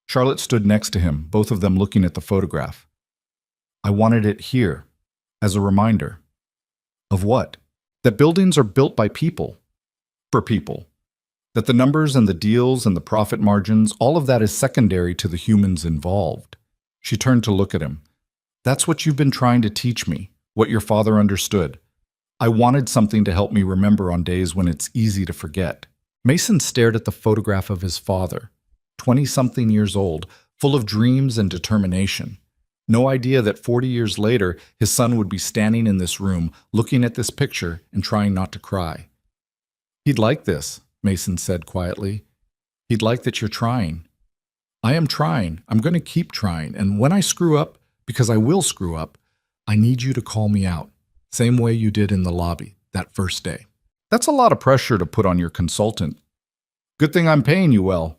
Charlotte stood next to him, both of them looking at the photograph. I wanted it here, as a reminder. Of what? That buildings are built by people. For people. That the numbers and the deals and the profit margins, all of that is secondary to the humans involved. She turned to look at him. That's what you've been trying to teach me, what your father understood. I wanted something to help me remember on days when it's easy to forget. Mason stared at the photograph of his father, 20-something years old, full of dreams and determination. No idea that 40 years later, his son would be standing in this room, looking at this picture and trying not to cry. He'd like this, Mason said quietly. He'd like that you're trying. I am trying. I'm going to keep trying. And when I screw up, because I will screw up, I need you to call me out. Same way you did in the lobby, that first day. That's a lot of pressure to put on your consultant. Good thing I'm paying you well.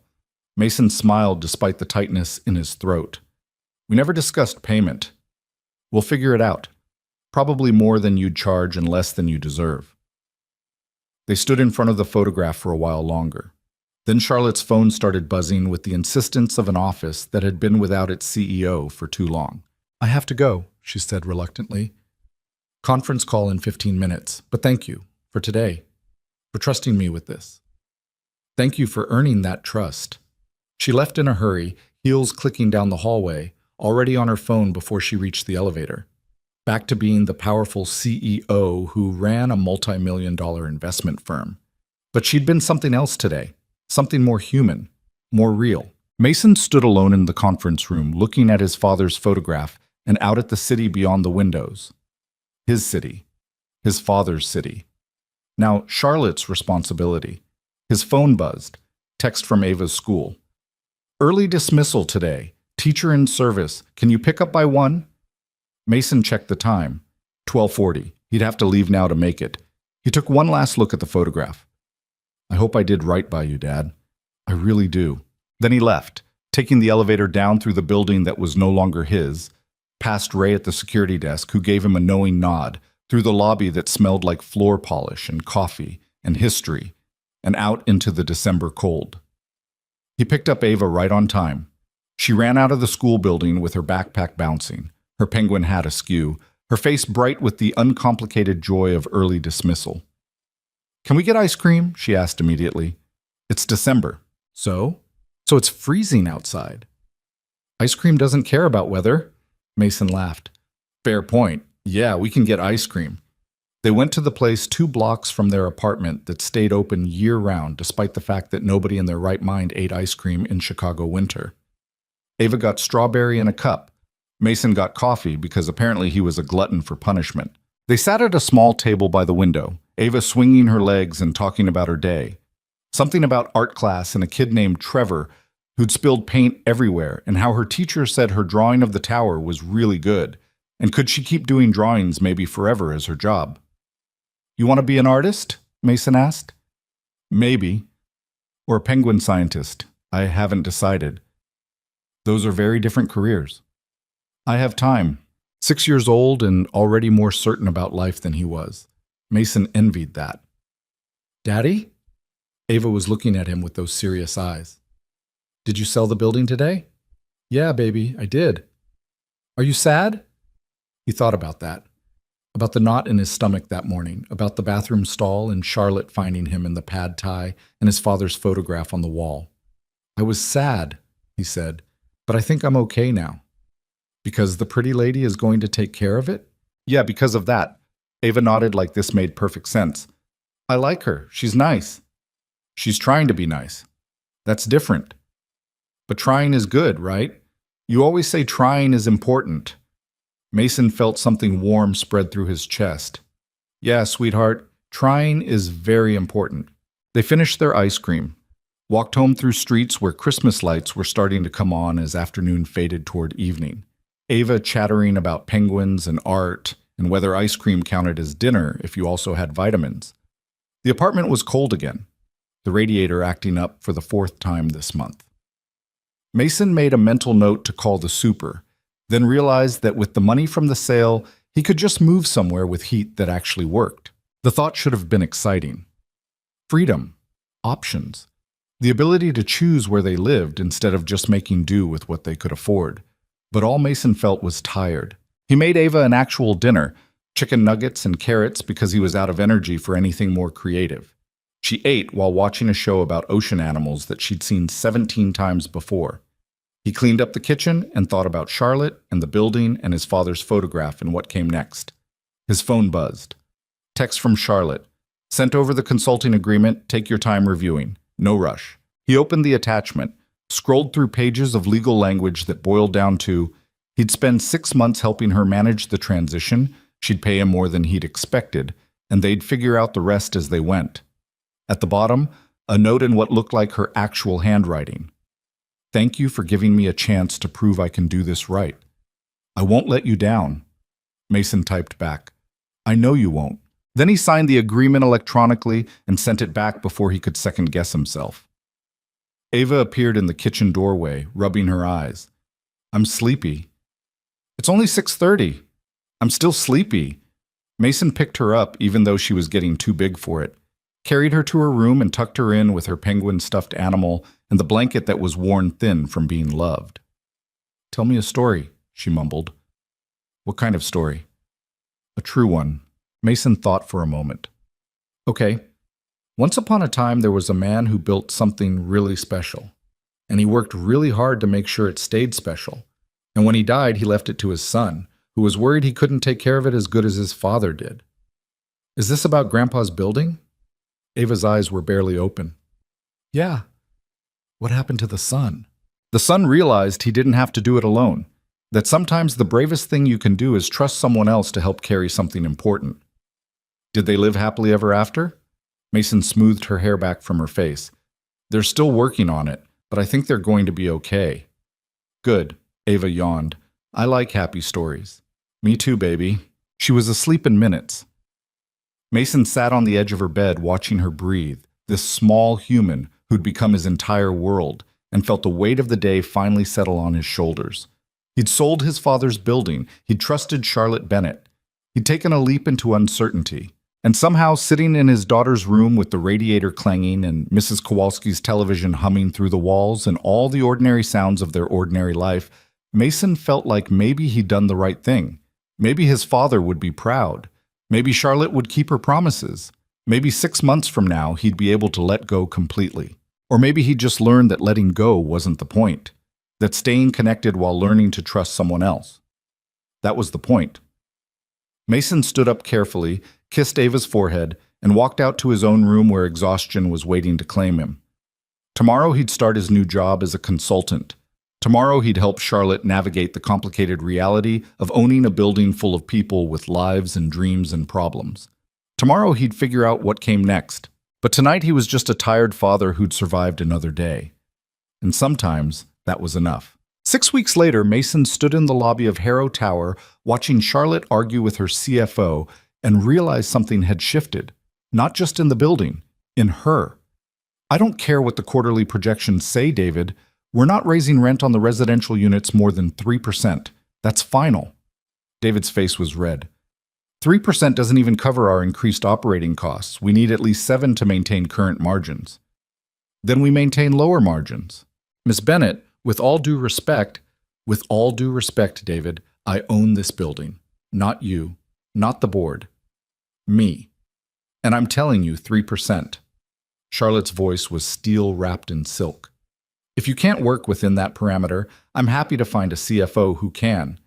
Mason smiled despite the tightness in his throat. We never discussed payment. We'll figure it out. Probably more than you'd charge and less than you deserve. They stood in front of the photograph for a while longer. Then Charlotte's phone started buzzing with the insistence of an office that had been without its CEO for too long. I have to go, she said reluctantly. Conference call in 15 minutes, but thank you. For today. for trusting me with this. Thank you for earning that trust. She left in a hurry, heels clicking down the hallway, already on her phone before she reached the elevator. Back to being the powerful CEO who ran a multi-million-dollar investment firm. But she'd been something else today, something more human, more real. Mason stood alone in the conference room, looking at his father's photograph and out at the city beyond the windows. His city. His father's city. Now, Charlotte's responsibility. His phone buzzed. Text from Ava's school. Early dismissal today. Teacher in service. Can you pick up by 1? Mason checked the time. 12:40. He'd have to leave now to make it. He took one last look at the photograph. I hope I did right by you, Dad. I really do. Then he left, taking the elevator down through the building that was no longer his, past Ray at the security desk, who gave him a knowing nod, through the lobby that smelled like floor polish and coffee and history, and out into the December cold. He picked up Ava right on time. She ran out of the school building with her backpack bouncing, her penguin hat askew, her face bright with the uncomplicated joy of early dismissal. Can we get ice cream? She asked immediately. It's December. So it's freezing outside. Ice cream doesn't care about weather. Mason laughed. Fair point. Yeah, we can get ice cream. They went to the place 2 blocks from their apartment that stayed open year-round despite the fact that nobody in their right mind ate ice cream in Chicago winter. Ava got strawberry in a cup. Mason got coffee because apparently he was a glutton for punishment. They sat at a small table by the window, Ava swinging her legs and talking about her day. Something about art class and a kid named Trevor who'd spilled paint everywhere and how her teacher said her drawing of the tower was really good, and could she keep doing drawings maybe forever as her job? You want to be an artist? Mason asked. Maybe. Or a penguin scientist. I haven't decided. Those are very different careers. I have time. 6 years old and already more certain about life than he was. Mason envied that. Daddy? Ava was looking at him with those serious eyes. Did you sell the building today? Yeah, baby, I did. Are you sad? He thought about that. About the knot in his stomach that morning, about the bathroom stall and Charlotte finding him in the pad tie and his father's photograph on the wall. I was sad, he said, but I think I'm okay now. Because the pretty lady is going to take care of it? Yeah, because of that. Ava nodded like this made perfect sense. I like her. She's nice. She's trying to be nice. That's different. But trying is good, right? You always say trying is important. Mason felt something warm spread through his chest. Yeah, sweetheart, trying is very important. They finished their ice cream, walked home through streets where Christmas lights were starting to come on as afternoon faded toward evening. Ava chattering about penguins and art and whether ice cream counted as dinner if you also had vitamins. The apartment was cold again, the radiator acting up for the 4th time this month. Mason made a mental note to call the super, then realized that with the money from the sale, he could just move somewhere with heat that actually worked. The thought should have been exciting. Freedom. Options. The ability to choose where they lived instead of just making do with what they could afford. But all Mason felt was tired. He made Ava an actual dinner, chicken nuggets and carrots because he was out of energy for anything more creative. She ate while watching a show about ocean animals that she'd seen 17 times before. He cleaned up the kitchen and thought about Charlotte and the building and his father's photograph and what came next. His phone buzzed. Text from Charlotte. Sent over the consulting agreement, take your time reviewing. No rush. He opened the attachment, scrolled through pages of legal language that boiled down to, he'd spend 6 months helping her manage the transition, she'd pay him more than he'd expected, and they'd figure out the rest as they went. At the bottom, a note in what looked like her actual handwriting. Thank you for giving me a chance to prove I can do this right. I won't let you down. Mason typed back. I know you won't. Then he signed the agreement electronically and sent it back before he could second-guess himself. Ava appeared in the kitchen doorway, rubbing her eyes. I'm sleepy. It's only 6:30. I'm still sleepy. Mason picked her up even though she was getting too big for it, carried her to her room and tucked her in with her penguin stuffed animal and the blanket that was worn thin from being loved. Tell me a story, she mumbled. What kind of story? A true one. Mason thought for a moment. Okay. Once upon a time, there was a man who built something really special, and he worked really hard to make sure it stayed special. And when he died, he left it to his son, who was worried he couldn't take care of it as good as his father did. Is this about Grandpa's building? Ava's eyes were barely open. Yeah. What happened to the son? The son realized he didn't have to do it alone, that sometimes the bravest thing you can do is trust someone else to help carry something important. Did they live happily ever after? Mason smoothed her hair back from her face. They're still working on it, but I think they're going to be okay. Good, Ava yawned. I like happy stories. Me too, baby. She was asleep in minutes. Mason sat on the edge of her bed watching her breathe, this small human who'd become his entire world, and felt the weight of the day finally settle on his shoulders. He'd sold his father's building. He'd trusted Charlotte Bennett. He'd taken a leap into uncertainty. And somehow, sitting in his daughter's room with the radiator clanging and Mrs. Kowalski's television humming through the walls and all the ordinary sounds of their ordinary life, Mason felt like maybe he'd done the right thing. Maybe his father would be proud. Maybe Charlotte would keep her promises. Maybe 6 months from now, he'd be able to let go completely. Or maybe he'd just learned that letting go wasn't the point, that staying connected while learning to trust someone else. That was the point. Mason stood up carefully, kissed Ava's forehead, and walked out to his own room where exhaustion was waiting to claim him. Tomorrow he'd start his new job as a consultant. Tomorrow he'd help Charlotte navigate the complicated reality of owning a building full of people with lives and dreams and problems. Tomorrow he'd figure out what came next. But tonight he was just a tired father who'd survived another day. And sometimes that was enough. 6 weeks later, Mason stood in the lobby of Harrow Tower watching Charlotte argue with her CFO and realized something had shifted, not just in the building, in her. I don't care what the quarterly projections say, David. We're not raising rent on the residential units more than 3%. That's final. David's face was red. 3% doesn't even cover our increased operating costs. We need at least 7 to maintain current margins. Then we maintain lower margins. Miss Bennett, with all due respect, David, I own this building. Not you, not the board. Me. And I'm telling you 3%. Charlotte's voice was steel wrapped in silk. If you can't work within that parameter, I'm happy to find a CFO who can.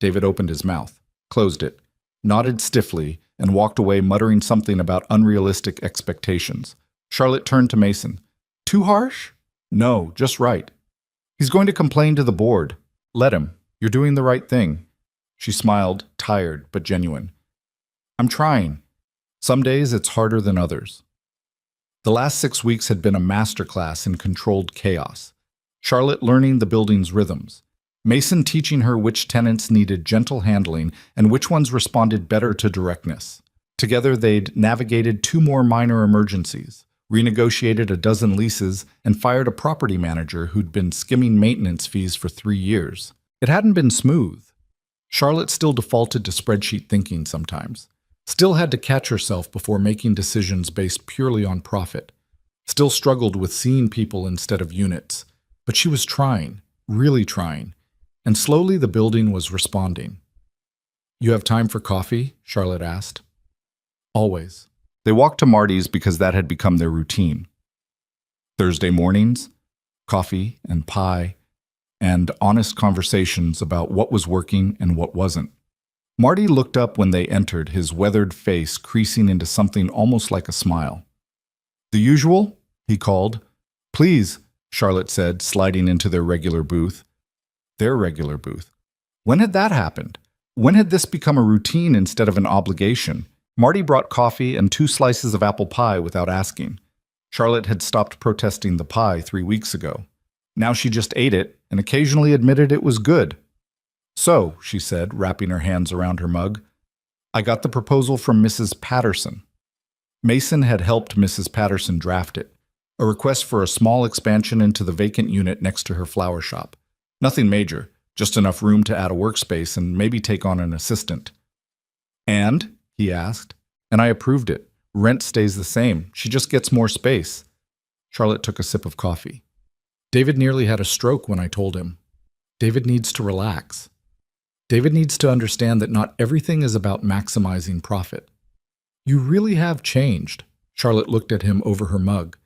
David opened his mouth, closed it, nodded stiffly, and walked away muttering something about unrealistic expectations. Charlotte turned to Mason. Too harsh? No, just right. He's going to complain to the board. Let him. You're doing the right thing. She smiled, tired but genuine. I'm trying. Some days it's harder than others. The last 6 weeks had been a masterclass in controlled chaos. Charlotte learning the building's rhythms. Mason teaching her which tenants needed gentle handling and which ones responded better to directness. Together they'd navigated 2 more minor emergencies, renegotiated a dozen leases, and fired a property manager who'd been skimming maintenance fees for 3 years. It hadn't been smooth. Charlotte still defaulted to spreadsheet thinking sometimes. Still had to catch herself before making decisions based purely on profit. Still struggled with seeing people instead of units. But she was trying, really trying. And slowly the building was responding. You have time for coffee? Charlotte asked. Always. They walked to Marty's because that had become their routine. Thursday mornings, coffee and pie, and honest conversations about what was working and what wasn't. Marty looked up when they entered, his weathered face creasing into something almost like a smile. The usual? He called. Please, Charlotte said, sliding into their regular booth. Their regular booth. When had that happened? When had this become a routine instead of an obligation? Marty brought coffee and 2 slices of apple pie without asking. Charlotte had stopped protesting the pie 3 weeks ago. Now she just ate it and occasionally admitted it was good. So, she said, wrapping her hands around her mug, I got the proposal from Mrs. Patterson. Mason had helped Mrs. Patterson draft it, a request for a small expansion into the vacant unit next to her flower shop. Nothing major, just enough room to add a workspace and maybe take on an assistant. And? He asked. And I approved it. Rent stays the same. She just gets more space. Charlotte took a sip of coffee. David nearly had a stroke when I told him. David needs to relax. David needs to understand that not everything is about maximizing profit. You really have changed, Charlotte looked at him over her mug.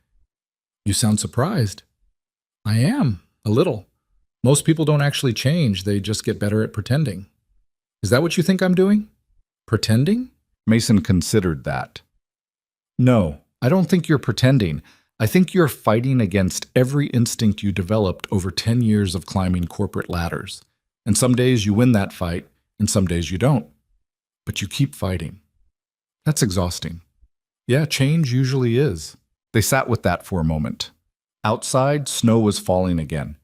You sound surprised. I am, a little. Most people don't actually change, they just get better at pretending. Is that what you think I'm doing? Pretending? Mason considered that. No, I don't think you're pretending. I think you're fighting against every instinct you developed over 10 years of climbing corporate ladders. And some days you win that fight, and some days you don't. But you keep fighting. That's exhausting. Yeah, change usually is. They sat with that for a moment. Outside, snow was falling again.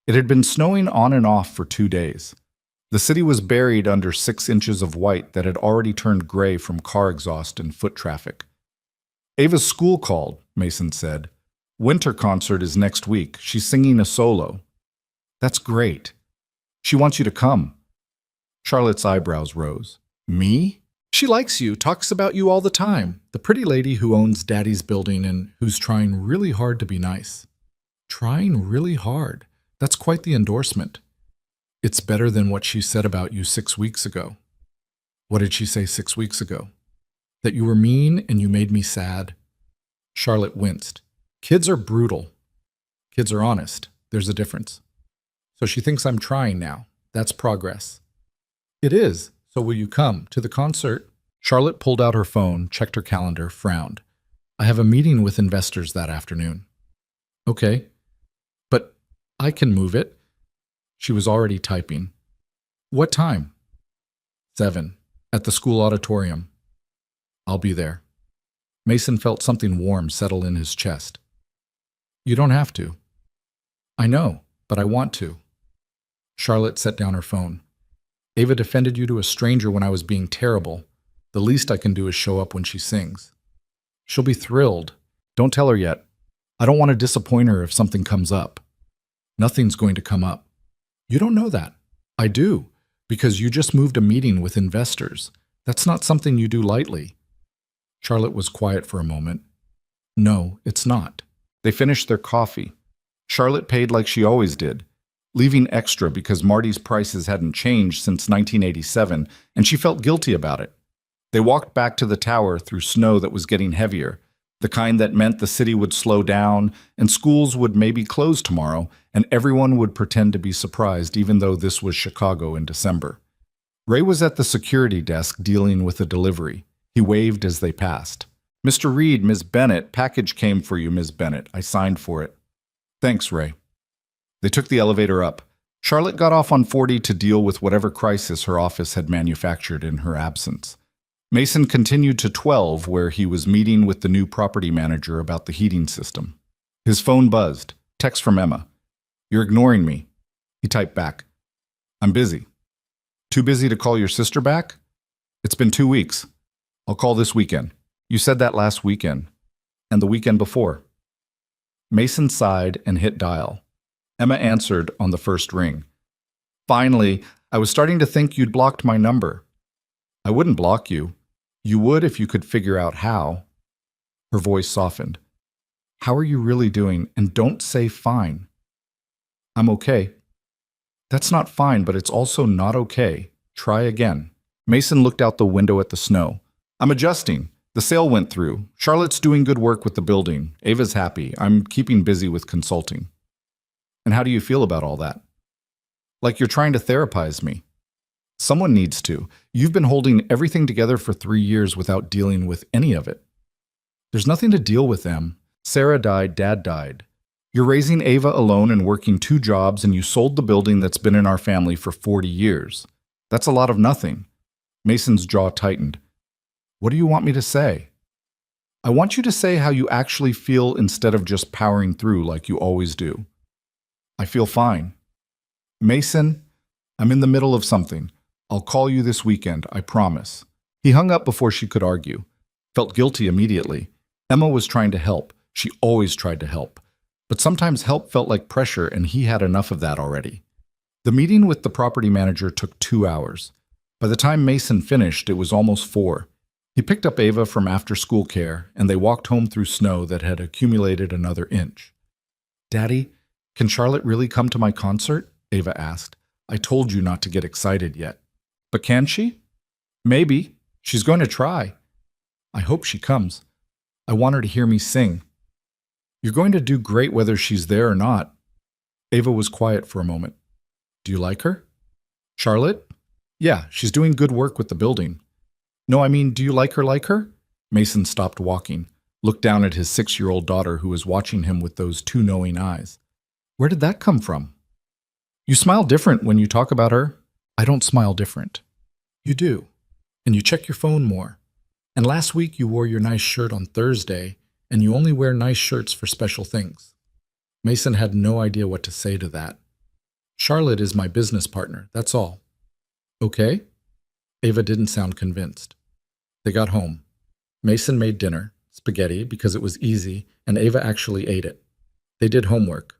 It had been snowing on and off for 2 days. The city was buried under 6 inches of white that had already turned gray from car exhaust and foot traffic. Ava's school called, Mason said. Winter concert is next week. She's singing a solo. That's great. She wants you to come. Charlotte's eyebrows rose. Me? She likes you, talks about you all the time. The pretty lady who owns Daddy's building and who's trying really hard to be nice. Trying really hard. That's quite the endorsement. It's better than what she said about you 6 weeks ago. What did she say 6 weeks ago? That you were mean and you made me sad. Charlotte winced. Kids are brutal. Kids are honest. There's a difference. So she thinks I'm trying now. That's progress. It is. So will you come to the concert? Charlotte pulled out her phone, checked her calendar, frowned. I have a meeting with investors that afternoon. Okay. But I can move it. She was already typing. What time? 7. At the school auditorium. I'll be there. Mason felt something warm settle in his chest. You don't have to. I know, but I want to. Charlotte set down her phone. Ava defended you to a stranger when I was being terrible. The least I can do is show up when she sings. She'll be thrilled. Don't tell her yet. I don't want to disappoint her if something comes up. Nothing's going to come up. You don't know that. I do, because you just moved a meeting with investors. That's not something you do lightly. Charlotte was quiet for a moment. No, it's not. They finished their coffee. Charlotte paid like she always did, leaving extra because Marty's prices hadn't changed since 1987, and she felt guilty about it. They walked back to the tower through snow that was getting heavier, the kind that meant the city would slow down and schools would maybe close tomorrow, and everyone would pretend to be surprised even though this was Chicago in December. Ray was at the security desk dealing with a delivery. He waved as they passed. Mr. Reed, Ms. Bennett, package came for you, Ms. Bennett. I signed for it. Thanks, Ray. They took the elevator up. Charlotte got off on 40 to deal with whatever crisis her office had manufactured in her absence. Mason continued to 12, where he was meeting with the new property manager about the heating system. His phone buzzed. Text from Emma. You're ignoring me. He typed back. I'm busy. Too busy to call your sister back? It's been 2 weeks. I'll call this weekend. You said that last weekend. And the weekend before. Mason sighed and hit dial. Emma answered on the first ring. Finally, I was starting to think you'd blocked my number. I wouldn't block you. You would if you could figure out how. Her voice softened. How are you really doing? And don't say fine. I'm okay. That's not fine, but it's also not okay. Try again. Mason looked out the window at the snow. I'm adjusting. The sale went through. Charlotte's doing good work with the building. Ava's happy. I'm keeping busy with consulting. And how do you feel about all that? Like you're trying to therapize me. Someone needs to. You've been holding everything together for 3 years without dealing with any of it. There's nothing to deal with, Em. Sarah died, Dad died. You're raising Ava alone and working 2 jobs, and you sold the building that's been in our family for 40 years. That's a lot of nothing. Mason's jaw tightened. What do you want me to say? I want you to say how you actually feel instead of just powering through like you always do. I feel fine. Mason, I'm in the middle of something. I'll call you this weekend, I promise. He hung up before she could argue. Felt guilty immediately. Emma was trying to help. She always tried to help. But sometimes help felt like pressure, and he had enough of that already. The meeting with the property manager took 2 hours. By the time Mason finished, it was almost 4. He picked up Ava from after-school care, and they walked home through snow that had accumulated another inch. Daddy, can Charlotte really come to my concert? Ava asked. I told you not to get excited yet. But can she? Maybe. She's going to try. I hope she comes. I want her to hear me sing. You're going to do great whether she's there or not. Ava was quiet for a moment. Do you like her? Charlotte? Yeah, she's doing good work with the building. No, I mean, do you like her like her? Mason stopped walking, looked down at his 6-year-old daughter who was watching him with those two knowing eyes. Where did that come from? You smile different when you talk about her. I don't smile different. You do. And you check your phone more. And last week you wore your nice shirt on Thursday, and you only wear nice shirts for special things. Mason had no idea what to say to that. Charlotte is my business partner, that's all. Okay? Ava didn't sound convinced. They got home. Mason made dinner, spaghetti, because it was easy, and Ava actually ate it. They did homework,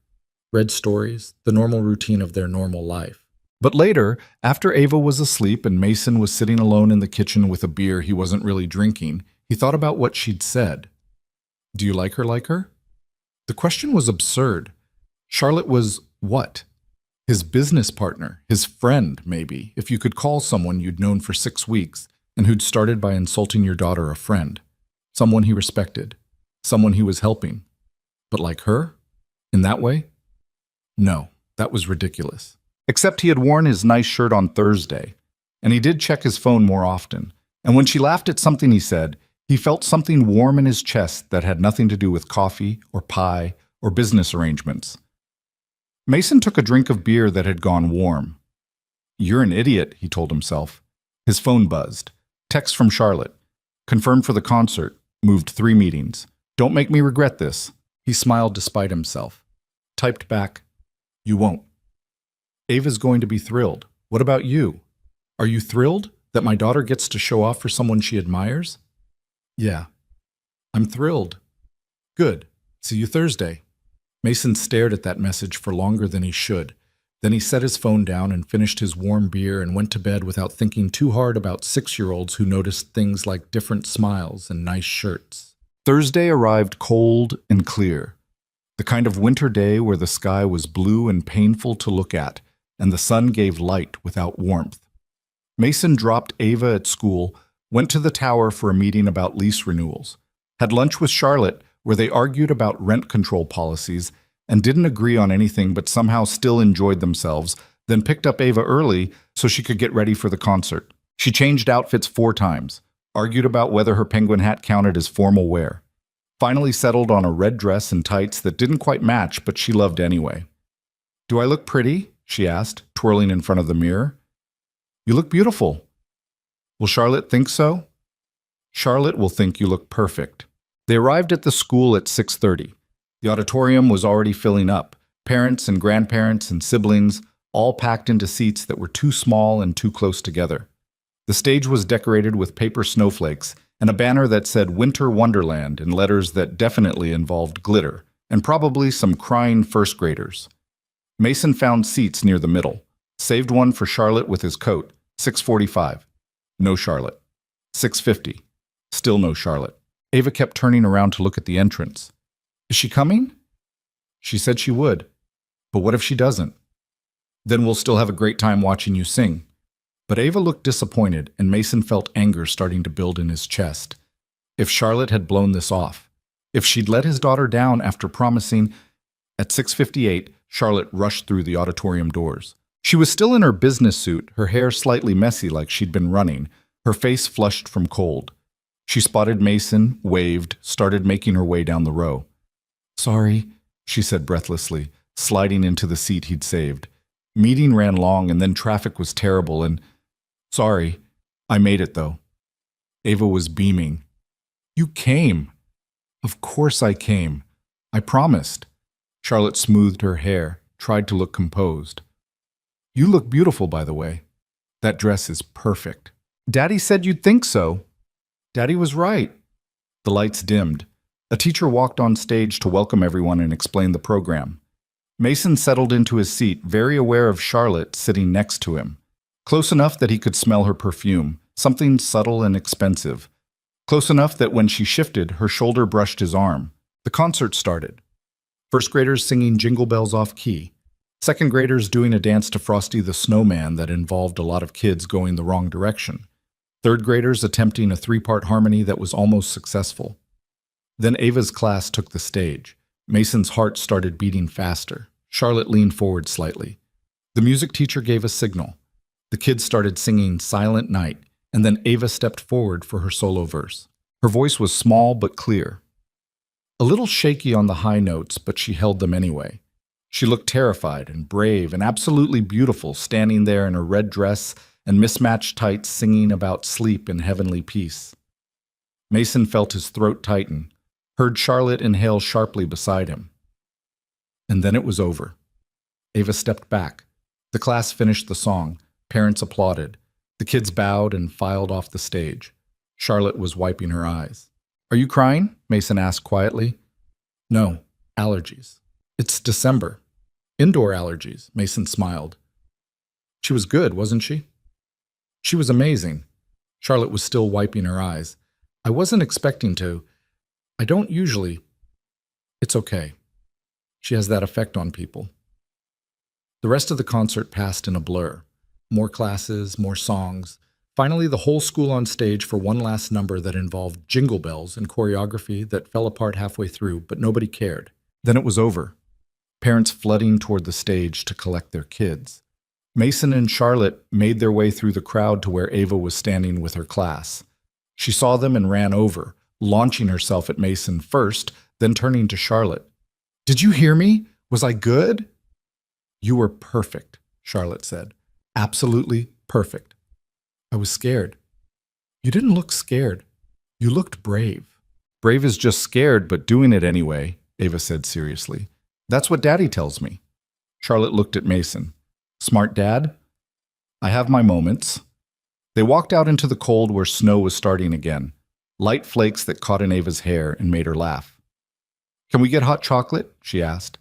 read stories, the normal routine of their normal life. But later, after Ava was asleep and Mason was sitting alone in the kitchen with a beer he wasn't really drinking, he thought about what she'd said. Do you like her like her? The question was absurd. Charlotte was what? His business partner, his friend, maybe, if you could call someone you'd known for 6 weeks and who'd started by insulting your daughter a friend. Someone he respected. Someone he was helping. But like her? In that way? No, that was ridiculous. Except he had worn his nice shirt on Thursday, and he did check his phone more often. And when she laughed at something he said, he felt something warm in his chest that had nothing to do with coffee or pie or business arrangements. Mason took a drink of beer that had gone warm. You're an idiot, he told himself. His phone buzzed. Text from Charlotte. Confirmed for the concert. Moved 3 meetings. Don't make me regret this. He smiled despite himself. Typed back, you won't. Ava's going to be thrilled. What about you? Are you thrilled that my daughter gets to show off for someone she admires? Yeah. I'm thrilled. Good. See you Thursday. Mason stared at that message for longer than he should. Then he set his phone down and finished his warm beer and went to bed without thinking too hard about 6-year-olds who noticed things like different smiles and nice shirts. Thursday arrived cold and clear. The kind of winter day where the sky was blue and painful to look at, and the sun gave light without warmth. Mason dropped Ava at school, went to the tower for a meeting about lease renewals, had lunch with Charlotte where they argued about rent control policies and didn't agree on anything but somehow still enjoyed themselves, then picked up Ava early so she could get ready for the concert. She changed outfits 4 times, argued about whether her penguin hat counted as formal wear, finally settled on a red dress and tights that didn't quite match but she loved anyway. Do I look pretty? She asked, twirling in front of the mirror. You look beautiful. Will Charlotte think so? Charlotte will think you look perfect. They arrived at the school at 6:30. The auditorium was already filling up. Parents and grandparents and siblings all packed into seats that were too small and too close together. The stage was decorated with paper snowflakes and a banner that said Winter Wonderland in letters that definitely involved glitter, and probably some crying first graders. Mason found seats near the middle, saved one for Charlotte with his coat, 6:45. No Charlotte. 6:50. Still no Charlotte. Ava kept turning around to look at the entrance. Is she coming? She said she would. But what if she doesn't? Then we'll still have a great time watching you sing. But Ava looked disappointed, and Mason felt anger starting to build in his chest. If Charlotte had blown this off, if she'd let his daughter down after promising. At 6:58, Charlotte rushed through the auditorium doors. She was still in her business suit, her hair slightly messy like she'd been running, her face flushed from cold. She spotted Mason, waved, started making her way down the row. Sorry, she said breathlessly, sliding into the seat he'd saved. Meeting ran long and then traffic was terrible and... Sorry, I made it though. Ava was beaming. You came. Of course I came. I promised. Charlotte smoothed her hair, tried to look composed. You look beautiful, by the way. That dress is perfect. Daddy said you'd think so. Daddy was right. The lights dimmed. A teacher walked on stage to welcome everyone and explain the program. Mason settled into his seat, very aware of Charlotte sitting next to him. Close enough that he could smell her perfume, something subtle and expensive. Close enough that when she shifted, her shoulder brushed his arm. The concert started. First graders singing Jingle Bells off key. Second graders doing a dance to Frosty the Snowman that involved a lot of kids going the wrong direction. Third graders attempting a 3-part harmony that was almost successful. Then Ava's class took the stage. Mason's heart started beating faster. Charlotte leaned forward slightly. The music teacher gave a signal. The kids started singing Silent Night, and then Ava stepped forward for her solo verse. Her voice was small but clear. A little shaky on the high notes, but she held them anyway. She looked terrified and brave and absolutely beautiful, standing there in her red dress and mismatched tights singing about sleep and heavenly peace. Mason felt his throat tighten, heard Charlotte inhale sharply beside him. And then it was over. Ava stepped back. The class finished the song. Parents applauded. The kids bowed and filed off the stage. Charlotte was wiping her eyes. "Are you crying?" Mason asked quietly. "No, allergies. It's December. Indoor allergies," Mason smiled. "She was good, wasn't she?" "She was amazing." Charlotte was still wiping her eyes. "I wasn't expecting to. I don't usually. It's okay. She has that effect on people." The rest of the concert passed in a blur. More classes, more songs. Finally, the whole school on stage for one last number that involved jingle bells and choreography that fell apart halfway through, but nobody cared. Then it was over. Parents flooding toward the stage to collect their kids. Mason and Charlotte made their way through the crowd to where Ava was standing with her class. She saw them and ran over, launching herself at Mason first, then turning to Charlotte. "Did you hear me? Was I good?" "You were perfect," Charlotte said. "Absolutely perfect." "I was scared." "You didn't look scared. You looked brave." "Brave is just scared, but doing it anyway," Ava said seriously. "That's what Daddy tells me." Charlotte looked at Mason. "Smart dad?" "I have my moments." They walked out into the cold where snow was starting again, light flakes that caught in Ava's hair and made her laugh. "Can we get hot chocolate?" she asked.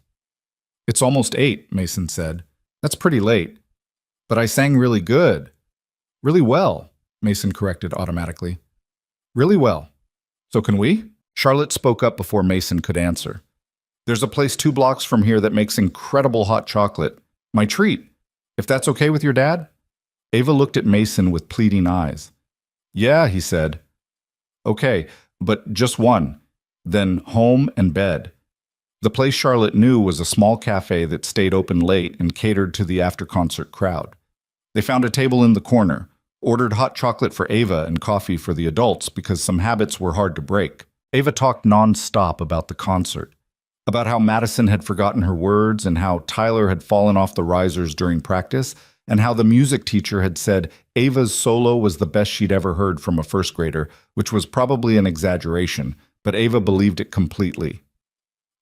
"It's almost 8, Mason said. "That's pretty late." "But I sang really good." "Really well," Mason corrected automatically. "Really well. So can we?" Charlotte spoke up before Mason could answer. "There's a place 2 blocks from here that makes incredible hot chocolate. My treat. If that's okay with your dad?" Ava looked at Mason with pleading eyes. "Yeah," he said. "Okay, but just one. Then home and bed." The place Charlotte knew was a small cafe that stayed open late and catered to the after-concert crowd. They found a table in the corner, ordered hot chocolate for Ava and coffee for the adults because some habits were hard to break. Ava talked non-stop about the concert, about how Madison had forgotten her words and how Tyler had fallen off the risers during practice, and how the music teacher had said Ava's solo was the best she'd ever heard from a first grader, which was probably an exaggeration, but Ava believed it completely.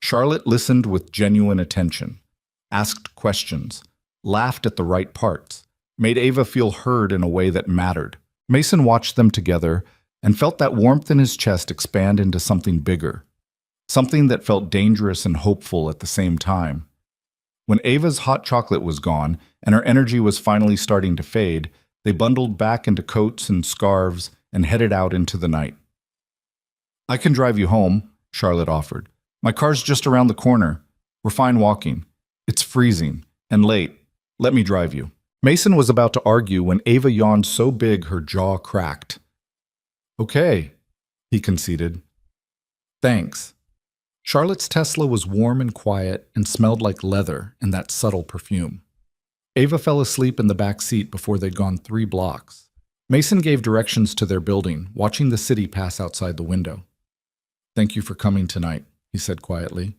Charlotte listened with genuine attention, asked questions, laughed at the right parts, made Ava feel heard in a way that mattered. Mason watched them together and felt that warmth in his chest expand into something bigger, something that felt dangerous and hopeful at the same time. When Ava's hot chocolate was gone and her energy was finally starting to fade, they bundled back into coats and scarves and headed out into the night. "I can drive you home," Charlotte offered. "My car's just around the corner. We're fine walking. It's freezing and late. Let me drive you." Mason was about to argue when Ava yawned so big her jaw cracked. "Okay," he conceded. "Thanks." Charlotte's Tesla was warm and quiet and smelled like leather and that subtle perfume. Ava fell asleep in the back seat before they'd gone 3 blocks. Mason gave directions to their building, watching the city pass outside the window. "Thank you for coming tonight," he said quietly.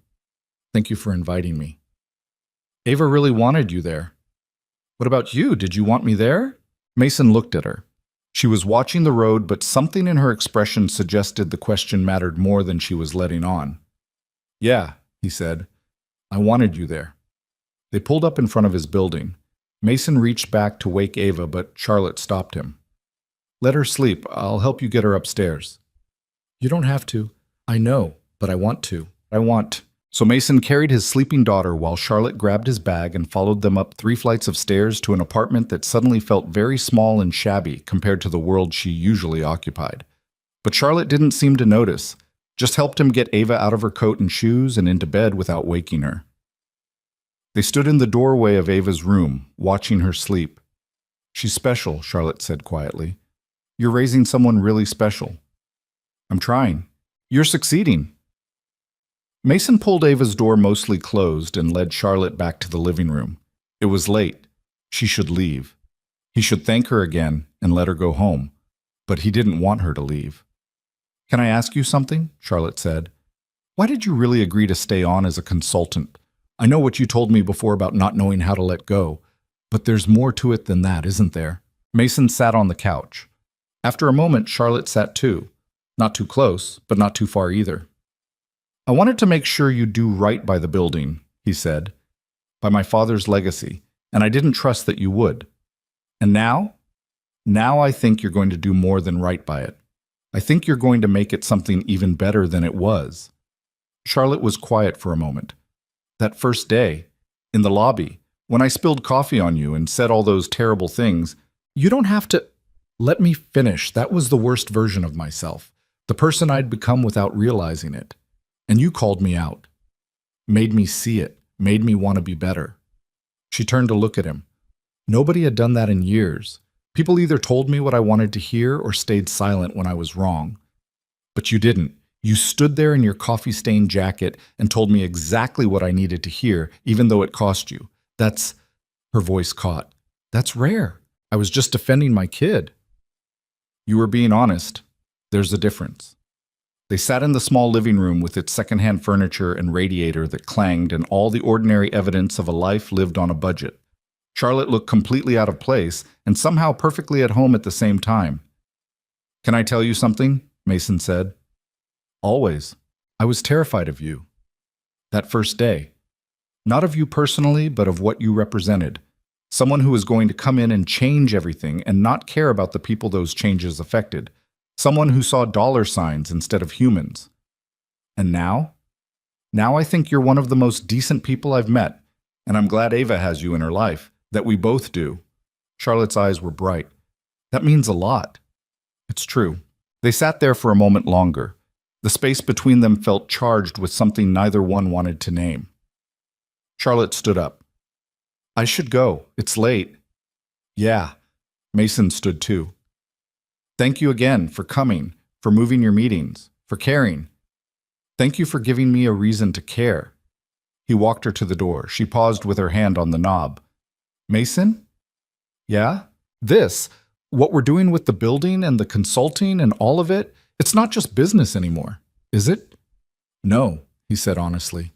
"Thank you for inviting me." "Ava really wanted you there." "What about you? Did you want me there?" Mason looked at her. She was watching the road, but something in her expression suggested the question mattered more than she was letting on. "Yeah," he said. "I wanted you there." They pulled up in front of his building. Mason reached back to wake Ava, but Charlotte stopped him. "Let her sleep. I'll help you get her upstairs." "You don't have to." "I know, but I want to. I want..." So Mason carried his sleeping daughter while Charlotte grabbed his bag and followed them up 3 flights of stairs to an apartment that suddenly felt very small and shabby compared to the world she usually occupied. But Charlotte didn't seem to notice, just helped him get Ava out of her coat and shoes and into bed without waking her. They stood in the doorway of Ava's room, watching her sleep. "She's special," Charlotte said quietly. "You're raising someone really special." "I'm trying." "You're succeeding." Mason pulled Ava's door mostly closed and led Charlotte back to the living room. It was late. She should leave. He should thank her again and let her go home. But he didn't want her to leave. "Can I ask you something?" Charlotte said. "Why did you really agree to stay on as a consultant? I know what you told me before about not knowing how to let go, but there's more to it than that, isn't there?" Mason sat on the couch. After a moment, Charlotte sat too. Not too close, but not too far either. "I wanted to make sure you do right by the building," he said, "by my father's legacy, and I didn't trust that you would. And now? Now I think you're going to do more than right by it. I think you're going to make it something even better than it was." Charlotte was quiet for a moment. "That first day, in the lobby, when I spilled coffee on you and said all those terrible things, you don't have to—" "Let me finish. That was the worst version of myself, the person I'd become without realizing it. And you called me out. Made me see it, made me want to be better." She turned to look at him. "Nobody had done that in years. People either told me what I wanted to hear or stayed silent when I was wrong. But you didn't. You stood there in your coffee-stained jacket and told me exactly what I needed to hear, even though it cost you. That's—" her voice caught. "That's rare. I was just defending my kid." "You were being honest. There's a difference." They sat in the small living room with its secondhand furniture and radiator that clanged and all the ordinary evidence of a life lived on a budget. Charlotte looked completely out of place and somehow perfectly at home at the same time. "Can I tell you something?" Mason said. "Always. I was terrified of you. That first day. Not of you personally, but of what you represented. Someone who was going to come in and change everything and not care about the people those changes affected. Someone who saw dollar signs instead of humans. And now? Now I think you're one of the most decent people I've met, and I'm glad Ava has you in her life, that we both do." Charlotte's eyes were bright. "That means a lot." "It's true." They sat there for a moment longer. The space between them felt charged with something neither one wanted to name. Charlotte stood up. "I should go. It's late." "Yeah." Mason stood too. "Thank you again for coming, for moving your meetings, for caring. Thank you for giving me a reason to care." He walked her to the door. She paused with her hand on the knob. "Mason?" "Yeah? This, what we're doing with the building and the consulting and all of it, it's not just business anymore, is it?" "No," he said honestly.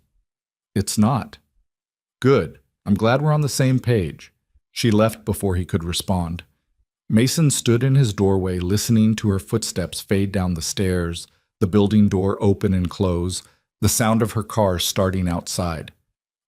"It's not." "Good. I'm glad we're on the same page." She left before he could respond. Mason stood in his doorway listening to her footsteps fade down the stairs, the building door open and close, the sound of her car starting outside.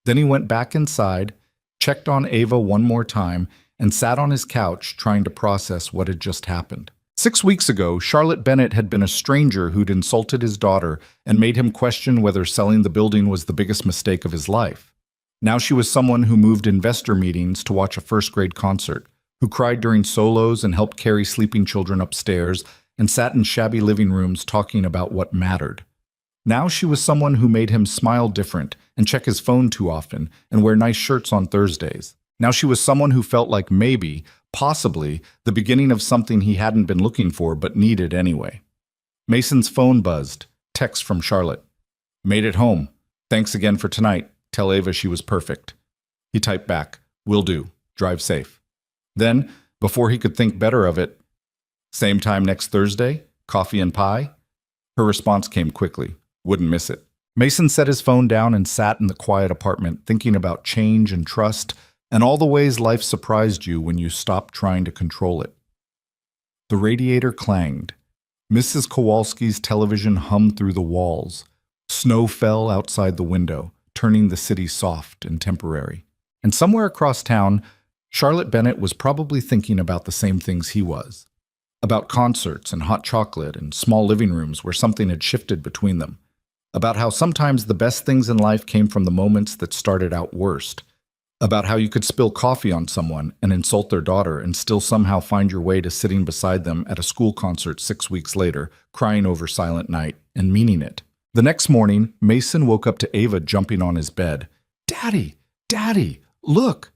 Then he went back inside, checked on Ava one more time, and sat on his couch trying to process what had just happened. 6 weeks ago, Charlotte Bennett had been a stranger who'd insulted his daughter and made him question whether selling the building was the biggest mistake of his life. Now she was someone who moved investor meetings to watch a first-grade concert, who cried during solos and helped carry sleeping children upstairs, and sat in shabby living rooms talking about what mattered. Now she was someone who made him smile different and check his phone too often and wear nice shirts on Thursdays. Now she was someone who felt like maybe, possibly, the beginning of something he hadn't been looking for but needed anyway. Mason's phone buzzed. Text from Charlotte. "Made it home. Thanks again for tonight. Tell Ava she was perfect." He typed back, "Will do. Drive safe." Then, before he could think better of it, "Same time next Thursday? Coffee and pie?" Her response came quickly. Wouldn't miss it. Mason set his phone down and sat in the quiet apartment, thinking about change and trust, and all the ways life surprised you when you stopped trying to control it. The radiator clanged. Mrs. Kowalski's television hummed through the walls. Snow fell outside the window, turning the city soft and temporary. And somewhere across town, Charlotte Bennett was probably thinking about the same things he was. About concerts and hot chocolate and small living rooms where something had shifted between them. About how sometimes the best things in life came from the moments that started out worst. About how you could spill coffee on someone and insult their daughter and still somehow find your way to sitting beside them at a school concert 6 weeks later, crying over Silent Night and meaning it. The next morning, Mason woke up to Ava jumping on his bed. "Daddy! Daddy! Look!"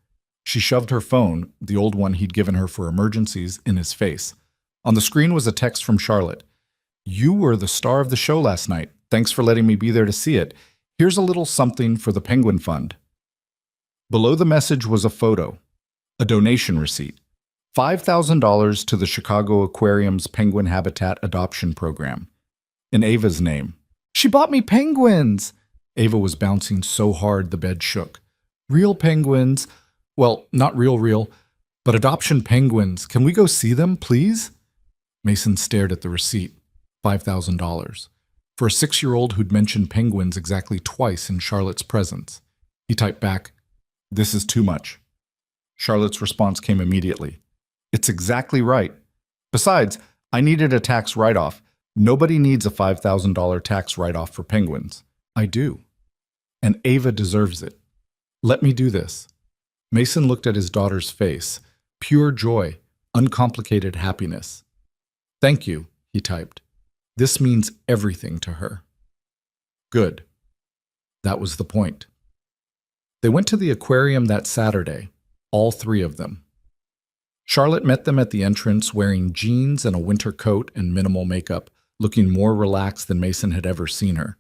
She shoved her phone, the old one he'd given her for emergencies, in his face. On the screen was a text from Charlotte. "You were the star of the show last night. Thanks for letting me be there to see it. Here's a little something for the Penguin Fund. Below the message was a photo, a donation receipt, $5,000 to the Chicago Aquarium's Penguin Habitat Adoption Program, in Ava's name. She bought me penguins! Ava was bouncing so hard the bed shook. Real penguins. Well, not real, but adoption penguins. Can we go see them, please? Mason stared at the receipt. $5,000. For a 6-year-old who'd mentioned penguins exactly twice in Charlotte's presence. He typed back, "This is too much." Charlotte's response came immediately. "It's exactly right. Besides, I needed a tax write-off. Nobody needs a $5,000 tax write-off for penguins. I do. And Ava deserves it. Let me do this." Mason looked at his daughter's face. Pure joy, uncomplicated happiness. "Thank you," he typed. "This means everything to her." Good. That was the point. They went to the aquarium that Saturday, all 3 of them. Charlotte met them at the entrance wearing jeans and a winter coat and minimal makeup, looking more relaxed than Mason had ever seen her.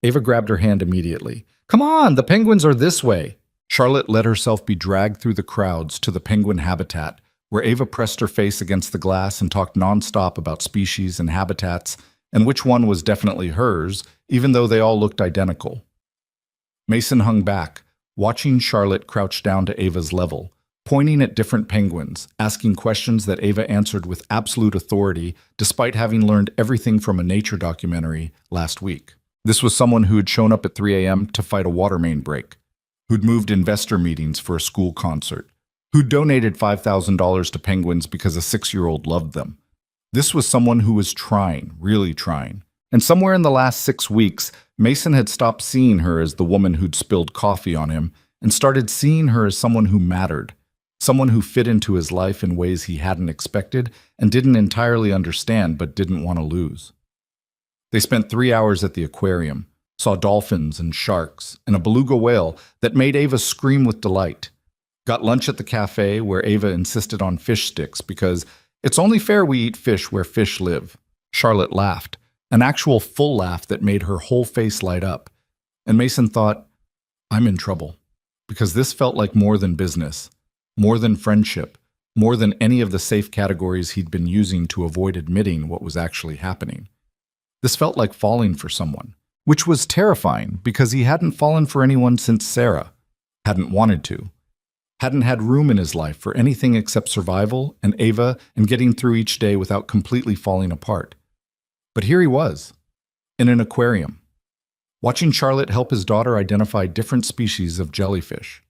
Ava grabbed her hand immediately. "Come on, the penguins are this way." Charlotte let herself be dragged through the crowds to the penguin habitat, where Ava pressed her face against the glass and talked nonstop about species and habitats and which one was definitely hers, even though they all looked identical. Mason hung back, watching Charlotte crouch down to Ava's level, pointing at different penguins, asking questions that Ava answered with absolute authority, despite having learned everything from a nature documentary last week. This was someone who had shown up at 3 a.m. to fight a water main break, who'd moved investor meetings for a school concert, who'd donated $5,000 to penguins because a 6-year-old loved them. This was someone who was trying, really trying. And somewhere in the last 6 weeks, Mason had stopped seeing her as the woman who'd spilled coffee on him and started seeing her as someone who mattered, someone who fit into his life in ways he hadn't expected and didn't entirely understand but didn't want to lose. They spent 3 hours at the aquarium, saw dolphins and sharks and a beluga whale that made Ava scream with delight. Got lunch at the cafe where Ava insisted on fish sticks because it's only fair we eat fish where fish live. Charlotte laughed, an actual full laugh that made her whole face light up. And Mason thought, I'm in trouble, because this felt like more than business, more than friendship, more than any of the safe categories he'd been using to avoid admitting what was actually happening. This felt like falling for someone, which was terrifying because he hadn't fallen for anyone since Sarah, hadn't wanted to, hadn't had room in his life for anything except survival and Ava and getting through each day without completely falling apart. But here he was, in an aquarium, watching Charlotte help his daughter identify different species of jellyfish,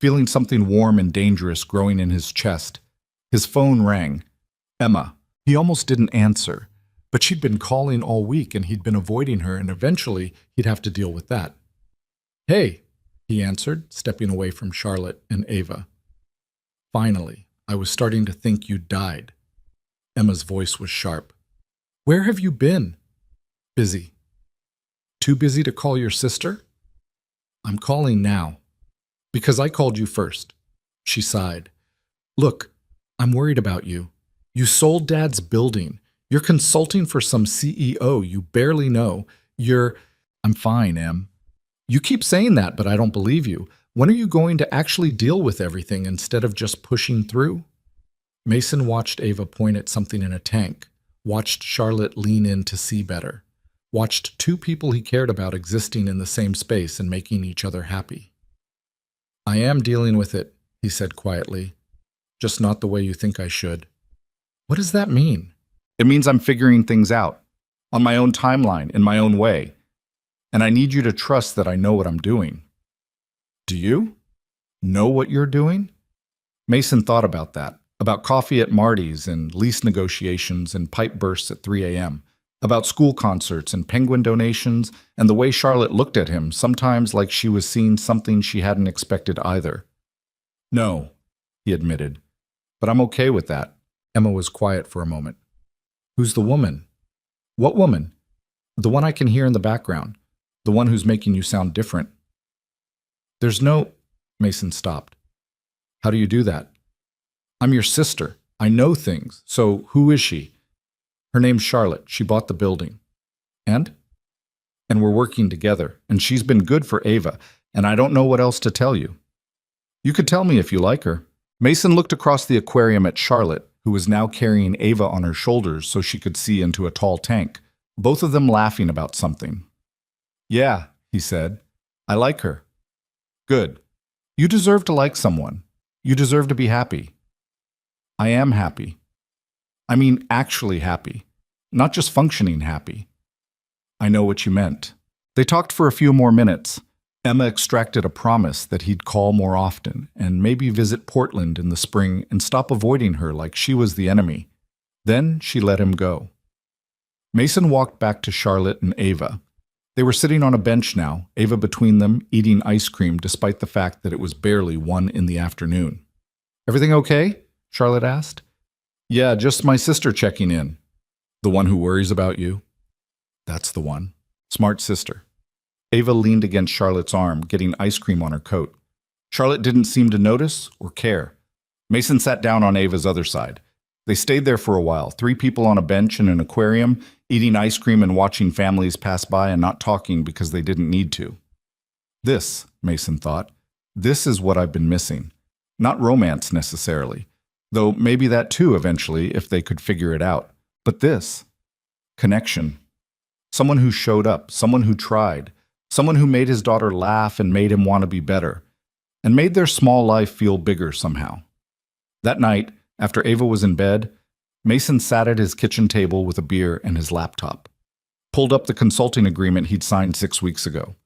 feeling something warm and dangerous growing in his chest. His phone rang. Emma. He almost didn't answer, but she'd been calling all week and he'd been avoiding her, and eventually he'd have to deal with that. Hey, he answered, stepping away from Charlotte and Ava. Finally, I was starting to think you'd died. Emma's voice was sharp. Where have you been? Busy. Too busy to call your sister? I'm calling now. Because I called you first. She sighed. Look, I'm worried about you. You sold Dad's building. You're consulting for some CEO you barely know. I'm fine, Em. You keep saying that, but I don't believe you. When are you going to actually deal with everything instead of just pushing through? Mason watched Ava point at something in a tank, watched Charlotte lean in to see better, watched 2 people he cared about existing in the same space and making each other happy. I am dealing with it, he said quietly, just not the way you think I should. What does that mean? It means I'm figuring things out, on my own timeline, in my own way. And I need you to trust that I know what I'm doing. Do you? Know what you're doing? Mason thought about that, about coffee at Marty's and lease negotiations and pipe bursts at 3 a.m., about school concerts and penguin donations, and the way Charlotte looked at him, sometimes like she was seeing something she hadn't expected either. No, he admitted, but I'm okay with that. Emma was quiet for a moment. Who's the woman? What woman? The one I can hear in the background. The one who's making you sound different. There's no... Mason stopped. How do you do that? I'm your sister. I know things. So who is she? Her name's Charlotte. She bought the building. And? And we're working together, and she's been good for Ava, and I don't know what else to tell you. You could tell me if you like her." Mason looked across the aquarium at Charlotte, who was now carrying Ava on her shoulders so she could see into a tall tank, both of them laughing about something. "Yeah," he said. "I like her." "Good. You deserve to like someone. You deserve to be happy." "I am happy. I mean, actually happy. Not just functioning happy." "I know what you meant." They talked for a few more minutes. Emma extracted a promise that he'd call more often and maybe visit Portland in the spring and stop avoiding her like she was the enemy. Then she let him go. Mason walked back to Charlotte and Ava. They were sitting on a bench now, Ava between them, eating ice cream despite the fact that it was barely 1 in the afternoon. "Everything okay?" Charlotte asked. "Yeah, just my sister checking in." "The one who worries about you?" "That's the one. Smart sister." Ava leaned against Charlotte's arm, getting ice cream on her coat. Charlotte didn't seem to notice or care. Mason sat down on Ava's other side. They stayed there for a while, 3 people on a bench in an aquarium, eating ice cream and watching families pass by and not talking because they didn't need to. This, Mason thought, this is what I've been missing. Not romance necessarily, though maybe that too eventually if they could figure it out. But this, connection. Someone who showed up, someone who tried, someone who made his daughter laugh and made him want to be better, and made their small life feel bigger somehow. That night, after Ava was in bed, Mason sat at his kitchen table with a beer and his laptop. Pulled up the consulting agreement he'd signed 6 weeks ago.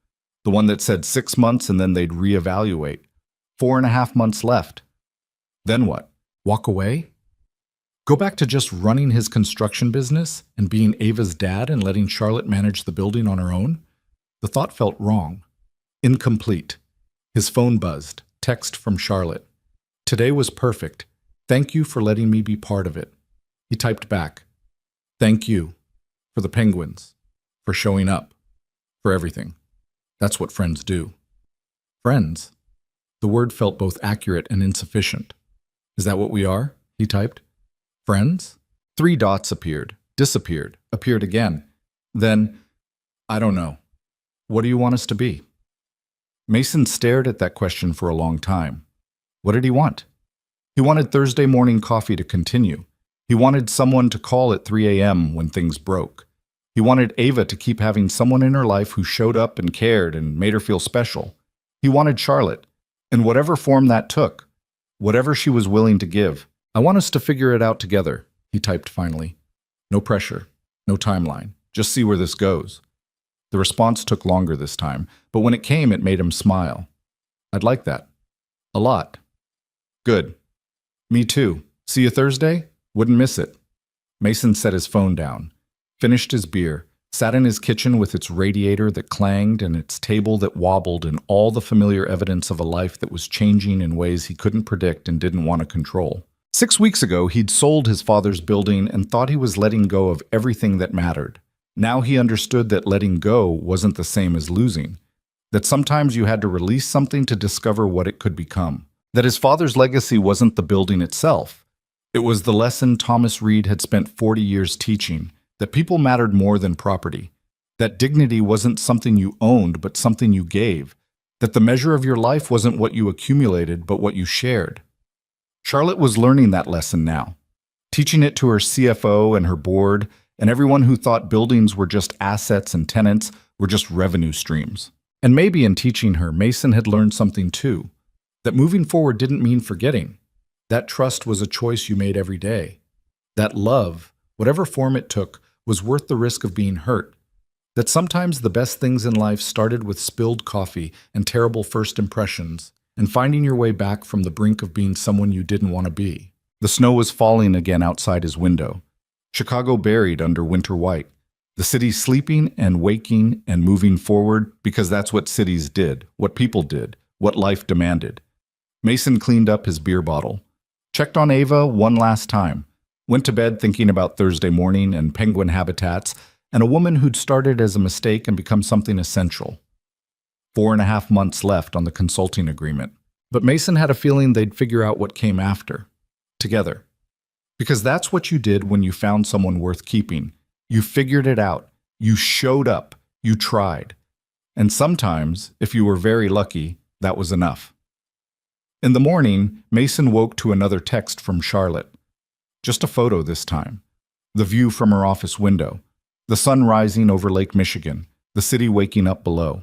The one that said 6 months and then they'd reevaluate. 4.5 months left. Then what? Walk away? Go back to just running his construction business and being Ava's dad and letting Charlotte manage the building on her own? The thought felt wrong. Incomplete. His phone buzzed. Text from Charlotte. "Today was perfect. Thank you for letting me be part of it." He typed back. "Thank you. For the penguins. For showing up. For everything. That's what friends do." Friends? The word felt both accurate and insufficient. "Is that what we are?" he typed. "Friends?" 3 dots appeared, disappeared, appeared again. Then, "I don't know. What do you want us to be?" Mason stared at that question for a long time. What did he want? He wanted Thursday morning coffee to continue. He wanted someone to call at 3 a.m. when things broke. He wanted Ava to keep having someone in her life who showed up and cared and made her feel special. He wanted Charlotte, in whatever form that took, whatever she was willing to give. "I want us to figure it out together," he typed finally. No pressure, no timeline, just see where this goes. The response took longer this time, but when it came, it made him smile. "I'd like that. A lot." "Good. Me too. See you Thursday? Wouldn't miss it." Mason set his phone down, finished his beer, sat in his kitchen with its radiator that clanged and its table that wobbled and all the familiar evidence of a life that was changing in ways he couldn't predict and didn't want to control. 6 weeks ago, he'd sold his father's building and thought he was letting go of everything that mattered. Now he understood that letting go wasn't the same as losing, that sometimes you had to release something to discover what it could become, that his father's legacy wasn't the building itself. It was the lesson Thomas Reed had spent 40 years teaching, that people mattered more than property, that dignity wasn't something you owned but something you gave, that the measure of your life wasn't what you accumulated but what you shared. Charlotte was learning that lesson now, teaching it to her CFO and her board, and everyone who thought buildings were just assets and tenants were just revenue streams. And maybe in teaching her, Mason had learned something too, that moving forward didn't mean forgetting. That trust was a choice you made every day. That love, whatever form it took, was worth the risk of being hurt. That sometimes the best things in life started with spilled coffee and terrible first impressions, and finding your way back from the brink of being someone you didn't want to be. The snow was falling again outside his window. Chicago buried under winter white. The city sleeping and waking and moving forward because that's what cities did, what people did, what life demanded. Mason cleaned up his beer bottle, checked on Ava one last time, went to bed thinking about Thursday morning and penguin habitats and a woman who'd started as a mistake and become something essential. 4.5 months left on the consulting agreement, but Mason had a feeling they'd figure out what came after, together. Because that's what you did when you found someone worth keeping. You figured it out. You showed up. You tried. And sometimes, if you were very lucky, that was enough. In the morning, Mason woke to another text from Charlotte. Just a photo this time. The view from her office window. The sun rising over Lake Michigan. The city waking up below.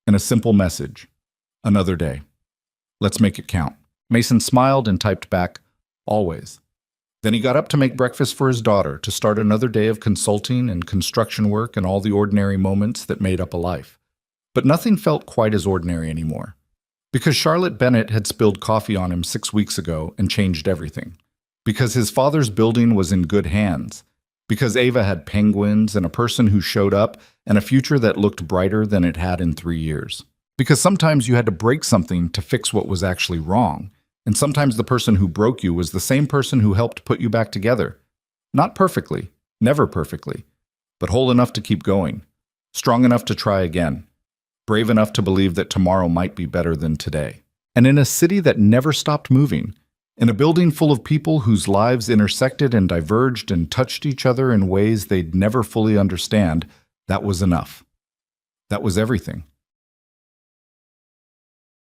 And a simple message. Another day. Let's make it count. Mason smiled and typed back, always. Then he got up to make breakfast for his daughter, to start another day of consulting and construction work and all the ordinary moments that made up a life. But nothing felt quite as ordinary anymore. Because Charlotte Bennett had spilled coffee on him 6 weeks ago and changed everything. Because his father's building was in good hands. Because Ava had penguins and a person who showed up and a future that looked brighter than it had in 3 years. Because sometimes you had to break something to fix what was actually wrong. And sometimes the person who broke you was the same person who helped put you back together. Not perfectly, never perfectly, but whole enough to keep going, strong enough to try again, brave enough to believe that tomorrow might be better than today. And in a city that never stopped moving, in a building full of people whose lives intersected and diverged and touched each other in ways they'd never fully understand, that was enough. That was everything.